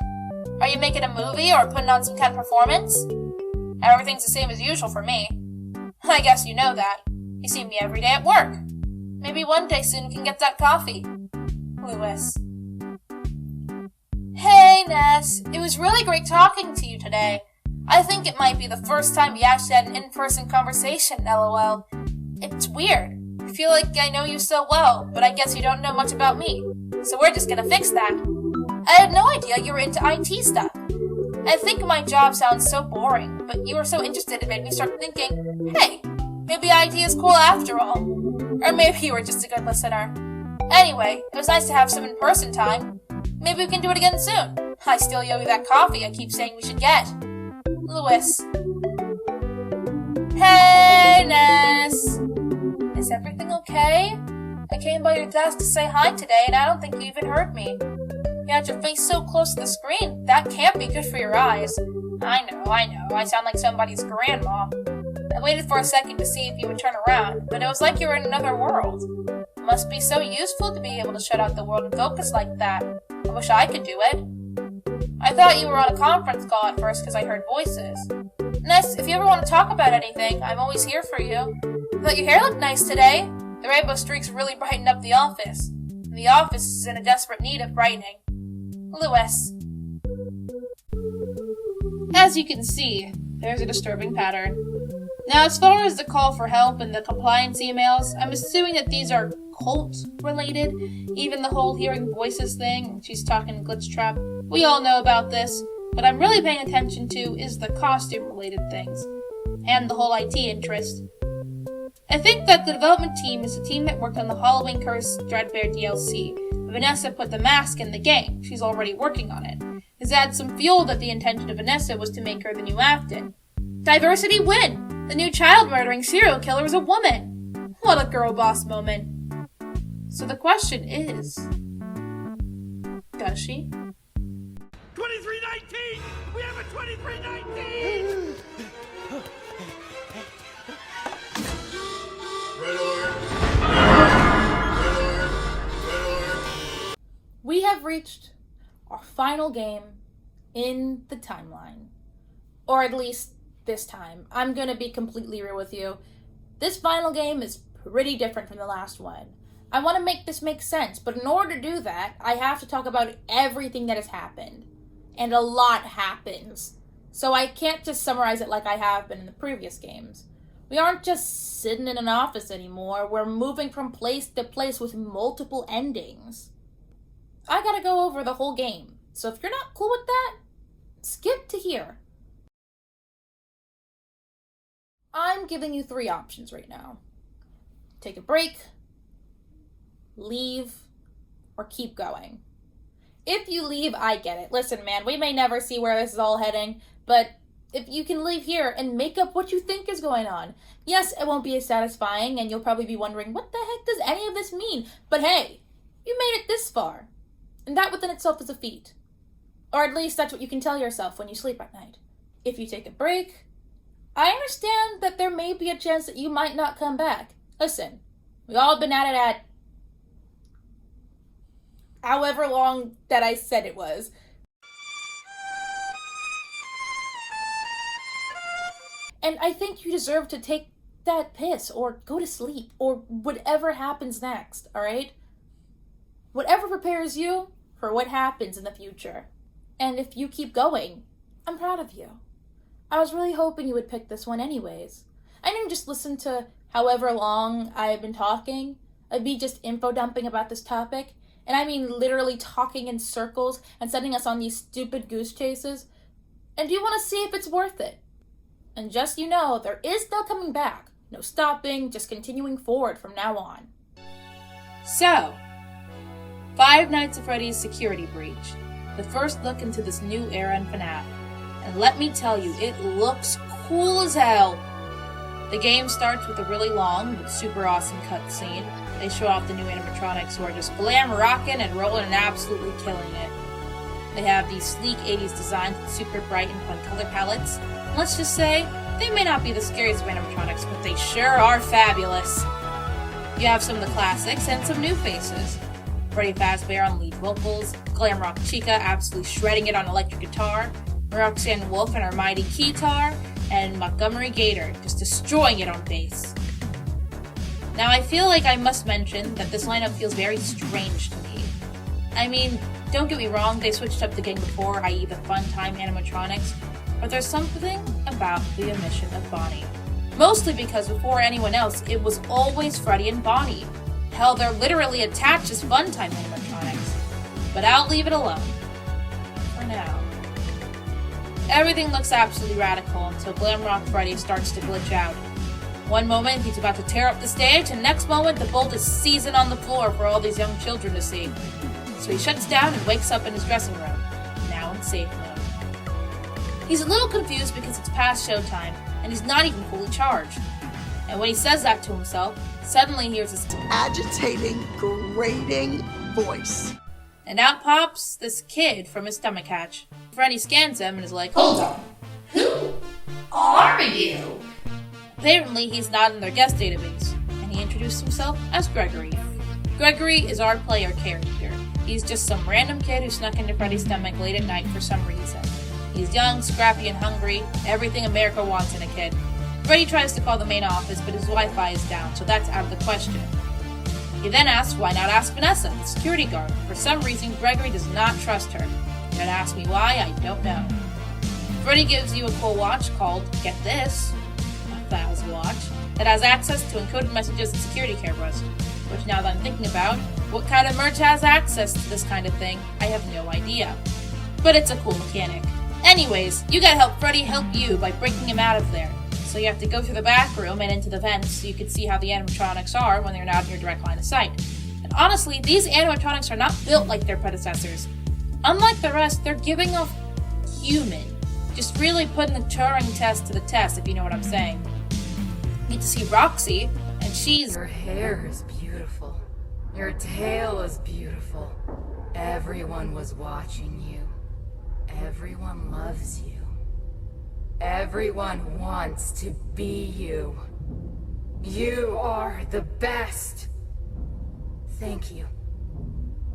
Are you making a movie or putting on some kind of performance? Everything's the same as usual for me. I guess you know that. You see me every day at work. Maybe one day soon we can get that coffee. Lewis. Hey, Ness. It was really great talking to you today. I think it might be the first time we actually had an in-person conversation, lol. It's weird. I feel like I know you so well, but I guess you don't know much about me. So we're just gonna fix that. I had no idea you were into IT stuff. I think my job sounds so boring, but you were so interested it made me start thinking, hey, maybe IT is cool after all. Or maybe you were just a good listener. Anyway, it was nice to have some in-person time. Maybe we can do it again soon. I still owe you that coffee I keep saying we should get. Lewis. Hey, Ness. Is everything okay? I came by your desk to say hi today, and I don't think you even heard me. You had your face so close to the screen. That can't be good for your eyes. I know. I sound like somebody's grandma. I waited for a second to see if you would turn around, but it was like you were in another world. It must be so useful to be able to shut out the world and focus like that. I wish I could do it. I thought you were on a conference call at first because I heard voices. Ness, if you ever want to talk about anything, I'm always here for you. I thought your hair looked nice today. The rainbow streaks really brightened up the office. And the office is in a desperate need of brightening. Lewis. As you can see, there's a disturbing pattern. Now, as far as the call for help and the compliance emails, I'm assuming that these are cult-related. Even the whole hearing voices thing, she's talking glitch trap. We all know about this. What I'm really paying attention to is the costume-related things, and the whole IT interest. I think that the development team is the team that worked on the Halloween Curse Dreadbear DLC. Vanessa put the mask in the game. She's already working on it. This adds some fuel that the intention of Vanessa was to make her the new Afton. Diversity win! The new child-murdering serial killer is a woman! What a girl boss moment. So the question is, does she? 2319! We have a 2319! We have reached our final game in the timeline. Or at least this time. I'm gonna be completely real with you. This final game is pretty different from the last one. I want to make this make sense, but in order to do that, I have to talk about everything that has happened. And a lot happens. So I can't just summarize it like I have been in the previous games. We aren't just sitting in an office anymore, we're moving from place to place with multiple endings. I gotta go over the whole game, so if you're not cool with that, skip to here. I'm giving you 3 options right now. Take a break, leave, or keep going. If you leave, I get it. Listen, man, we may never see where this is all heading, but if you can leave here and make up what you think is going on. Yes, it won't be as satisfying, and you'll probably be wondering, what the heck does any of this mean? But hey, you made it this far, and that within itself is a feat. Or at least that's what you can tell yourself when you sleep at night. If you take a break, I understand that there may be a chance that you might not come back. Listen, we all been at it at however long that I said it was. And I think you deserve to take that piss, or go to sleep, or whatever happens next, alright? Whatever prepares you for what happens in the future. And if you keep going, I'm proud of you. I was really hoping you would pick this one anyways. I didn't just listen to however long I've been talking. I'd be just info dumping about this topic. And I mean literally talking in circles and sending us on these stupid goose chases. And do you want to see if it's worth it? And just you know, there is no coming back. No stopping, just continuing forward from now on. So, Five Nights at Freddy's Security Breach. The first look into this new era in FNAF. And let me tell you, it looks cool as hell. The game starts with a really long but super awesome cutscene. They show off the new animatronics who are just glam rocking and rolling and absolutely killing it. They have these sleek 80s designs with super bright and fun color palettes. And let's just say, they may not be the scariest of animatronics, but they sure are fabulous. You have some of the classics and some new faces. Freddy Fazbear on lead vocals, Glam Rock Chica absolutely shredding it on electric guitar, Roxanne Wolf and her mighty keytar, and Montgomery Gator just destroying it on bass. Now I feel like I must mention that this lineup feels very strange to me. I mean, don't get me wrong, they switched up the gang before, i.e. the fun time animatronics, but there's something about the omission of Bonnie. Mostly because before anyone else, it was always Freddy and Bonnie. Hell, they're literally attached as fun time animatronics. But I'll leave it alone. For now. Everything looks absolutely radical until Glam Rock Freddy starts to glitch out. One moment he's about to tear up the stage, and next moment the bolt is seizing on the floor for all these young children to see. So he shuts down and wakes up in his dressing room, now in safe mode. He's a little confused because it's past showtime, and he's not even fully charged. And when he says that to himself, suddenly he hears this agitating, grating voice. And out pops this kid from his stomach hatch. Freddy scans him and is like, "Hold on, who are you?" Apparently he's not in their guest database, and he introduced himself as Gregory. Gregory is our player character. He's just some random kid who snuck into Freddy's stomach late at night for some reason. He's young, scrappy, and hungry, everything America wants in a kid. Freddy tries to call the main office, but his Wi-Fi is down, so that's out of the question. He then asks why not ask Vanessa, the security guard. For some reason, Gregory does not trust her. Don't ask me why, I don't know. Freddy gives you a cool watch called, get this, a Faz watch, that has access to encoded messages and security cameras. Which, now that I'm thinking about, what kind of merch has access to this kind of thing, I have no idea. But it's a cool mechanic. Anyways, you gotta help Freddy help you by breaking him out of there. So you have to go through the back room and into the vents so you can see how the animatronics are when they're not in your direct line of sight. And honestly, these animatronics are not built like their predecessors. Unlike the rest, they're giving off human. Just really putting the Turing test to the test, if you know what I'm saying. You get to see Roxy, and she's... Your hair is beautiful. Your tail is beautiful. Everyone was watching you. Everyone loves you. Everyone wants to be you. You are the best. Thank you.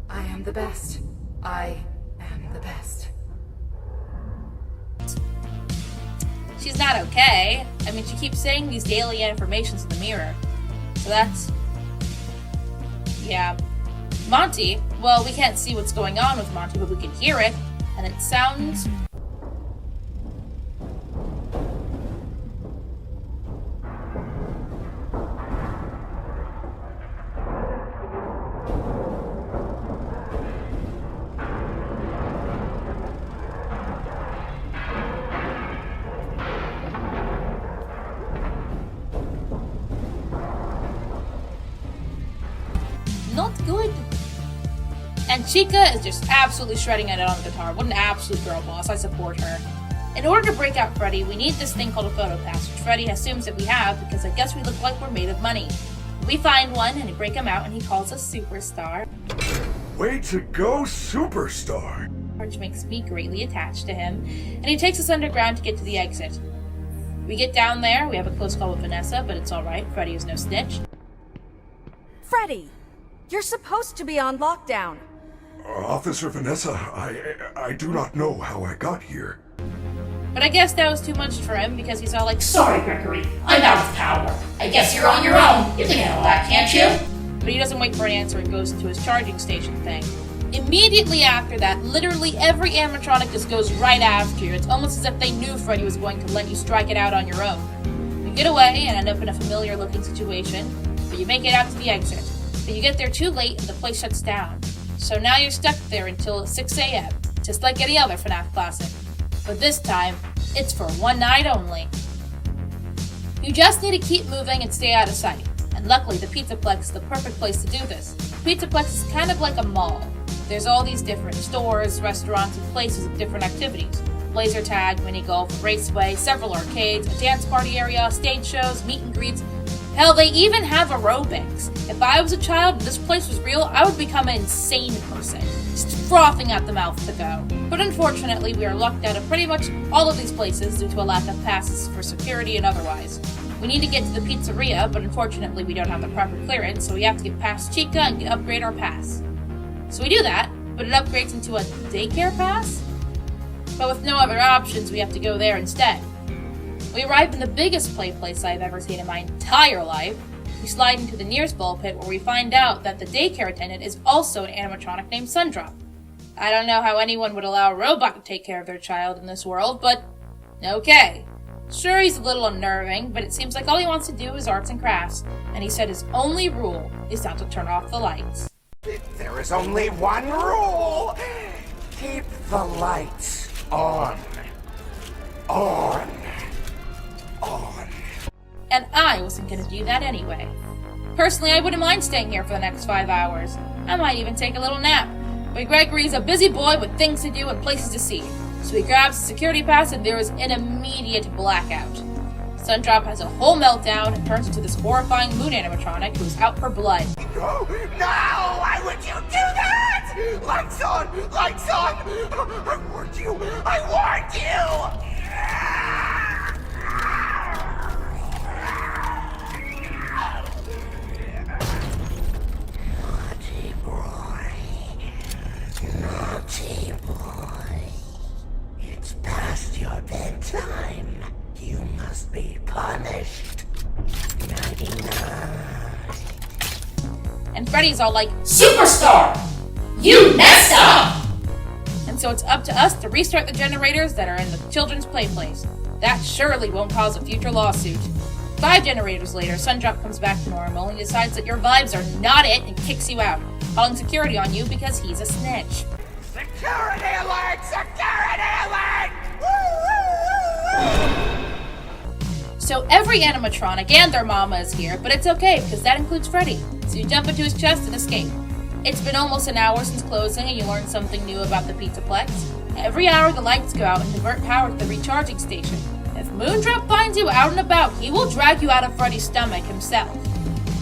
I am the best. I am the best. She's not okay. I mean, she keeps saying these daily affirmations in the mirror. So that's... yeah. Monty, well, we can't see what's going on with Monty, but we can hear it. And it sounds... not good. And Chica is just absolutely shredding it on the guitar. What an absolute girl boss. I support her. In order to break out Freddy, we need this thing called a photo pass, which Freddy assumes that we have because I guess we look like we're made of money. We find one and we break him out and he calls us Superstar. Way to go, Superstar! which makes me greatly attached to him, and he takes us underground to get to the exit. We get down there, we have a close call with Vanessa, but it's alright, Freddy is no snitch. Freddy! You're supposed to be on lockdown. Officer Vanessa, I do not know how I got here. But I guess that was too much for him, because he's all like, Sorry, Gregory. I'm out of power. I guess you're on your own. You can handle that, can't you? But he doesn't wait for an answer and goes into his charging station thing. Immediately after that, literally every animatronic just goes right after you. It's almost as if they knew Freddy was going to let you strike it out on your own. You get away and end up in a familiar looking situation, but you make it out to the exit. But you get there too late and the place shuts down. So now you're stuck there until 6 a.m., just like any other FNAF classic. But this time, it's for one night only. You just need to keep moving and stay out of sight. And luckily, the Pizzaplex is the perfect place to do this. Pizzaplex is kind of like a mall. There's all these different stores, restaurants, and places with different activities. Laser tag, mini golf, raceway, several arcades, a dance party area, stage shows, meet and greets. Hell, they even have aerobics. If I was a child and this place was real, I would become an insane person, just frothing at the mouth to go. But unfortunately, we are locked out of pretty much all of these places due to a lack of passes for security and otherwise. We need to get to the pizzeria, but unfortunately we don't have the proper clearance, so we have to get past Chica and upgrade our pass. So we do that, but it upgrades into a daycare pass? But with no other options, we have to go there instead. We arrive in the biggest play place I've ever seen in my entire life. We slide into the nearest ball pit where we find out that the daycare attendant is also an animatronic named Sundrop. I don't know how anyone would allow a robot to take care of their child in this world, but okay. Sure, he's a little unnerving, but it seems like all he wants to do is arts and crafts, and he said his only rule is not to turn off the lights. There is only one rule! Keep the lights on. On. On. And I wasn't gonna do that anyway. Personally, I wouldn't mind staying here for the next 5 hours. I might even take a little nap. But Gregory's a busy boy with things to do and places to see. So he grabs the security pass and there is an immediate blackout. Sundrop has a whole meltdown and turns into this horrifying moon animatronic who's out for blood. No! Why would you do that? Lights on! Lights on! I warned you! I warned you! Naughty boy. It's past your bedtime. You must be punished. 99. And Freddy's all like, Superstar! You messed up! And so it's up to us to restart the generators that are in the children's play place. That surely won't cause a future lawsuit. 5 generators later, Sundrop comes back to normal and decides that your vibes are not it and kicks you out, calling security on you because he's a snitch. Security alert! Security alert! So every animatronic and their mama is here, but it's okay because that includes Freddy. So you jump into his chest and escape. It's been almost an hour since closing and you learn something new about the Pizzaplex. Every hour the lights go out and divert power to the recharging station. If Moondrop finds you out and about, he will drag you out of Freddy's stomach himself.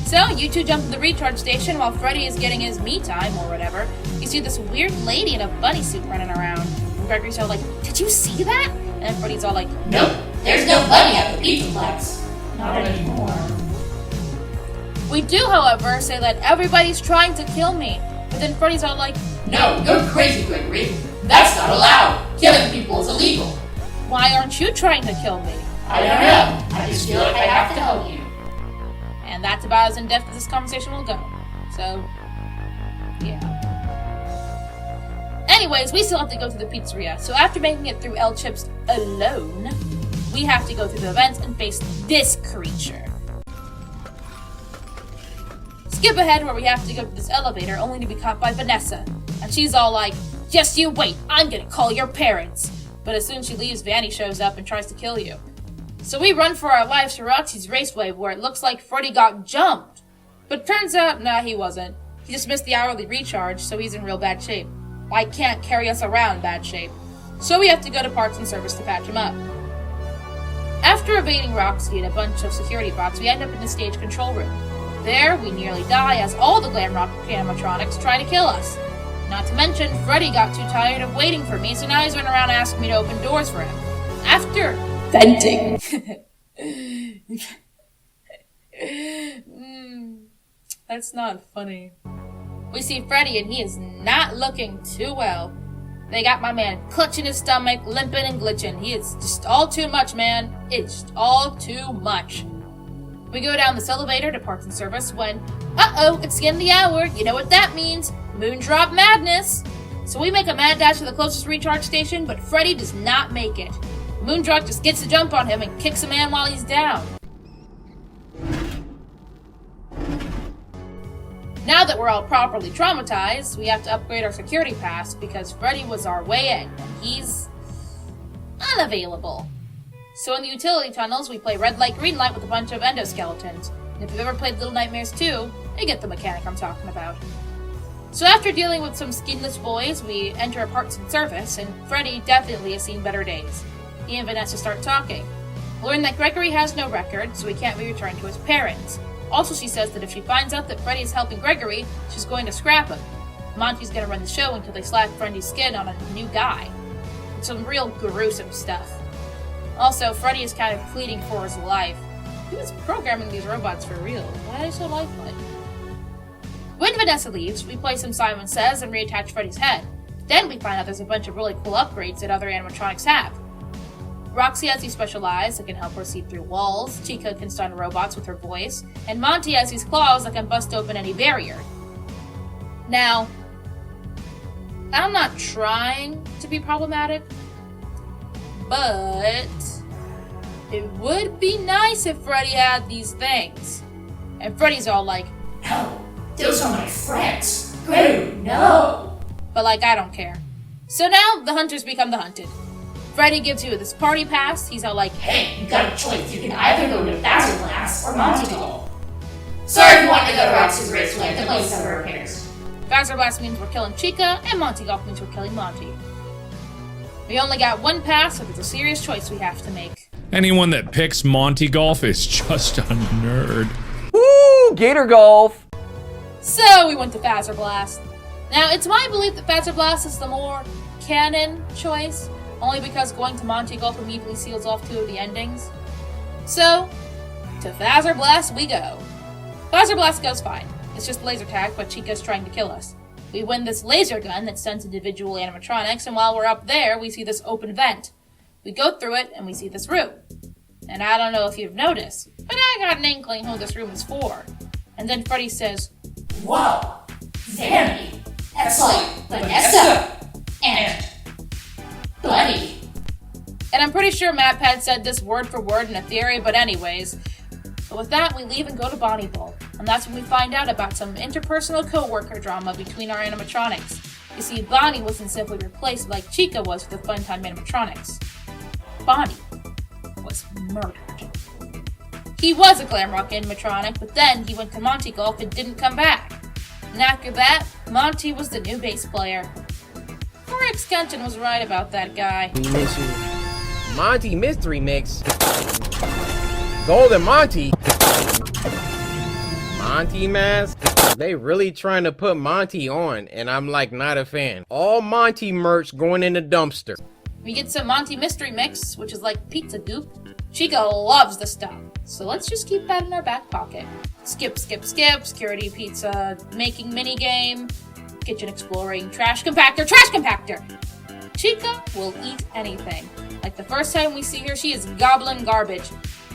So you two jump to the recharge station while Freddy is getting his me time or whatever. You see this weird lady in a bunny suit running around. And Gregory's all like, did you see that? And Freddy's all like, Nope, there's no bunny at the Pizzaplex. Not anymore. We do, however, say that everybody's trying to kill me. But then Freddy's all like, No, you're crazy, Gregory. That's not allowed. Killing people is illegal. Why aren't you trying to kill me? I don't know. I just feel like I have to help you. And that's about as in-depth as this conversation will go. So, yeah. Anyways, we still have to go to the pizzeria. So after making it through El Chips alone, we have to go through the events and face this creature. Skip ahead where we have to go to this elevator only to be caught by Vanessa. And she's all like, just you wait, I'm gonna call your parents. But as soon as she leaves, Vanny shows up and tries to kill you. So we run for our lives to Roxy's Raceway where it looks like Freddy got jumped. But turns out, nah, he wasn't. He just missed the hourly recharge, so he's in real bad shape. I can't carry us around bad shape. So we have to go to parts and service to patch him up. After evading Roxy and a bunch of security bots, we end up in the stage control room. There, we nearly die as all the glam rock animatronics try to kill us. Not to mention, Freddy got too tired of waiting for me, so now he's running around asking me to open doors for him. After venting. That's not funny. We see Freddy and he is not looking too well. They got my man clutching his stomach, limping and glitching. He is just all too much, man. It's just all too much. We go down this elevator to parts and service when, uh-oh, it's the end of the hour. You know what that means. Moondrop madness. So we make a mad dash to the closest recharge station, but Freddy does not make it. Moondrop just gets a jump on him and kicks a man while he's down. Now that we're all properly traumatized, we have to upgrade our security pass because Freddy was our way in, and he's unavailable. So in the utility tunnels, we play red light, green light with a bunch of endoskeletons. And if you've ever played Little Nightmares 2, you get the mechanic I'm talking about. So after dealing with some skinless boys, we enter a parts and service, and Freddy definitely has seen better days. He and Vanessa start talking. Learn that Gregory has no record, so he can't be returned to his parents. Also, she says that if she finds out that Freddy is helping Gregory, she's going to scrap him. Monty's gonna run the show until they slap Freddy's skin on a new guy. It's some real gruesome stuff. Also, Freddy is kind of pleading for his life. He was programming these robots for real. Why are they so lifelike? When Vanessa leaves, we play some Simon Says and reattach Freddy's head. Then we find out there's a bunch of really cool upgrades that other animatronics have. Roxy has these special eyes that can help her see through walls, Chica can stun robots with her voice, and Monty has these claws that can bust open any barrier. Now, I'm not trying to be problematic, but it would be nice if Freddy had these things. And Freddy's all like, No, those are my friends. Gregory, no. But like, I don't care. So now the hunters become the hunted. Freddy gives you this party pass. He's all like, Hey, you got a choice. You can either go to Fazbear or Mangle. Sorry if you want to go to Roxy's Raceway. The place never appears. Fazbear means we're killing Chica, and Monty Golf means we're killing Monty. We only got one pass, so there's a serious choice we have to make. Anyone that picks Monty Golf is just a nerd. Woo! Gator Golf! So we went to Fazbear. Now, it's my belief that Fazbear is the more canon choice, only because going to Monty Golf immediately seals off two of the endings. So, to Fazbear we go. Fazbear goes fine. It's just laser tag, but Chica's trying to kill us. We win this laser gun that sends individual animatronics, and while we're up there, we see this open vent. We go through it, and we see this room. And I don't know if you've noticed, but I got an inkling who this room is for. And then Freddy says, Whoa, Zanny, that's like Vanessa and Buddy. And I'm pretty sure MatPat said this word for word in a theory, but anyways. But with that, we leave and go to Bonnie Bowl. And that's when we find out about some interpersonal co-worker drama between our animatronics. You see, Bonnie wasn't simply replaced like Chica was with the Funtime animatronics. Bonnie was murdered. He was a glam rock animatronic, but then he went to Monty Golf and didn't come back. And after that, Monty was the new bass player. Rick Kenton was right about that guy. Monty Mystery Mix. Golden Monty. Monty Mask. They really trying to put Monty on, and I'm like not a fan. All Monty merch going in the dumpster. We get some Monty Mystery Mix, which is like pizza goop. Chica loves the stuff, so let's just keep that in our back pocket. Skip, skip, skip, security pizza, making minigame, kitchen exploring, trash compactor. Chica will eat anything. Like the first time we see her, she is gobbling garbage.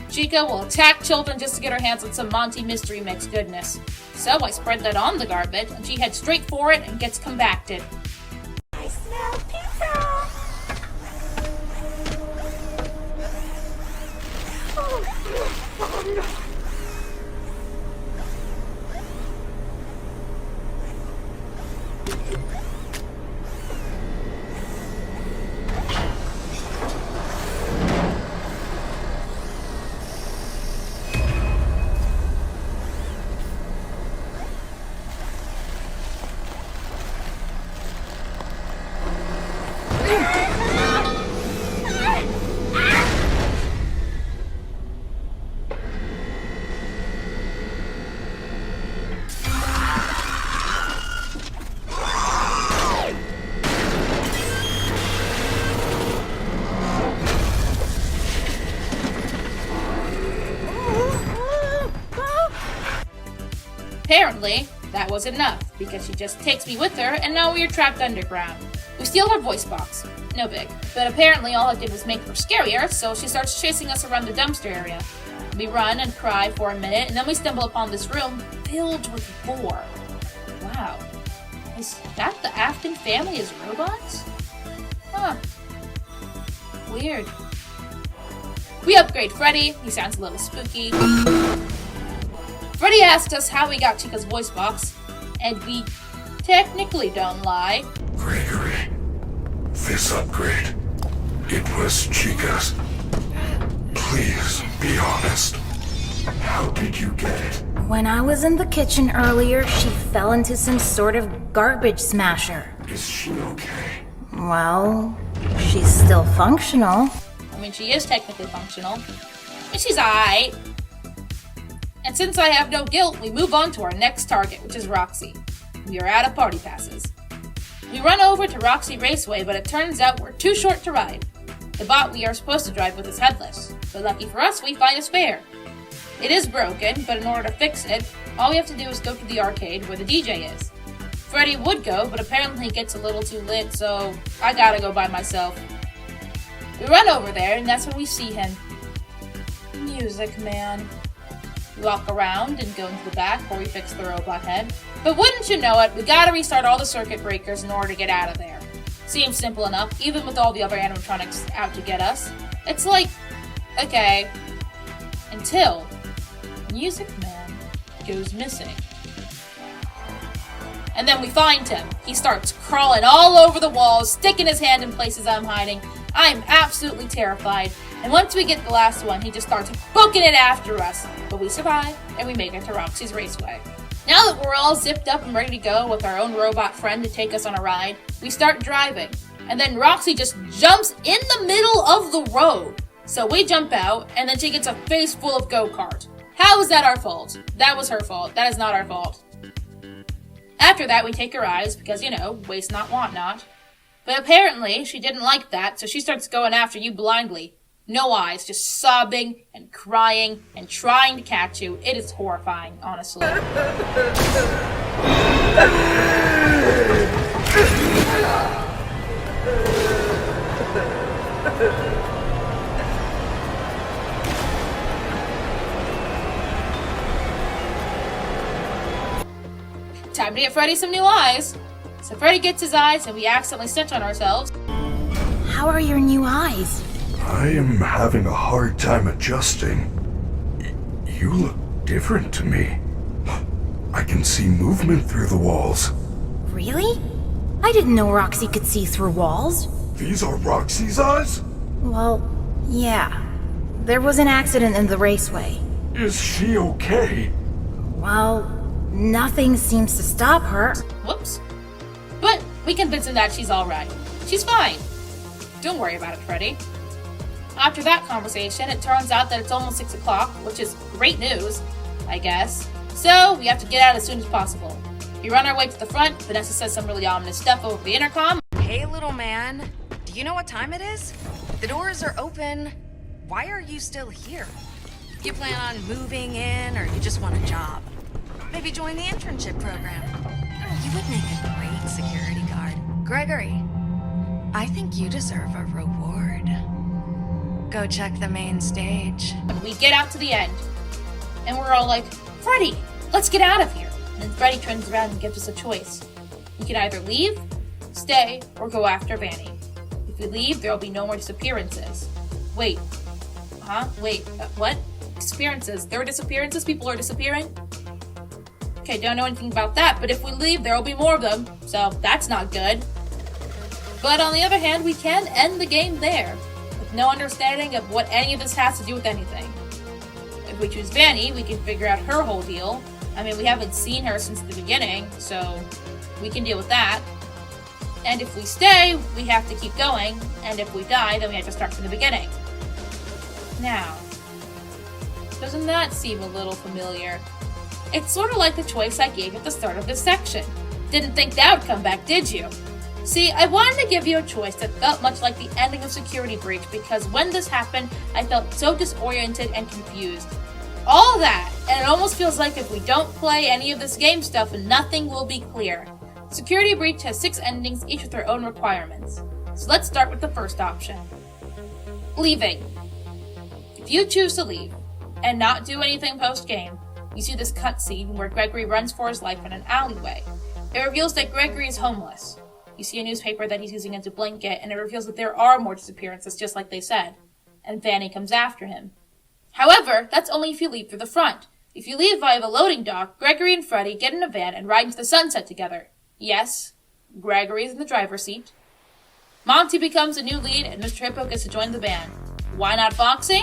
Chica will attack children just to get her hands on some Monty Mystery Mix goodness. So I spread that on the garbage, and she heads straight for it and gets compacted. I smell pizza! Oh no. Apparently, that wasn't enough, because she just takes me with her, and now we are trapped underground. We steal her voice box. No big. But apparently all it did was make her scarier, so she starts chasing us around the dumpster area. We run and cry for a minute, and then we stumble upon this room filled with boar. Wow. Is that the Afton family as robots? Huh. Weird. We upgrade Freddy. He sounds a little spooky. Freddy asks us how we got Chica's voice box, and we technically don't lie. Gregory, this upgrade, it was Chica's. Please, be honest. How did you get it? When I was in the kitchen earlier, she fell into some sort of garbage smasher. Is she okay? Well, she's still functional. I mean, she is technically functional. But she's alright. And since I have no guilt, we move on to our next target, which is Roxy. We are out of party passes. We run over to Roxy Raceway, but it turns out we're too short to ride. The bot we are supposed to drive with is headless, but lucky for us, we find a spare. It is broken, but in order to fix it, all we have to do is go to the arcade where the DJ is. Freddy would go, but apparently he gets a little too lit, so I gotta go by myself. We run over there, and that's when we see him. Music Man. We walk around and go into the back where we fix the robot head. But wouldn't you know it, we gotta restart all the circuit breakers in order to get out of there. Seems simple enough, even with all the other animatronics out to get us. It's like, okay, until Music Man goes missing. And then we find him. He starts crawling all over the walls, sticking his hand in places I'm hiding. I'm absolutely terrified. And once we get the last one, he just starts booking it after us. But we survive, and we make it to Roxy's Raceway. Now that we're all zipped up and ready to go with our own robot friend to take us on a ride, we start driving. And then Roxy just jumps in the middle of the road. So we jump out, and then she gets a face full of go-kart. How is that our fault? That was her fault. That is not our fault. After that, we take her eyes, because, you know, waste not, want not. But apparently, she didn't like that, so she starts going after you blindly. No eyes, just sobbing and crying and trying to catch you. It is horrifying, honestly. Time to get Freddy some new eyes. So Freddy gets his eyes and we accidentally snitch on ourselves. How are your new eyes? I am having a hard time adjusting. You look different to me. I can see movement through the walls. Really? I didn't know Roxy could see through walls. These are Roxy's eyes? Well, yeah. There was an accident in the raceway. Is she okay? Well, nothing seems to stop her. Whoops. But we convince him that she's alright. She's fine. Don't worry about it, Freddy. After that conversation, it turns out that it's almost 6 o'clock, which is great news, I guess. So, we have to get out as soon as possible. We run our way to the front. Vanessa says some really ominous stuff over the intercom. Hey, little man. Do you know what time it is? The doors are open. Why are you still here? You plan on moving in, or you just want a job? Maybe join the internship program. You would make a great security guard. Gregory, I think you deserve a reward. Go check the main stage. We get out to the end, and we're all like, Freddy, let's get out of here. And then Freddy turns around and gives us a choice. We can either leave, stay, or go after Vanny. If we leave, there'll be no more disappearances. Wait. Wait, what? Disappearances? There are disappearances? People are disappearing? Okay, don't know anything about that, but if we leave, there'll be more of them, so that's not good. But on the other hand, we can end the game there, with no understanding of what any of this has to do with anything. If we choose Vanny, we can figure out her whole deal. I mean, we haven't seen her since the beginning, so we can deal with that. And if we stay, we have to keep going, and if we die, then we have to start from the beginning. Now, doesn't that seem a little familiar? It's sort of like the choice I gave at the start of this section. Didn't think that would come back, did you? See, I wanted to give you a choice that felt much like the ending of Security Breach because when this happened, I felt so disoriented and confused. All that And it almost feels like if we don't play any of this game stuff, nothing will be clear. Security Breach has 6 endings, each with their own requirements. So let's start with the first option. Leaving. If you choose to leave, and not do anything post-game, you see this cutscene where Gregory runs for his life in an alleyway. It reveals that Gregory is homeless. You see a newspaper that he's using as a blanket, and it reveals that there are more disappearances, just like they said. And Vanny comes after him. However, that's only if you leave through the front. If you leave via the loading dock, Gregory and Freddy get in a van and ride into the sunset together. Yes, Gregory is in the driver's seat. Monty becomes a new lead, and Mr. Hippo gets to join the band. Why not Foxy?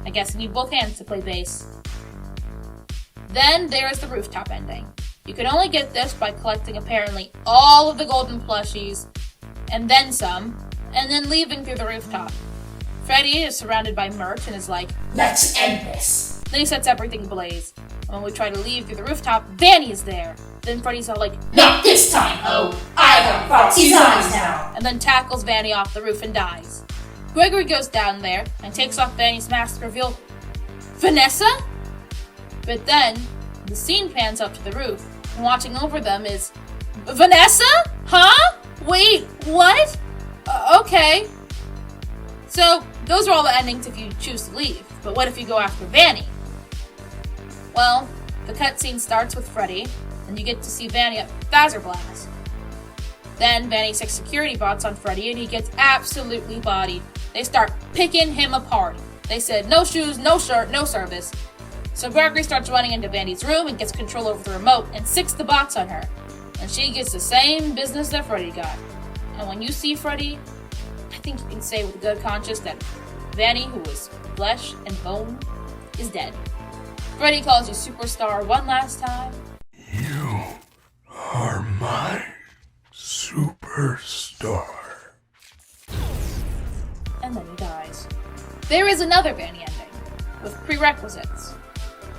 I guess you need both hands to play bass. Then there is the rooftop ending. You can only get this by collecting apparently all of the golden plushies, and then some, and then leaving through the rooftop. Freddy is surrounded by merch and is like, "Let's end this." Then he sets everything ablaze. And when we try to leave through the rooftop, Vanny is there. Then Freddy's all like, "Not this time, ho! I got Foxy's eyes now!" And then tackles Vanny off the roof and dies. Gregory goes down there and takes off Vanny's mask to reveal Vanessa? But then, the scene pans up to the roof, and watching over them is Vanessa? Huh? Wait, what? Okay. So, those are all the endings if you choose to leave. But what if you go after Vanny? Well, the cutscene starts with Freddy, and you get to see Vanny at Fazbear. Then Vanny takes security bots on Freddy, and he gets absolutely bodied. They start picking him apart. They said, no shoes, no shirt, no service. So Gregory starts running into Vanny's room and gets control over the remote and sicks the bots on her. And she gets the same business that Freddy got. And when you see Freddy, I think you can say with a good conscience that Vanny, who was flesh and bone, is dead. Freddy calls you superstar one last time. You are my superstar. And then he dies. There is another Vanny ending, with prerequisites.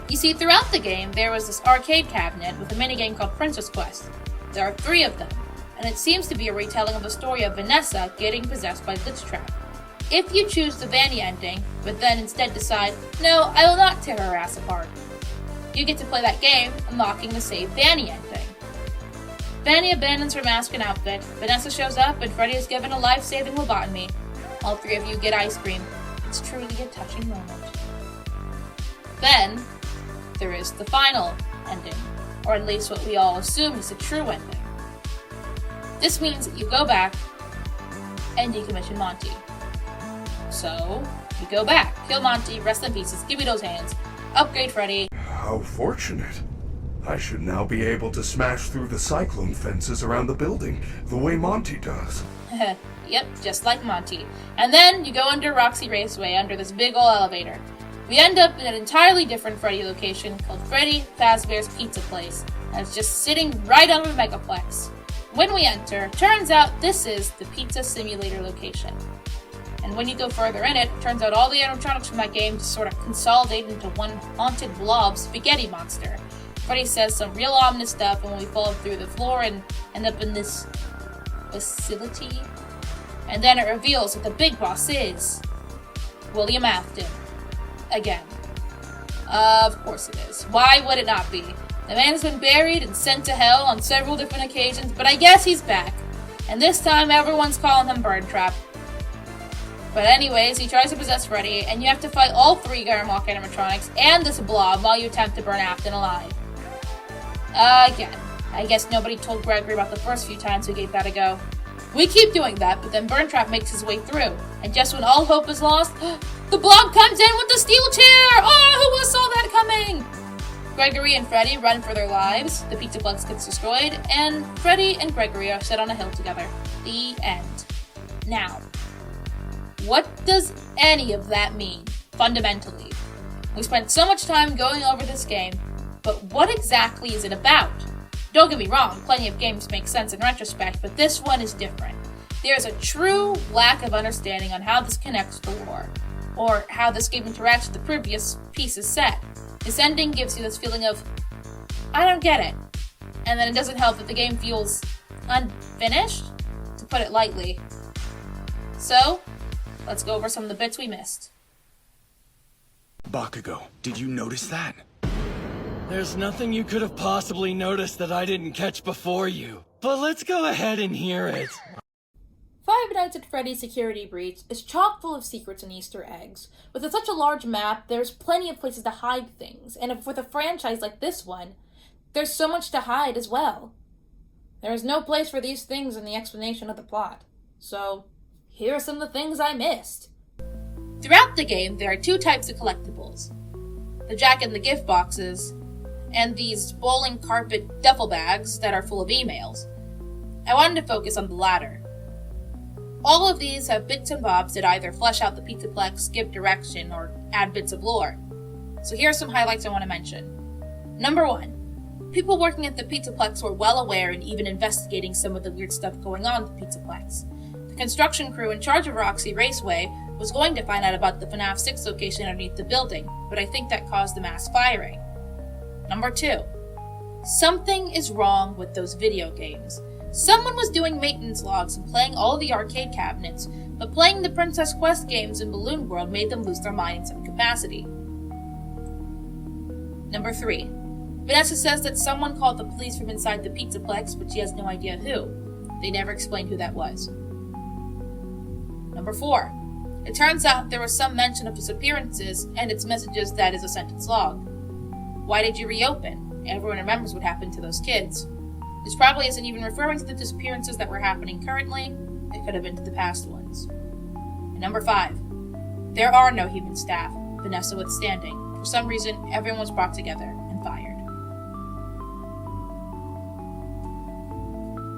You see, throughout the game, there was this arcade cabinet with a minigame called Princess Quest. There are 3 of them, and it seems to be a retelling of the story of Vanessa getting possessed by Glitch Trap. If you choose the Vanny ending, but then instead decide, no, I will not tear her ass apart, you get to play that game, unlocking the Save Vanny ending. Vanny abandons her mask and outfit, Vanessa shows up, and Freddy is given a life-saving lobotomy. All 3 of you get ice cream. It's truly a touching moment. Then, there is the final ending, or at least what we all assume is the true ending. This means that you go back and decommission Monty. So, you go back, kill Monty, rest in pieces, give me those hands, upgrade Freddy. How fortunate. I should now be able to smash through the cyclone fences around the building, the way Monty does. Yep, just like Monty. And then you go under Roxy Raceway, under this big ol' elevator. We end up in an entirely different Freddy location called Freddy Fazbear's Pizza Place, and it's just sitting right under the Megaplex. When we enter, turns out this is the Pizza Simulator location. And when you go further in it, turns out all the animatronics from that game just sort of consolidate into one haunted blob spaghetti monster. Freddy says some real ominous stuff, and when we fall through the floor and end up in this facility, and then it reveals that the big boss is William Afton. Again. Of course it is. Why would it not be? The man's been buried and sent to hell on several different occasions, but I guess he's back. And this time everyone's calling him Bird Trap. But anyways, he tries to possess Freddy, and you have to fight all 3 Garamok animatronics and this blob while you attempt to burn Afton alive. Again, I guess nobody told Gregory about the first few times we gave that a go. We keep doing that, but then Burn Trap makes his way through, and just when all hope is lost, the blob comes in with the steel chair! Oh, who saw that coming? Gregory and Freddy run for their lives, the Pizzaplex gets destroyed, and Freddy and Gregory are set on a hill together. The end. Now, what does any of that mean, fundamentally? We spent so much time going over this game, but what exactly is it about? Don't get me wrong, plenty of games make sense in retrospect, but this one is different. There's a true lack of understanding on how this connects to the lore, or how this game interacts with the previous pieces set. This ending gives you this feeling of, I don't get it. And then it doesn't help that the game feels unfinished, to put it lightly. So, let's go over some of the bits we missed. Bakugo, did you notice that? There's nothing you could have possibly noticed that I didn't catch before you. But let's go ahead and hear it. Five Nights at Freddy's Security Breach is chock full of secrets and Easter eggs. With such a large map, there's plenty of places to hide things, and with a franchise like this one, there's so much to hide as well. There is no place for these things in the explanation of the plot. So, here are some of the things I missed. Throughout the game, there are two types of collectibles. The Jack in the Gift boxes, and these bowling carpet duffel bags that are full of emails. I wanted to focus on the latter. All of these have bits and bobs that either flesh out the Pizzaplex, give direction, or add bits of lore. So here are some highlights I want to mention. Number 1. People working at the Pizzaplex were well aware and even investigating some of the weird stuff going on at the Pizzaplex. The construction crew in charge of Roxy Raceway was going to find out about the FNAF 6 location underneath the building, but I think that caused the mass firing. Number 2. Something is wrong with those video games. Someone was doing maintenance logs and playing all the arcade cabinets, but playing the Princess Quest games in Balloon World made them lose their mind in some capacity. Number 3. Vanessa says that someone called the police from inside the Pizzaplex, but she has no idea who. They never explained who that was. Number 4. It turns out there was some mention of disappearances and its messages that is a sentence log. Why did you reopen? Everyone remembers what happened to those kids. This probably isn't even referring to the disappearances that were happening currently. It could have been to the past ones. And number 5. There are no human staff, Vanessa withstanding. For some reason, everyone was brought together and fired.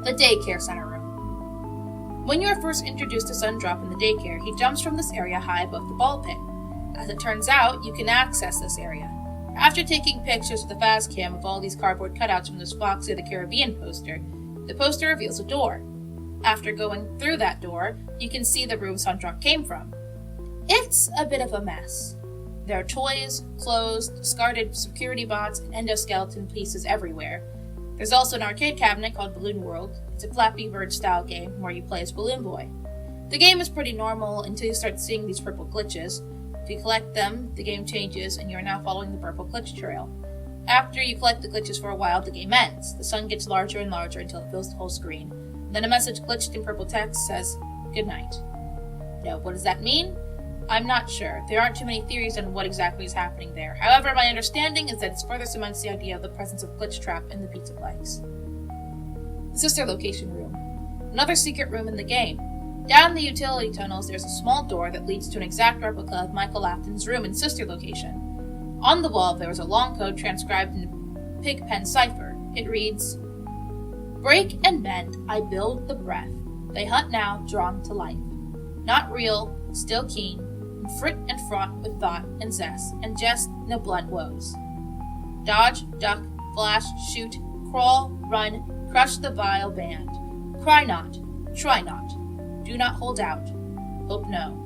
The Daycare Center Room. When you are first introduced to Sundrop in the daycare, he jumps from this area high above the ball pit. As it turns out, you can access this area. After taking pictures with the Fazcam of all these cardboard cutouts from this Foxy of the Caribbean poster, the poster reveals a door. After going through that door, you can see the room Sundrop came from. It's a bit of a mess. There are toys, clothes, discarded security bots, and endoskeleton pieces everywhere. There's also an arcade cabinet called Balloon World. It's a Flappy Bird style game where you play as Balloon Boy. The game is pretty normal until you start seeing these purple glitches. If you collect them, the game changes and you are now following the purple glitch trail. After you collect the glitches for a while, the game ends. The sun gets larger and larger until it fills the whole screen. Then a message glitched in purple text says, "Good night." Now, what does that mean? I'm not sure. There aren't too many theories on what exactly is happening there. However, my understanding is that it further cements the idea of the presence of Glitch Trap in the Pizzaplex. The Sister Location Room. Another secret room in the game. Down the utility tunnels, there's a small door that leads to an exact replica of Michael Afton's room in Sister Location. On the wall, there is a long code transcribed in Pigpen cipher. It reads, "Break and bend, I build the breath. They hunt now, drawn to life. Not real, still keen, and frit and fraught with thought and zest, and jest no blunt woes. Dodge, duck, flash, shoot, crawl, run, crush the vile band. Cry not, try not. Do not hold out. Hope no.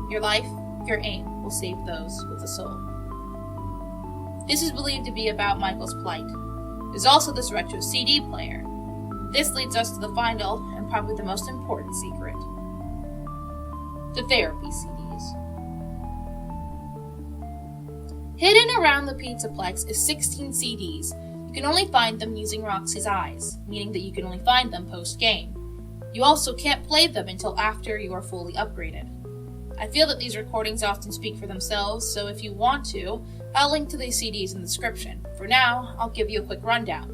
Your life, your aim, will save those with a soul." This is believed to be about Michael's plight. There's also this retro CD player. This leads us to the final and probably the most important secret. The therapy CDs. Hidden around the Pizzaplex is 16 CDs. You can only find them using Roxy's eyes, meaning that you can only find them post-game. You also can't play them until after you are fully upgraded. I feel that these recordings often speak for themselves, so if you want to, I'll link to these CDs in the description. For now, I'll give you a quick rundown.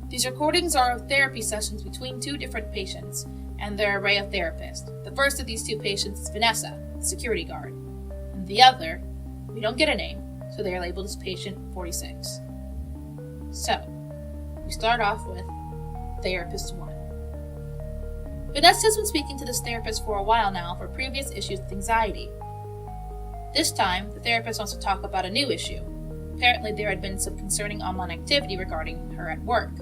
These recordings are of therapy sessions between two different patients and their array of therapists. The first of these two patients is Vanessa, the security guard, and the other, we don't get a name, so they are labeled as patient 46. So, we start off with Therapist 1. Vanessa's been speaking to this therapist for a while now for previous issues with anxiety. This time, the therapist wants to talk about a new issue. Apparently, there had been some concerning online activity regarding her at work.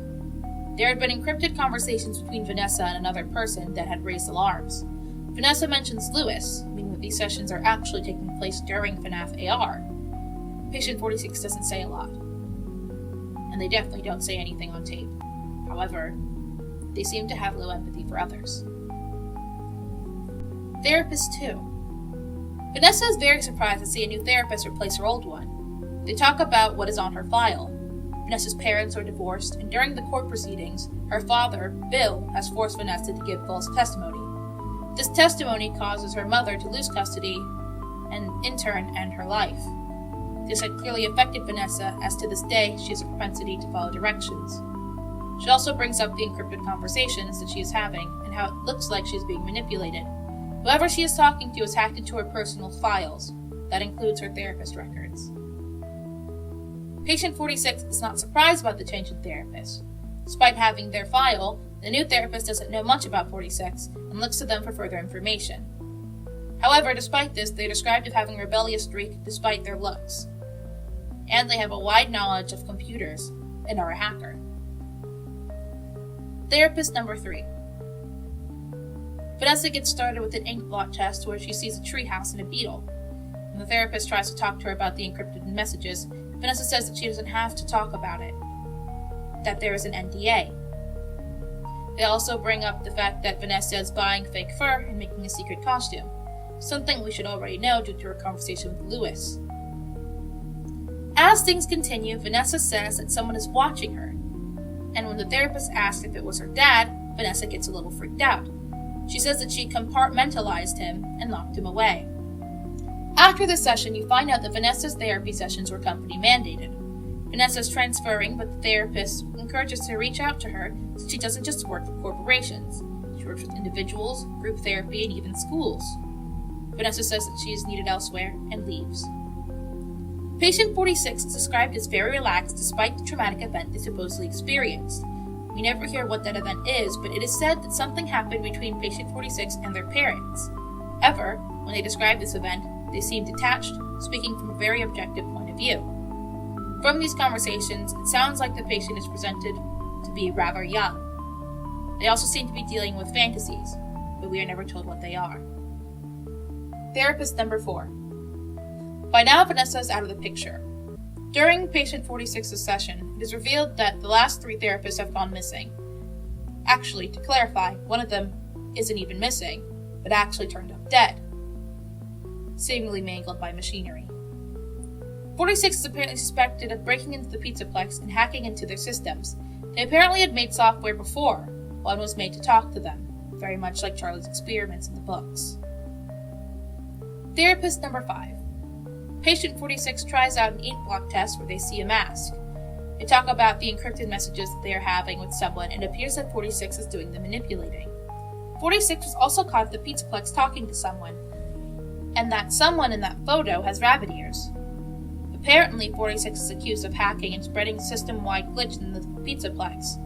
There had been encrypted conversations between Vanessa and another person that had raised alarms. Vanessa mentions Lewis, meaning that these sessions are actually taking place during FNAF AR. Patient 46 doesn't say a lot. And they definitely don't say anything on tape. However, they seem to have low empathy for others. Therapist 2. Vanessa is very surprised to see a new therapist replace her old one. They talk about what is on her file. Vanessa's parents are divorced, and during the court proceedings, her father, Bill, has forced Vanessa to give false testimony. This testimony causes her mother to lose custody and, in turn, end her life. This had clearly affected Vanessa, as to this day she has a propensity to follow directions. She also brings up the encrypted conversations that she is having, and how it looks like she is being manipulated. Whoever she is talking to is hacked into her personal files. That includes her therapist records. Patient 46 is not surprised about the change in therapist. Despite having their file, the new therapist doesn't know much about 46 and looks to them for further information. However, despite this, they are described as having a rebellious streak despite their looks. And they have a wide knowledge of computers and are a hacker. Therapist number 3. Vanessa gets started with an ink blot test where she sees a treehouse and a beetle. When the therapist tries to talk to her about the encrypted messages, Vanessa says that she doesn't have to talk about it, that there is an NDA. They also bring up the fact that Vanessa is buying fake fur and making a secret costume, something we should already know due to her conversation with Lewis. As things continue, Vanessa says that someone is watching her, and when the therapist asks if it was her dad, Vanessa gets a little freaked out. She says that she compartmentalized him and locked him away. After this session, you find out that Vanessa's therapy sessions were company mandated. Vanessa's transferring, but the therapist encourages her to reach out to her so she doesn't just work for corporations. She works with individuals, group therapy, and even schools. Vanessa says that she is needed elsewhere and leaves. Patient 46 is described as very relaxed despite the traumatic event they supposedly experienced. We never hear what that event is, but it is said that something happened between patient 46 and their parents. However, when they describe this event, they seem detached, speaking from a very objective point of view. From these conversations, it sounds like the patient is presented to be rather young. They also seem to be dealing with fantasies, but we are never told what they are. Therapist number 4. By now, Vanessa is out of the picture. During patient 46's session, it is revealed that the last 3 therapists have gone missing. Actually, to clarify, one of them isn't even missing, but actually turned up dead, seemingly mangled by machinery. 46 is apparently suspected of breaking into the Pizzaplex and hacking into their systems. They apparently had made software before. One was made to talk to them, very much like Charlie's experiments in the books. Therapist number 5. Patient 46 tries out an ink block test where they see a mask. They talk about the encrypted messages that they are having with someone, and it appears that 46 is doing the manipulating. 46 was also caught at the Pizzaplex talking to someone, and that someone in that photo has rabbit ears. Apparently, 46 is accused of hacking and spreading a system-wide glitch in the Pizzaplex.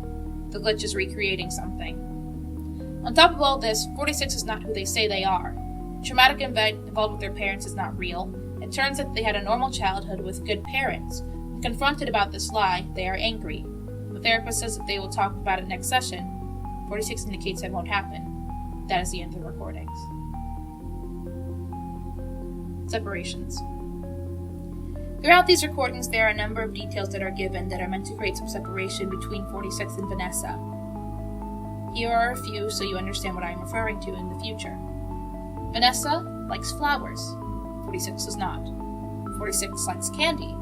The glitch is recreating something. On top of all this, 46 is not who they say they are. The traumatic event involved with their parents is not real. It turns out they had a normal childhood with good parents. When confronted about this lie, they are angry. The therapist says that they will talk about it next session. 46 indicates that won't happen. That is the end of the recordings. Separations. Throughout these recordings, there are a number of details that are given that are meant to create some separation between 46 and Vanessa. Here are a few so you understand what I am referring to in the future. Vanessa likes flowers. 46 does not. 46 likes candy.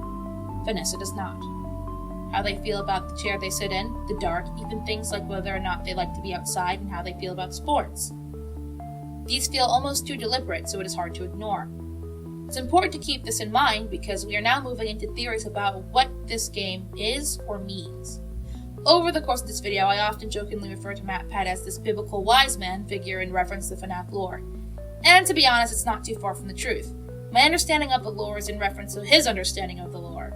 Vanessa does not. How they feel about the chair they sit in, the dark, even things like whether or not they like to be outside and how they feel about sports. These feel almost too deliberate, so it is hard to ignore. It's important to keep this in mind because we are now moving into theories about what this game is or means. Over the course of this video, I often jokingly refer to MatPat as this biblical wise man figure in reference to FNAF lore. And to be honest, it's not too far from the truth. My understanding of the lore is in reference to his understanding of the lore.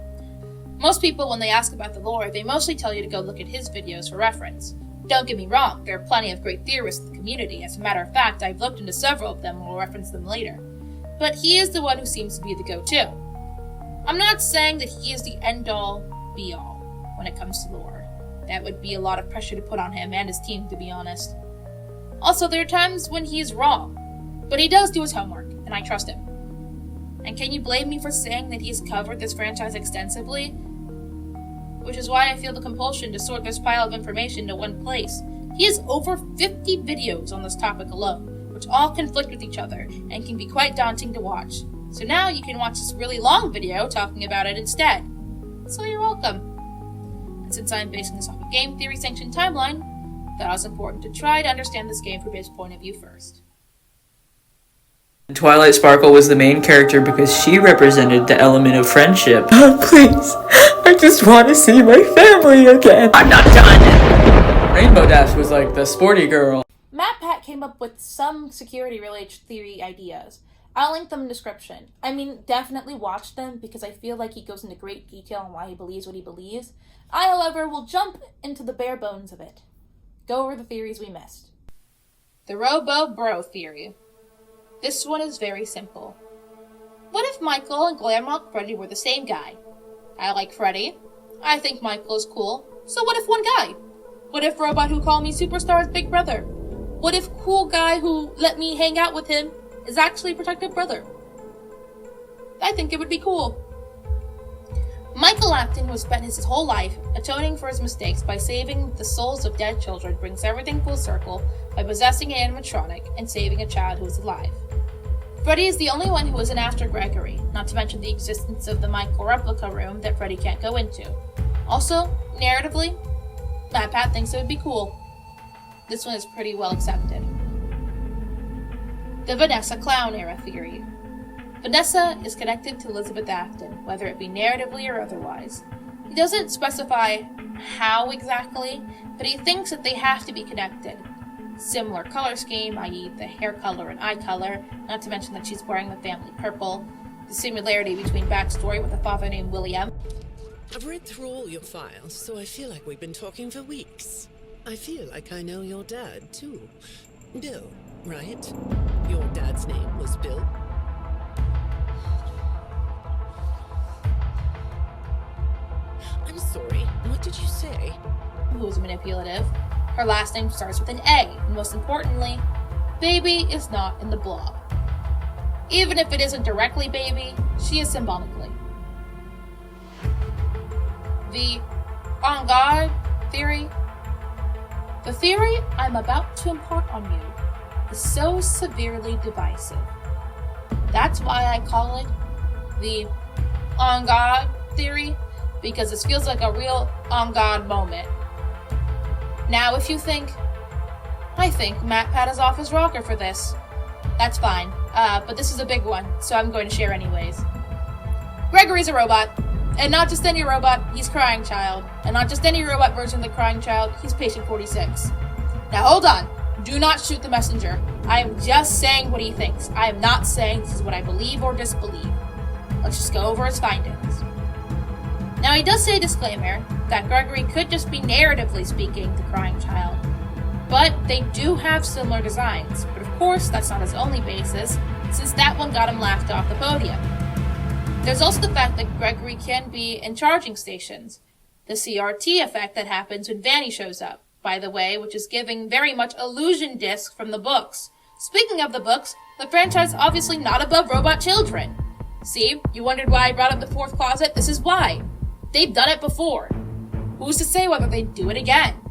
Most people, when they ask about the lore, they mostly tell you to go look at his videos for reference. Don't get me wrong, there are plenty of great theorists in the community. As a matter of fact, I've looked into several of them and will reference them later. But he is the one who seems to be the go-to. I'm not saying that he is the end-all, be-all when it comes to lore. That would be a lot of pressure to put on him and his team, to be honest. Also, there are times when he is wrong, but he does do his homework, and I trust him. And can you blame me for saying that he's covered this franchise extensively? Which is why I feel the compulsion to sort this pile of information into one place. He has over 50 videos on this topic alone, which all conflict with each other and can be quite daunting to watch. So now you can watch this really long video talking about it instead. So you're welcome. And since I'm basing this off a game theory sanctioned timeline, I thought it was important to try to understand this game from his point of view first. Twilight Sparkle was the main character because she represented the element of friendship. Oh, please. I just want to see my family again. I'm not done. Rainbow Dash was like the sporty girl. MatPat came up with some security-related theory ideas. I'll link them in the description. I mean, definitely watch them because I feel like he goes into great detail on why he believes what he believes. I, however, will jump into the bare bones of it. Go over the theories we missed. The Robo-Bro theory. This one is very simple. What if Michael and Glamrock Freddy were the same guy? I like Freddy. I think Michael is cool. So what if one guy? What if Robot Who Called Me Superstar is Big Brother? What if cool guy who let me hang out with him is actually protected brother? I think it would be cool. Michael Afton, who has spent his whole life atoning for his mistakes by saving the souls of dead children, brings everything full circle by possessing an animatronic and saving a child who is alive. Freddy is the only one who isn't after Gregory, not to mention the existence of the Michael replica room that Freddy can't go into. Also, narratively, MatPat thinks it would be cool. This one is pretty well accepted. The Vanessa Clown era theory. Vanessa is connected to Elizabeth Afton, whether it be narratively or otherwise. He doesn't specify how exactly, but he thinks that they have to be connected. Similar color scheme, i.e. the hair color and eye color, not to mention that she's wearing the family purple, the similarity between backstory with a father named William. I've read through all your files, so I feel like we've been talking for weeks. I feel like I know your dad, too. Bill, right? Your dad's name was Bill? I'm sorry, what did you say? Who is manipulative. Her last name starts with an A, and most importantly, Baby is not in the blob. Even if it isn't directly Baby, she is symbolically. The on God theory. The theory I'm about to impart on you is so severely divisive. That's why I call it the on God theory, because this feels like a real on God moment. Now, if you think, I think MatPat is off his rocker for this, that's fine. But this is a big one, so I'm going to share anyways. Gregory's a robot. And not just any robot, he's Crying Child. And not just any robot version of the Crying Child, he's Patient 46. Now hold on. Do not shoot the messenger. I am just saying what he thinks. I am not saying this is what I believe or disbelieve. Let's just go over his findings. Now he does say a disclaimer that Gregory could just be narratively speaking the Crying Child. But they do have similar designs. But of course, that's not his only basis, since that one got him laughed off the podium. There's also the fact that Gregory can be in charging stations. The CRT effect that happens when Vanny shows up, by the way, which is giving very much illusion disc from the books. Speaking of the books, the franchise obviously not above Robot Children. See, you wondered why I brought up the fourth closet? This is why. They've done it before. Who's to say whether they'd do it again?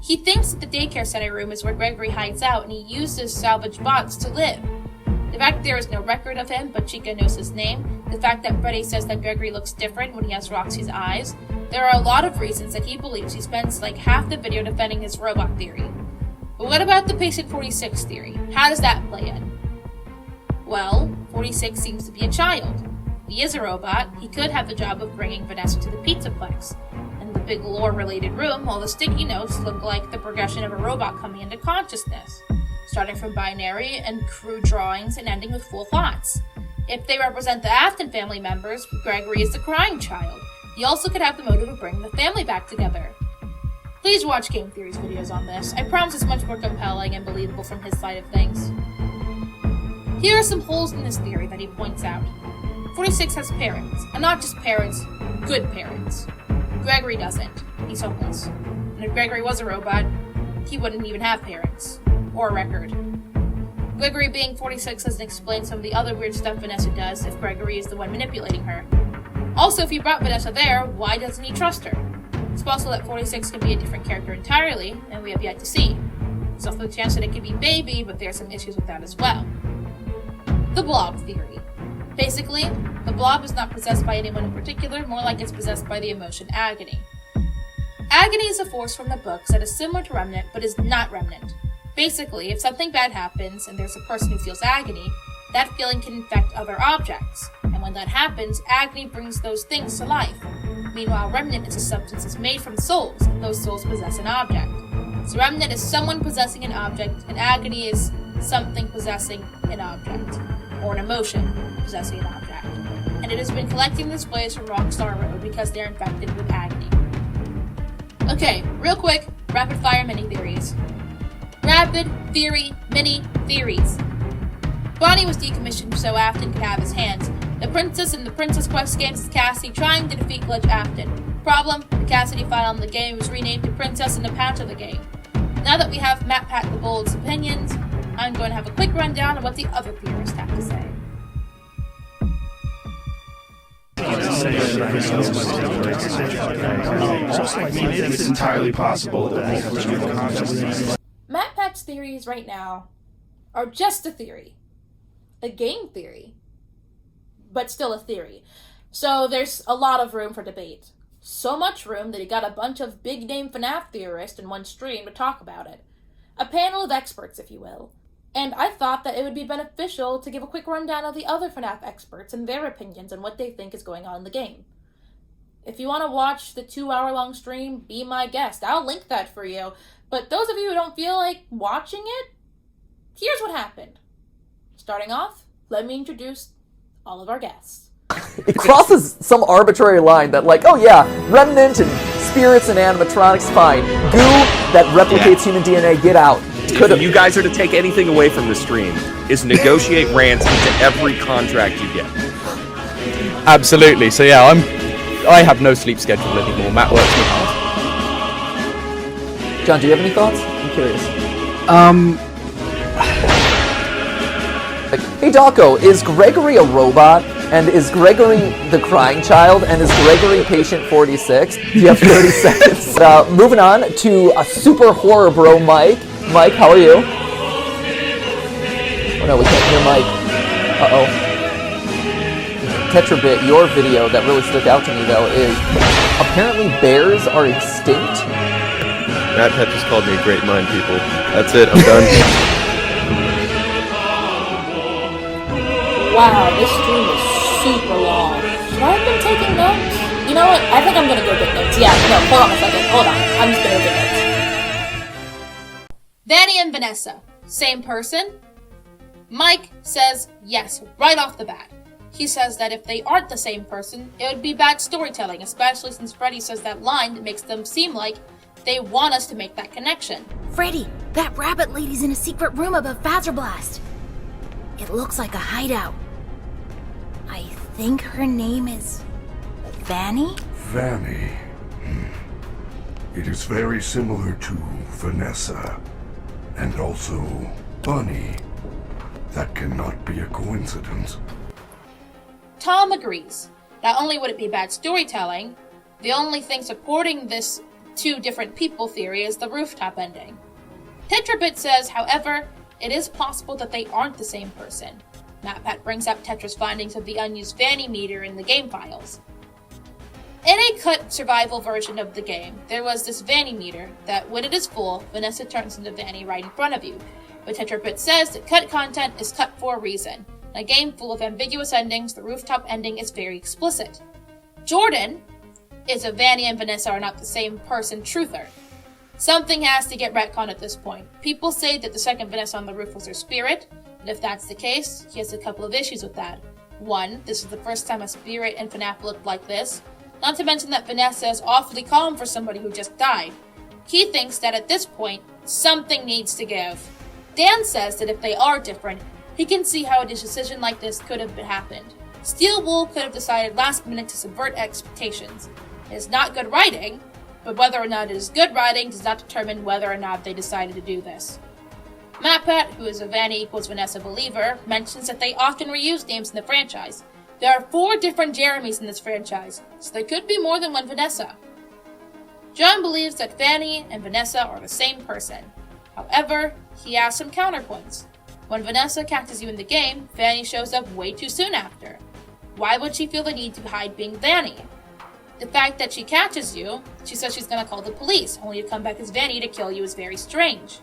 He thinks that the daycare center room is where Gregory hides out and he uses salvage bots to live. The fact there is no record of him, but Chica knows his name, the fact that Freddy says that Gregory looks different when he has Roxy's eyes, there are a lot of reasons that he believes he spends like half the video defending his robot theory. But what about the Patient 46 theory? How does that play in? Well, 46 seems to be a child. If he is a robot, he could have the job of bringing Vanessa to the Pizzaplex. In the big lore-related room, all the sticky notes look like the progression of a robot coming into consciousness, starting from binary and crude drawings and ending with full thoughts. If they represent the Afton family members, Gregory is the Crying Child. He also could have the motive of bringing the family back together. Please watch Game Theory's videos on this. I promise it's much more compelling and believable from his side of things. Here are some holes in this theory that he points out. 46 has parents, and not just parents, good parents. Gregory doesn't. He's homeless. And if Gregory was a robot, he wouldn't even have parents. Or a record. Gregory being 46 doesn't explain some of the other weird stuff Vanessa does if Gregory is the one manipulating her. Also, if he brought Vanessa there, why doesn't he trust her? It's possible that 46 could be a different character entirely, and we have yet to see. There's also the chance that it could be Baby, but there are some issues with that as well. The blob theory. Basically, the blob is not possessed by anyone in particular, more like it's possessed by the emotion agony. Agony is a force from the books that is similar to Remnant, but is not Remnant. Basically, if something bad happens and there's a person who feels agony, that feeling can infect other objects, and when that happens, agony brings those things to life. Meanwhile, Remnant is a substance that's made from souls, and those souls possess an object. So Remnant is someone possessing an object, and agony is something possessing an object, or an emotion possessing an object. And it has been collecting displays from Rockstar Road because they're infected with agony. Okay, real quick, rapid fire mini theories. Rapid theory mini theories. Bonnie was decommissioned so Afton could have his hands. The princess in the Princess Quest games is Cassie trying to defeat Glitch Afton. Problem, the Cassidy file in the game was renamed to Princess in the patch of the game. Now that we have MatPat the Bold's opinions, I'm going to have a quick rundown of what the other theorists have to say. It's entirely possible that MatPat's theories right now are just a theory. A game theory. But still a theory. So there's a lot of room for debate. So much room that he got a bunch of big-name FNAF theorists in one stream to talk about it. A panel of experts, if you will. And I thought that it would be beneficial to give a quick rundown of the other FNAF experts and their opinions on what they think is going on in the game. If you want to watch the 2-hour-long stream, be my guest. I'll link that for you. But those of you who don't feel like watching it, here's what happened. Starting off, let me introduce all of our guests. It crosses some arbitrary line that, like, oh yeah, Remnant and spirits and animatronics, fine. Goo that replicates human DNA, get out. If you guys are to take anything away from the stream, is negotiate rants into every contract you get. Absolutely. So yeah, I have no sleep schedule anymore. Matt works me hard. John, do you have any thoughts? I'm curious. Hey Dawko, is Gregory a robot? And is Gregory the crying child? And is Gregory patient 46? Do you have 30 seconds? Moving on to a super horror bro, Mike. Mike, how are you? Oh no, we can't hear Mike. Uh-oh. Tetrabit, your video that really stuck out to me though is apparently bears are extinct. Matt Pet just called me a great mind, people. That's it, I'm done. Wow, this stream is super long. Should I have been taking notes? You know what? I think I'm gonna go get notes. Yeah, no, hold on a second. Hold on. I'm just gonna go get notes. Vanny and Vanessa, same person? Mike says yes, right off the bat. He says that if they aren't the same person, it would be bad storytelling, especially since Freddy says that line that makes them seem like they want us to make that connection. Freddy, that rabbit lady's in a secret room above Fazerblast. It looks like a hideout. I think her name is Vanny? Vanny. It is very similar to Vanessa. And also Bunny. That cannot be a coincidence. Tom agrees. Not only would it be bad storytelling, the only thing supporting this two different people theory is the rooftop ending. Tetrabit says, however, it is possible that they aren't the same person. MatPat brings up Tetra's findings of the unused Vanny meter in the game files. In a cut survival version of the game, there was this Vanny meter that, when it is full, Vanessa turns into Vanny right in front of you. But Tetrabit says that cut content is cut for a reason. In a game full of ambiguous endings, the rooftop ending is very explicit. Jordan is a Vanny and Vanessa are not the same person truther. Something has to get retconned at this point. People say that the second Vanessa on the roof was her spirit, and if that's the case, he has a couple of issues with that. One, this is the first time a spirit in FNAF looked like this. Not to mention that Vanessa is awfully calm for somebody who just died. He thinks that at this point, something needs to give. Dan says that if they are different, he can see how a decision like this could have happened. Steel Wool could have decided last minute to subvert expectations. It is not good writing, but whether or not it is good writing does not determine whether or not they decided to do this. MatPat, who is a Vanny equals Vanessa believer, mentions that they often reuse names in the franchise. There are 4 different Jeremys in this franchise, so there could be more than one Vanessa. John believes that Vanny and Vanessa are the same person. However, he has some counterpoints. When Vanessa catches you in the game, Vanny shows up way too soon after. Why would she feel the need to hide being Vanny? The fact that she catches you, she says she's gonna call the police, only to come back as Vanny to kill you is very strange.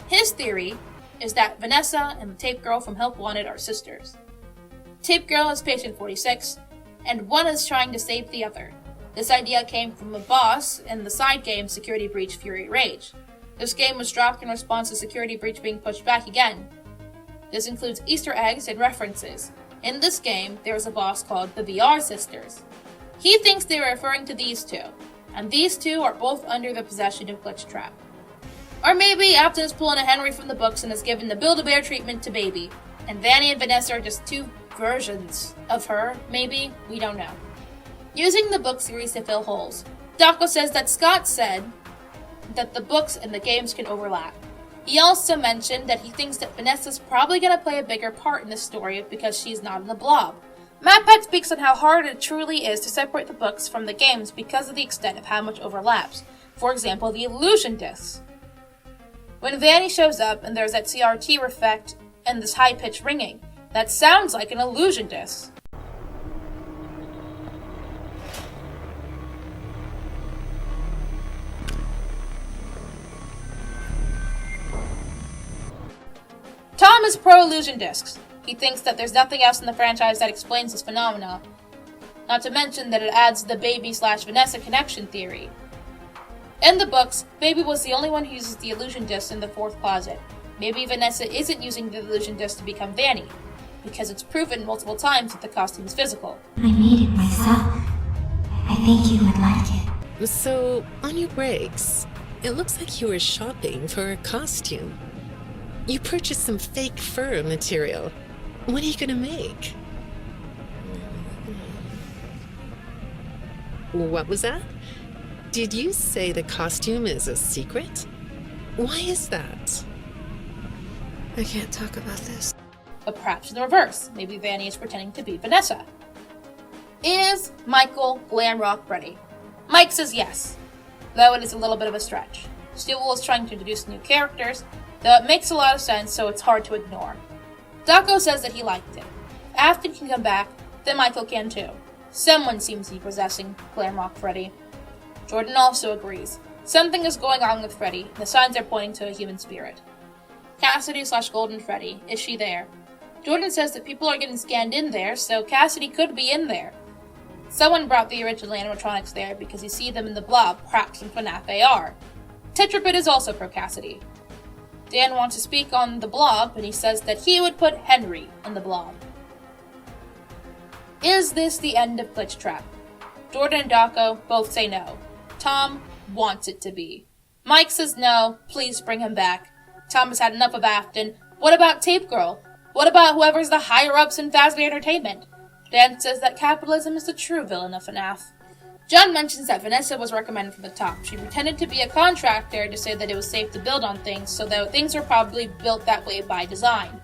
His theory is that Vanessa and the Tape Girl from Help Wanted are sisters. Tape Girl is Patient 46, and one is trying to save the other. This idea came from a boss in the side game Security Breach Fury Rage. This game was dropped in response to Security Breach being pushed back again. This includes Easter eggs and references. In this game, there is a boss called the VR Sisters. He thinks they are referring to these two, and these two are both under the possession of Glitch Trap. Or maybe Afton is pulling a Henry from the books and has given the Build-A-Bear treatment to Baby, and Vanny and Vanessa are just two versions of her, maybe? We don't know. Using the book series to fill holes, Daco says that Scott said that the books and the games can overlap. He also mentioned that he thinks that Vanessa's probably going to play a bigger part in the story because she's not in the blob. MatPat speaks on how hard it truly is to separate the books from the games because of the extent of how much overlaps. For example, the illusion discs. When Vanny shows up and there's that CRT effect and this high-pitched ringing, that sounds like an illusion disc. Tom is pro-illusion discs. He thinks that there's nothing else in the franchise that explains this phenomena. Not to mention that it adds the Baby/Vanessa connection theory. In the books, Baby was the only one who uses the illusion disc in the fourth closet. Maybe Vanessa isn't using the illusion disc to become Vanny, because it's proven multiple times that the costume is physical. I made it myself. I think you would like it. So, on your breaks, it looks like you were shopping for a costume. You purchased some fake fur material. What are you gonna make? What was that? Did you say the costume is a secret? Why is that? I can't talk about this. But perhaps in the reverse. Maybe Vanny is pretending to be Vanessa. Is Michael Glamrock ready? Mike says yes, though it is a little bit of a stretch. Steelwool is trying to introduce new characters, though it makes a lot of sense, so it's hard to ignore. Daco says that he liked it. If Afton can come back, then Michael can too. Someone seems to be possessing Glamrock Freddy. Jordan also agrees. Something is going on with Freddy, and the signs are pointing to a human spirit. Cassidy/Golden Freddy, is she there? Jordan says that people are getting scanned in there, so Cassidy could be in there. Someone brought the original animatronics there because you see them in the blob, perhaps in FNAF AR. Tetrapid is also pro Cassidy. Dan wants to speak on the blob, and he says that he would put Henry in the blob. Is this the end of Glitch Trap? Jordan and Daco both say no. Tom wants it to be. Mike says no, please bring him back. Tom has had enough of Afton. What about Tape Girl? What about whoever's the higher-ups in Fazbear Entertainment? Dan says that capitalism is the true villain of FNAF. John mentions that Vanessa was recommended from the top. She pretended to be a contractor to say that it was safe to build on things, so that things were probably built that way by design.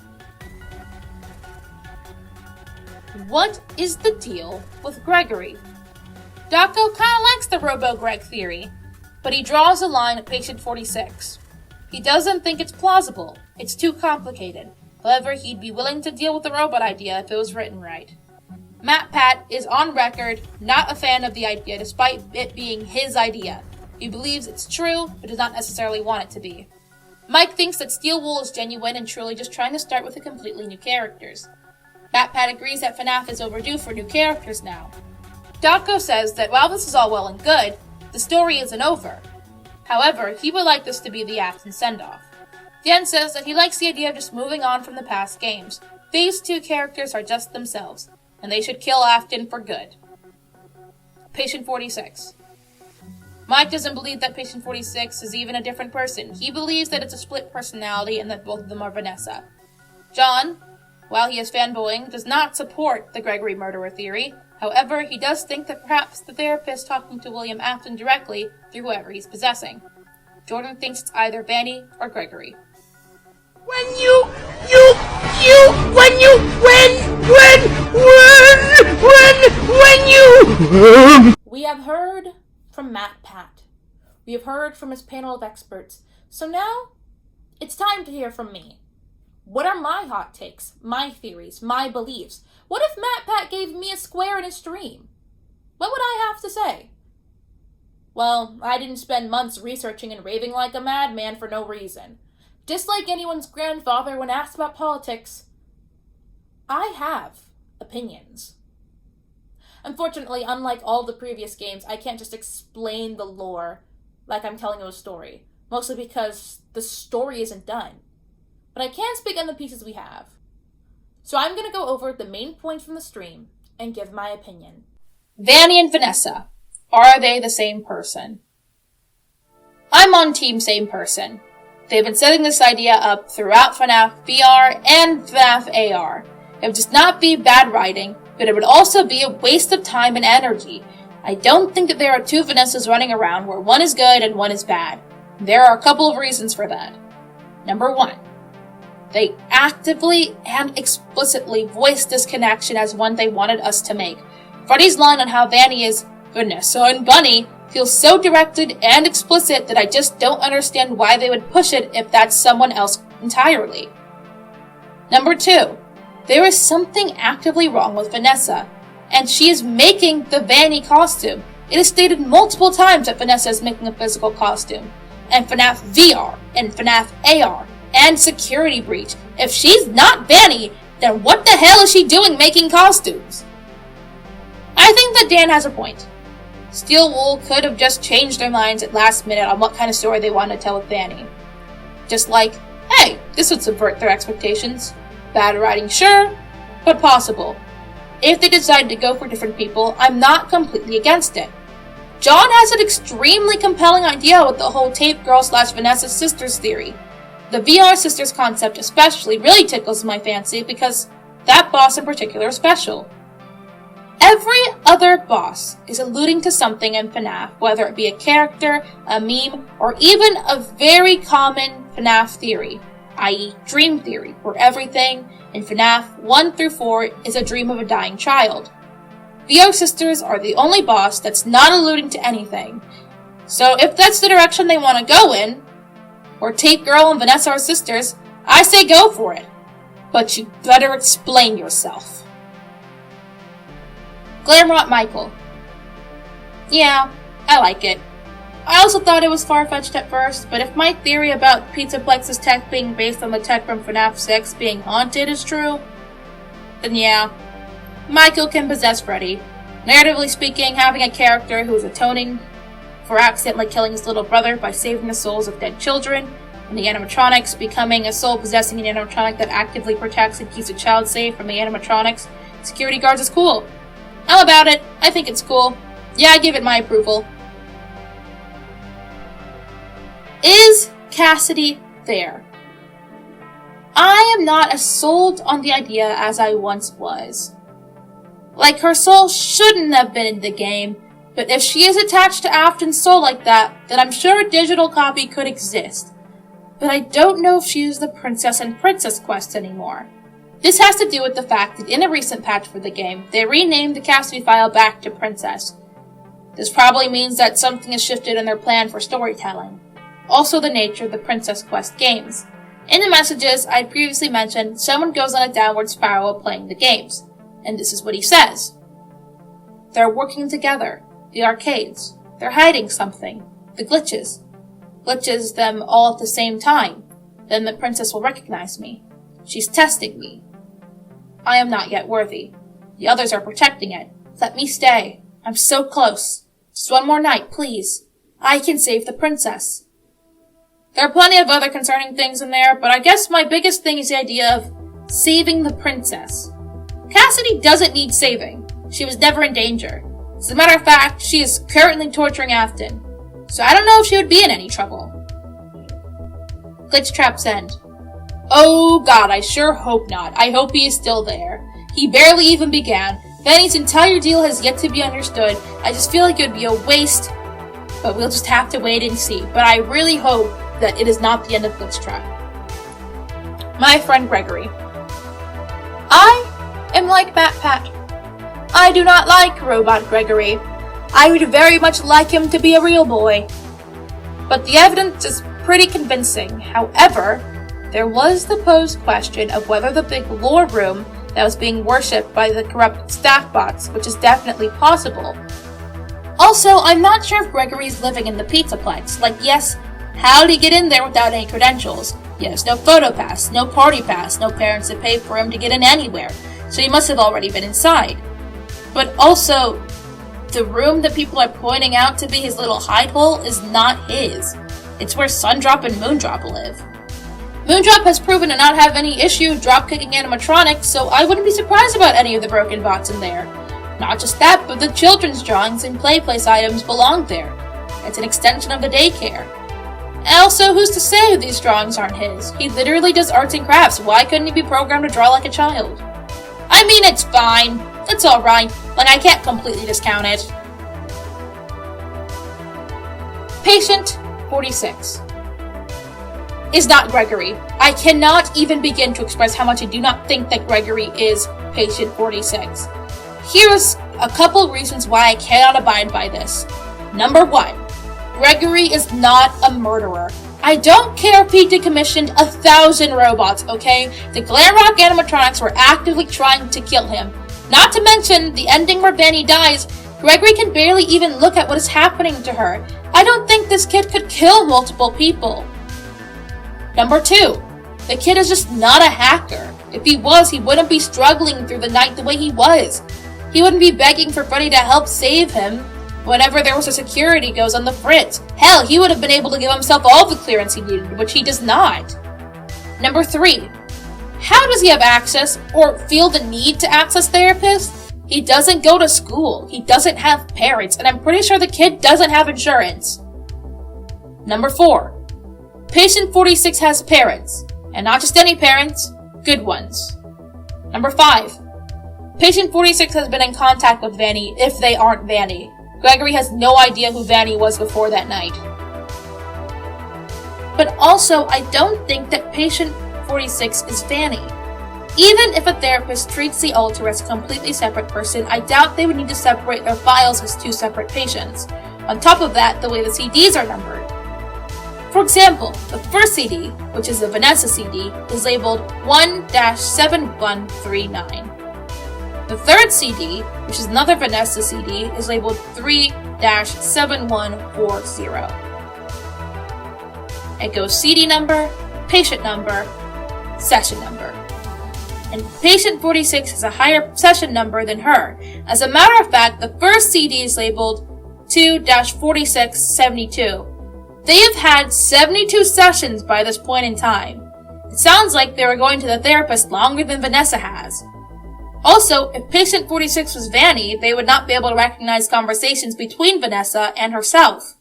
What is the deal with Gregory? Daco kinda likes the Robo-Greg theory, but he draws a line at patient 46. He doesn't think it's plausible. It's too complicated. However, he'd be willing to deal with the robot idea if it was written right. MatPat is on record not a fan of the idea despite it being his idea. He believes it's true, but does not necessarily want it to be. Mike thinks that Steelwool is genuine and truly just trying to start with the completely new characters. MatPat agrees that FNAF is overdue for new characters now. Daco says that while this is all well and good, the story isn't over. However, he would like this to be the Afton send-off. Dan says that he likes the idea of just moving on from the past games. These two characters are just themselves, and they should kill Afton for good. Patient 46. Mike doesn't believe that Patient 46 is even a different person. He believes that it's a split personality and that both of them are Vanessa. John, while he is fanboying, does not support the Gregory murderer theory. However, he does think that perhaps the therapist talking to William Afton directly through whoever he's possessing. Jordan thinks it's either Vanny or Gregory. We have heard from MatPat. We have heard from his panel of experts. So now, it's time to hear from me. What are my hot takes, my theories, my beliefs? What if MatPat gave me a square in his stream? What would I have to say? Well, I didn't spend months researching and raving like a madman for no reason. Just like anyone's grandfather when asked about politics, I have opinions. Unfortunately, unlike all the previous games, I can't just explain the lore like I'm telling you a story, mostly because the story isn't done. But I can speak on the pieces we have. So I'm going to go over the main points from the stream and give my opinion. Vanny and Vanessa. Are they the same person? I'm on team same person. They've been setting this idea up throughout FNAF VR and FNAF AR. It would just not be bad writing, but it would also be a waste of time and energy. I don't think that there are two Vanessas running around where one is good and one is bad. There are a couple of reasons for that. Number one, they actively and explicitly voiced this connection as one they wanted us to make. Freddy's line on how Vanny is Vanessa and Bunny feels so directed and explicit that I just don't understand why they would push it if that's someone else entirely. Number two, there is something actively wrong with Vanessa, and she is making the Vanny costume. It is stated multiple times that Vanessa is making a physical costume. And FNAF VR, and FNAF AR, and Security Breach. If she's not Vanny, then what the hell is she doing making costumes? I think that Dan has a point. Steel Wool could have just changed their minds at last minute on what kind of story they wanted to tell with Vanny. Just like, hey, this would subvert their expectations. Bad writing, sure, but possible. If they decided to go for different people, I'm not completely against it. John has an extremely compelling idea with the whole Tape Girl / Vanessa Sisters theory. The VR Sisters concept especially really tickles my fancy because that boss in particular is special. Every other boss is alluding to something in FNAF, whether it be a character, a meme, or even a very common FNAF theory, i.e. dream theory, where everything in FNAF 1 through 4 is a dream of a dying child. VR Sisters are the only boss that's not alluding to anything. So if that's the direction they want to go in, or Tape Girl and Vanessa are sisters, I say go for it. But you better explain yourself. Glamrot Michael. Yeah, I like it. I also thought it was far-fetched at first, but if my theory about Pizzaplex's tech being based on the tech from FNAF 6 being haunted is true, then yeah, Michael can possess Freddy. Narratively speaking, having a character who is atoning for accidentally killing his little brother by saving the souls of dead children, and the animatronics becoming a soul-possessing animatronic that actively protects and keeps a child safe from the animatronics security guards is cool. I'm about it. I think it's cool. Yeah, I give it my approval. Is Cassidy there? I am not as sold on the idea as I once was. Like, her soul shouldn't have been in the game, but if she is attached to Afton's soul like that, then I'm sure a digital copy could exist. But I don't know if she is the Princess and Princess quest anymore. This has to do with the fact that in a recent patch for the game, they renamed the Cassidy file back to Princess. This probably means that something has shifted in their plan for storytelling. Also the nature of the Princess Quest games. In the messages I previously mentioned, someone goes on a downward spiral while playing the games. And this is what he says. They're working together. The arcades. They're hiding something. The glitches. Glitches them all at the same time. Then the princess will recognize me. She's testing me. I am not yet worthy. The others are protecting it. Let me stay. I'm so close. Just one more night, please. I can save the princess. There are plenty of other concerning things in there, but I guess my biggest thing is the idea of saving the princess. Cassidy doesn't need saving. She was never in danger. As a matter of fact, she is currently torturing Afton. So I don't know if she would be in any trouble. Glitch Trap's End. Oh god, I sure hope not. I hope he is still there. He barely even began. Vanny's entire deal has yet to be understood. I just feel like it would be a waste, but we'll just have to wait and see. But I really hope that it is not the end of Glitch Trap. My friend Gregory. I am like MatPat. I do not like Robot Gregory. I would very much like him to be a real boy. But the evidence is pretty convincing. However, there was the posed question of whether the big lore room that was being worshipped by the corrupt staff bots, which is definitely possible. Also, I'm not sure if Gregory's living in the Pizzaplex. Like, yes, how did he get in there without any credentials? Yes, no photo pass, no party pass, no parents to pay for him to get in anywhere, so he must have already been inside. But also, the room that people are pointing out to be his little hide hole is not his. It's where Sundrop and Moondrop live. Moondrop has proven to not have any issue drop-kicking animatronics, so I wouldn't be surprised about any of the broken bots in there. Not just that, but the children's drawings and play place items belong there. It's an extension of the daycare. Also, who's to say these drawings aren't his? He literally does arts and crafts. Why couldn't he be programmed to draw like a child? I mean, it's fine. It's alright. Like, I can't completely discount it. Patient 46 is not Gregory. I cannot even begin to express how much I do not think that Gregory is Patient 46. Here's a couple reasons why I cannot abide by this. Number 1. Gregory is not a murderer. I don't care if he decommissioned 1,000 robots, okay? The Glamrock animatronics were actively trying to kill him. Not to mention, the ending where Vanny dies, Gregory can barely even look at what is happening to her. I don't think this kid could kill multiple people. Number 2. The kid is just not a hacker. If he was, he wouldn't be struggling through the night the way he was. He wouldn't be begging for Freddy to help save him whenever there was a security goes on the fritz. Hell, he would have been able to give himself all the clearance he needed, which he does not. Number 3. How does he have access or feel the need to access therapists? He doesn't go to school, he doesn't have parents, and I'm pretty sure the kid doesn't have insurance. Number 4. Patient 46 has parents, and not just any parents, good ones. Number 5. Patient 46 has been in contact with Vanny if they aren't Vanny. Gregory has no idea who Vanny was before that night. But also, I don't think that Patient 46 is Vanny. Even if a therapist treats the alter as a completely separate person, I doubt they would need to separate their files as 2 separate patients. On top of that, the way the CDs are numbered. For example, the first CD, which is the Vanessa CD, is labeled 1-7139. The third CD, which is another Vanessa CD, is labeled 3-7140. It goes CD number, patient number, session number. And patient 46 has a higher session number than her. As a matter of fact, the first CD is labeled 2-4672. They have had 72 sessions by this point in time. It sounds like they were going to the therapist longer than Vanessa has. Also, if patient 46 was Vanny, they would not be able to recognize conversations between Vanessa and herself.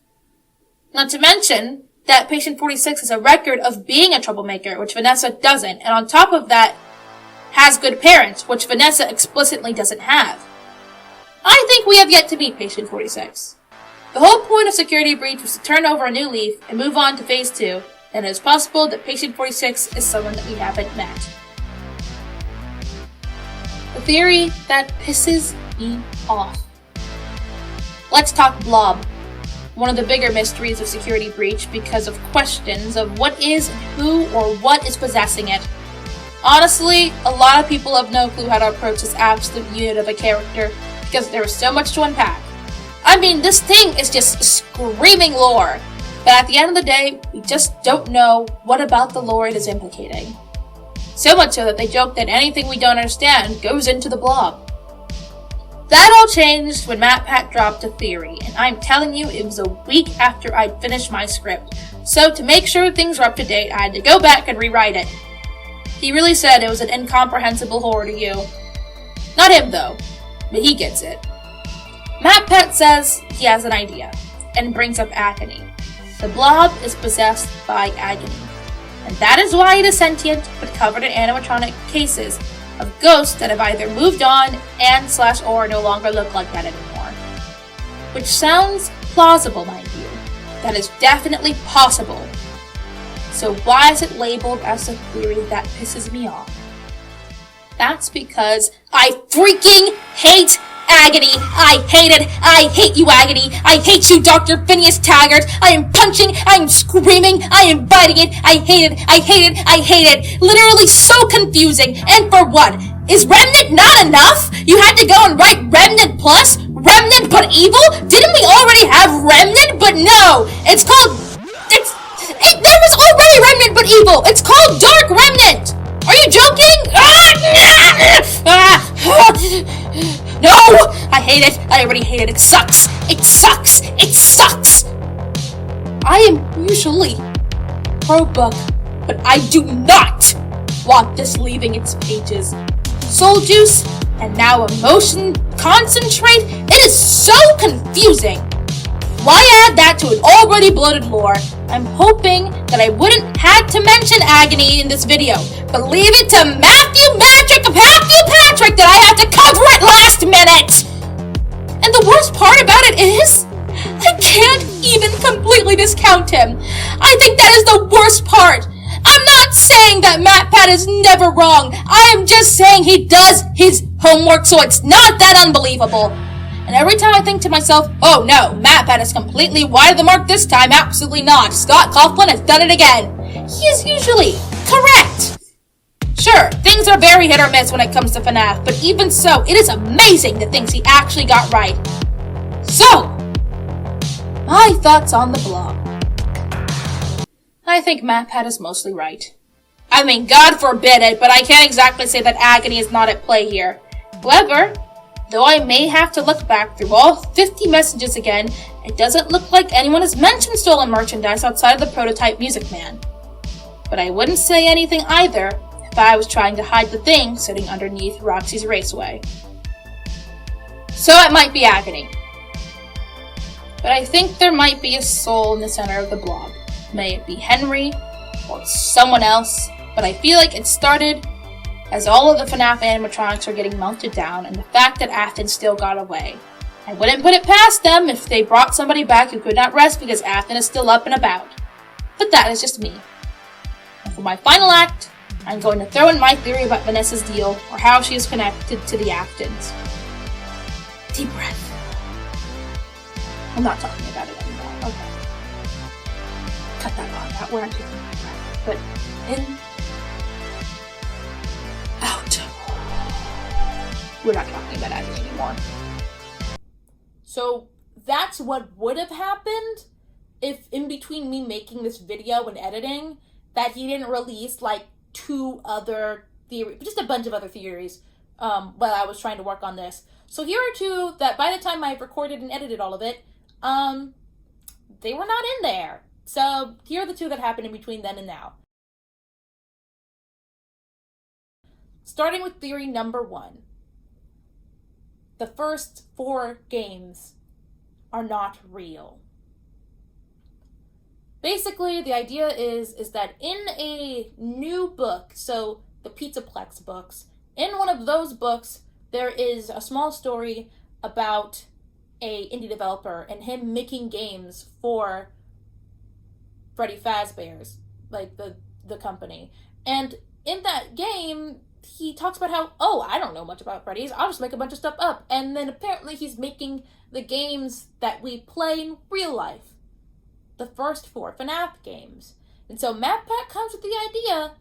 Not to mention that patient 46 has a record of being a troublemaker, which Vanessa doesn't, and on top of that, has good parents, which Vanessa explicitly doesn't have. I think we have yet to meet patient 46. The whole point of Security Breach was to turn over a new leaf and move on to Phase 2, and it is possible that patient 46 is someone that we haven't met. The theory that pisses me off. Let's talk Blob, one of the bigger mysteries of Security Breach because of questions of what is and who or what is possessing it. Honestly, a lot of people have no clue how to approach this absolute unit of a character because there is so much to unpack. I mean, this thing is just screaming lore, but at the end of the day, we just don't know what about the lore it is implicating. So much so that they joke that anything we don't understand goes into the blob. That all changed when MatPat dropped a theory, and I'm telling you, it was a week after I'd finished my script. So to make sure things were up to date, I had to go back and rewrite it. He really said it was an incomprehensible horror to you. Not him though, but he gets it. MatPat says he has an idea, and brings up agony. The blob is possessed by agony, and that is why it is sentient, but covered in animatronic cases of ghosts that have either moved on and/or no longer look like that anymore. Which sounds plausible, mind you. That is definitely possible. So why is it labeled as a theory that pisses me off? That's because I freaking hate Agony. I hate you, Agony. I hate you, Dr. Phineas Taggart. I am punching, I am screaming, I am biting it. I hate it, I hate it, I hate it. Literally so confusing. And for what? Is Remnant not enough? You had to go and write Remnant Plus? Remnant but evil? Didn't we already have Remnant? But no, it's called... there was already Remnant but evil. It's called Dark Remnant. Are you joking? No! I hate it. I already hate it. It sucks. It sucks. It sucks. I am usually pro-book, but I do not want this leaving its pages. Soul Juice, and now Emotion Concentrate? It is so confusing. Why add that to an already bloated lore? I'm hoping that I wouldn't have to mention Agony in this video, but leave it to Matthew Patrick that I have to cover it last minute! And the worst part about it is, I can't even completely discount him. I think that is the worst part. I'm not saying that MatPat is never wrong. I am just saying he does his homework, so it's not that unbelievable. And every time I think to myself, oh no, MatPat is completely wide of the mark this time, absolutely not. Scott Coughlin has done it again. He is usually correct. Sure, things are very hit or miss when it comes to FNAF, but even so, it is amazing the things he actually got right. So, my thoughts on the blog. I think MatPat is mostly right. I mean, God forbid it, but I can't exactly say that Agony is not at play here. However, though I may have to look back through all 50 messages again, it doesn't look like anyone has mentioned stolen merchandise outside of the prototype Music Man. But I wouldn't say anything either if I was trying to hide the thing sitting underneath Roxy's Raceway. So it might be Agony. But I think there might be a soul in the center of the blob. May it be Henry, or someone else, but I feel like it started as all of the FNAF animatronics are getting melted down and the fact that Athen still got away. I wouldn't put it past them if they brought somebody back who could not rest because Athen is still up and about. But that is just me. And for my final act, I'm going to throw in my theory about Vanessa's deal, or how she is connected to the Aftons. Deep breath. I'm not talking about it anymore. Okay. Cut that part out where I'm taking my breath. But in, out. We're not talking about Agony anymore. So that's what would have happened if in between me making this video and editing that he didn't release like 2 other theories, just a bunch of other theories while I was trying to work on this. So here are 2 that by the time I recorded and edited all of it, they were not in there. So here are the 2 that happened in between then and now. Starting with theory number 1. The first 4 games are not real. Basically, the idea is that in a new book, so the Pizzaplex books, in one of those books, there is a small story about a indie developer and him making games for Freddy Fazbear's, like the company. And in that game, he talks about how, oh, I don't know much about Freddy's, I'll just make a bunch of stuff up. And then apparently he's making the games that we play in real life. The first 4 FNAF games. And so MatPat comes with the idea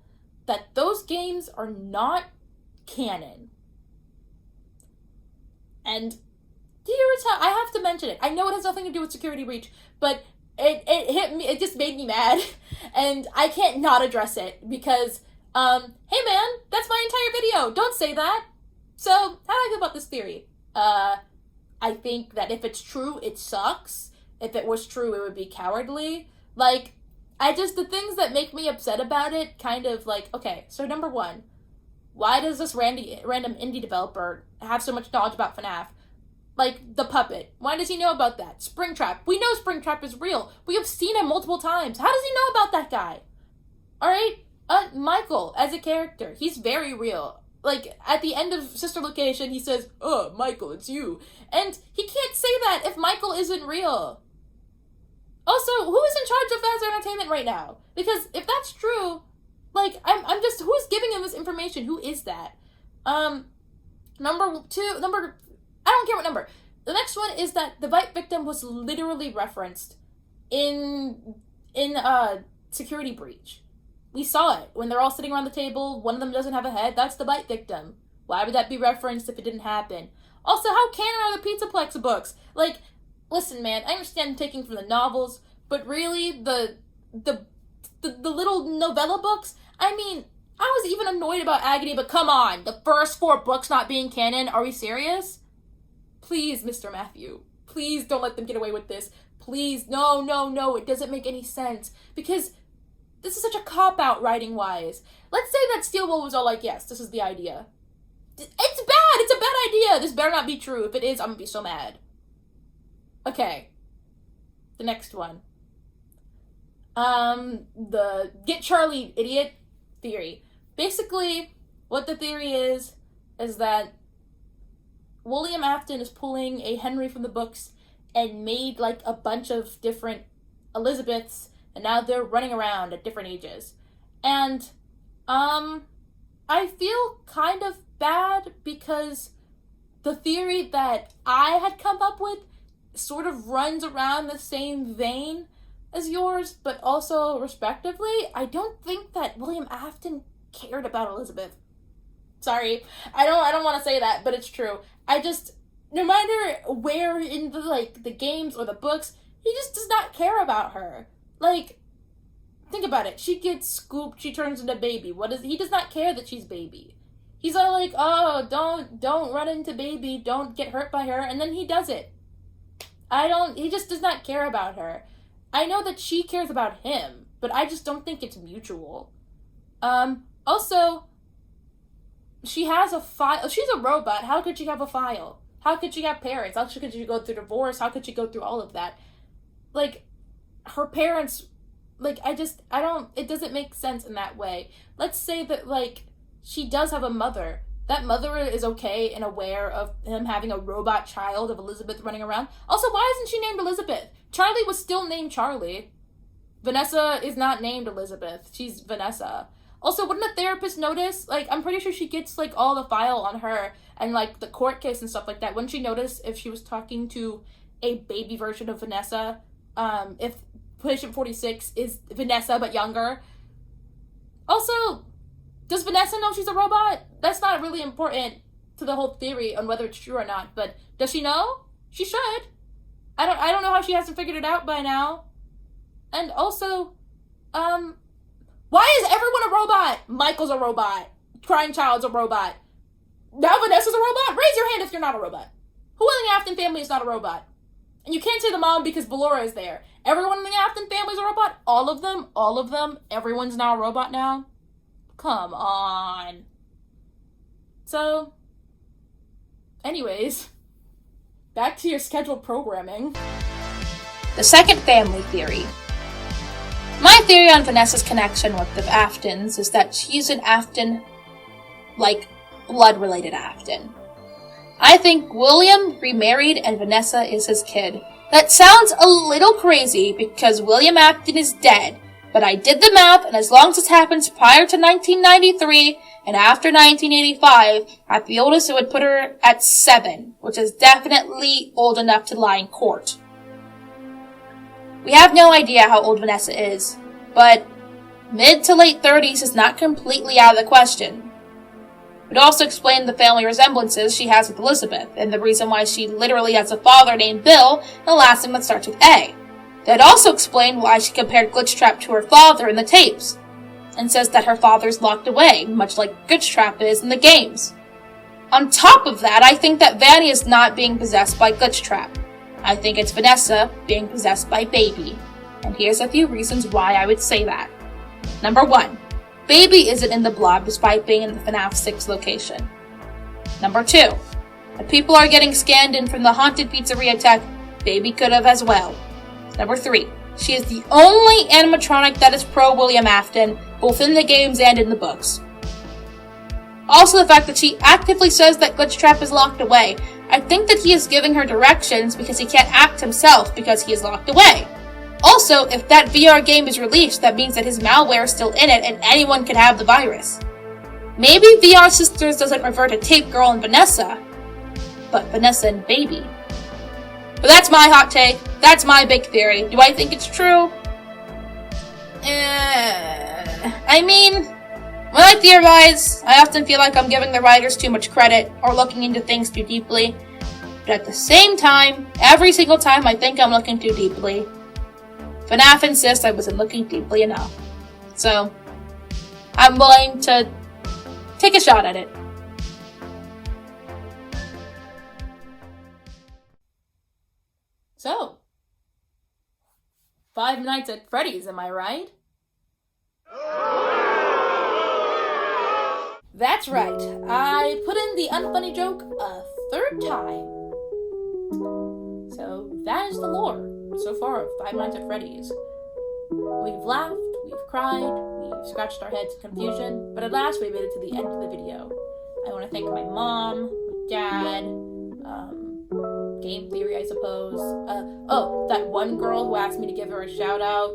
that those games are not canon. And here's how I have to mention it. I know it has nothing to do with Security Breach, but it hit me, it just made me mad. And I can't not address it because, hey man, that's my entire video. Don't say that. So, how do I feel about this theory? I think that if it's true, it sucks. If it was true, it would be cowardly. Like, the things that make me upset about it, kind of like, okay, so number 1, why does this random indie developer have so much knowledge about FNAF? Like, the puppet. Why does he know about that? Springtrap. We know Springtrap is real. We have seen him multiple times. How does he know about that guy? Alright? Michael, as a character, he's very real. Like, at the end of Sister Location, he says, oh, Michael, it's you. And he can't say that if Michael isn't real. Also, who is in charge of Fazbear Entertainment right now? Because if that's true, like, I'm just, who's giving him this information? Who is that? Number I don't care what number. The next one is that the bite victim was literally referenced in Security Breach. We saw it. When they're all sitting around the table, one of them doesn't have a head, that's the bite victim. Why would that be referenced if it didn't happen? Also, how canon are the Pizzaplex books? Like, listen, man, I understand taking from the novels, but really, the little novella books? I mean, I was even annoyed about Agony, but come on, the first 4 books not being canon, are we serious? Please, Mr. Matthew, please don't let them get away with this. Please, no, it doesn't make any sense. Because this is such a cop-out writing-wise. Let's say that Steelwool was all like, yes, this is the idea. It's bad! It's a bad idea! This better not be true. If it is, I'm gonna be so mad. Okay. The next one. The Get Charlie Idiot theory. Basically, what the theory is that William Afton is pulling a Henry from the books and made, like, a bunch of different Elizabeths, and now they're running around at different ages. And, I feel kind of bad because the theory that I had come up with sort of runs around the same vein as yours, but also respectively. I don't think that William Afton cared about Elizabeth. Sorry, I don't want to say that, but it's true. No matter where in the games or the books, he just does not care about her. Like, think about it. She gets scooped, she turns into baby. He does not care that she's baby. He's all like, oh, don't run into baby, don't get hurt by her, and then he does it. He just does not care about her. I know that she cares about him, but I just don't think it's mutual. Also, she has a file. She's a robot. How could she have a file? How could she have parents? How could she go through divorce? How could she go through all of that? Like, her parents, like, it doesn't make sense in that way. Let's say that, like, she does have a mother. That mother is okay and aware of him having a robot child of Elizabeth running around. Also, why isn't she named Elizabeth? Charlie was still named Charlie. Vanessa is not named Elizabeth. She's Vanessa. Also, wouldn't a therapist notice? Like, I'm pretty sure she gets, like, all the file on her and, like, the court case and stuff like that. Wouldn't she notice if she was talking to a baby version of Vanessa? If Patient 46 is Vanessa but younger? Also, does Vanessa know she's a robot? That's not really important to the whole theory on whether it's true or not, but does she know? She should. I don't know how she hasn't figured it out by now. And also, why is everyone a robot? Michael's a robot. Crying Child's a robot. Now Vanessa's a robot? Raise your hand if you're not a robot. Who in the Afton family is not a robot? And you can't say the mom because Ballora is there. Everyone in the Afton family is a robot? All of them? Everyone's now a robot now? Come on. So, anyways, back to your scheduled programming. The second family theory. My theory on Vanessa's connection with the Aftons is that she's an Afton, like, blood-related Afton. I think William remarried and Vanessa is his kid. That sounds a little crazy because William Afton is dead, but I did the math, and as long as this happens prior to 1993 and after 1985, at the oldest it would put her at 7, which is definitely old enough to lie in court. We have no idea how old Vanessa is, but mid to late 30s is not completely out of the question. It would also explain the family resemblances she has with Elizabeth, and the reason why she literally has a father named Bill and a last name that starts with A. That also explain why she compared Glitchtrap to her father in the tapes, and says that her father's locked away, much like Glitchtrap is in the games. On top of that, I think that Vanny is not being possessed by Glitchtrap. I think it's Vanessa being possessed by Baby, and here's a few reasons why I would say that. Number 1, Baby isn't in the blob despite being in the FNAF 6 location. Number 2, if people are getting scanned in from the haunted pizzeria tech, Baby could have as well. Number 3, she is the only animatronic that is pro-William Afton, both in the games and in the books. Also the fact that she actively says that Glitchtrap is locked away. I think that he is giving her directions because he can't act himself because he is locked away. Also, if that VR game is released, that means that his malware is still in it and anyone can have the virus. Maybe VR Sisters doesn't revert to Tape Girl and Vanessa, but Vanessa and Baby. But that's my hot take. That's my big theory. Do I think it's true? I mean, when I theorize, I often feel like I'm giving the writers too much credit or looking into things too deeply. But at the same time, every single time I think I'm looking too deeply, FNAF insists I wasn't looking deeply enough. So, I'm willing to take a shot at it. So, Five Nights at Freddy's, am I right? That's right. I put in the unfunny joke a third time. So, that is the lore so far of Five Nights at Freddy's. We've laughed, we've cried, we've scratched our heads in confusion, but at last we made it to the end of the video. I want to thank my mom, my dad, Game Theory, I suppose. Oh, that one girl who asked me to give her a shout out.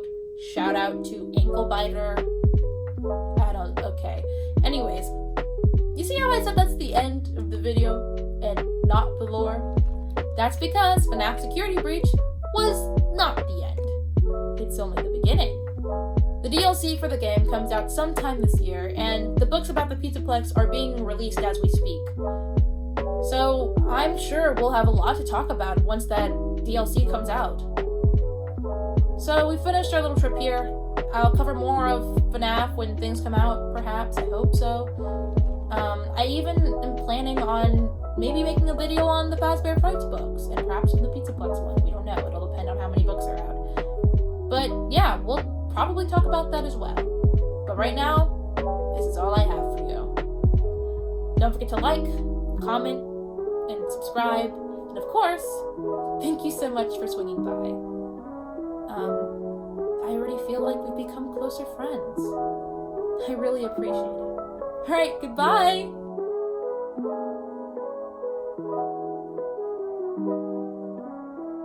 Shout out to Ankle Biter. Okay. Anyways, you see how I said that's the end of the video and not the lore? That's because FNAF Security Breach was not the end. It's only the beginning. The DLC for the game comes out sometime this year, and the books about the Pizzaplex are being released as we speak. So I'm sure we'll have a lot to talk about once that DLC comes out. So we finished our little trip here. I'll cover more of FNAF when things come out, perhaps. I hope so. I even am planning on maybe making a video on the Fazbear Frights books, and perhaps on the Pizzaplex one. We don't know. It'll depend on how many books are out. But yeah, we'll probably talk about that as well. But right now, this is all I have for you. Don't forget to like, comment, and subscribe. And of course, thank you so much for swinging by. I already feel like we've become closer friends. I really appreciate it. Alright, goodbye!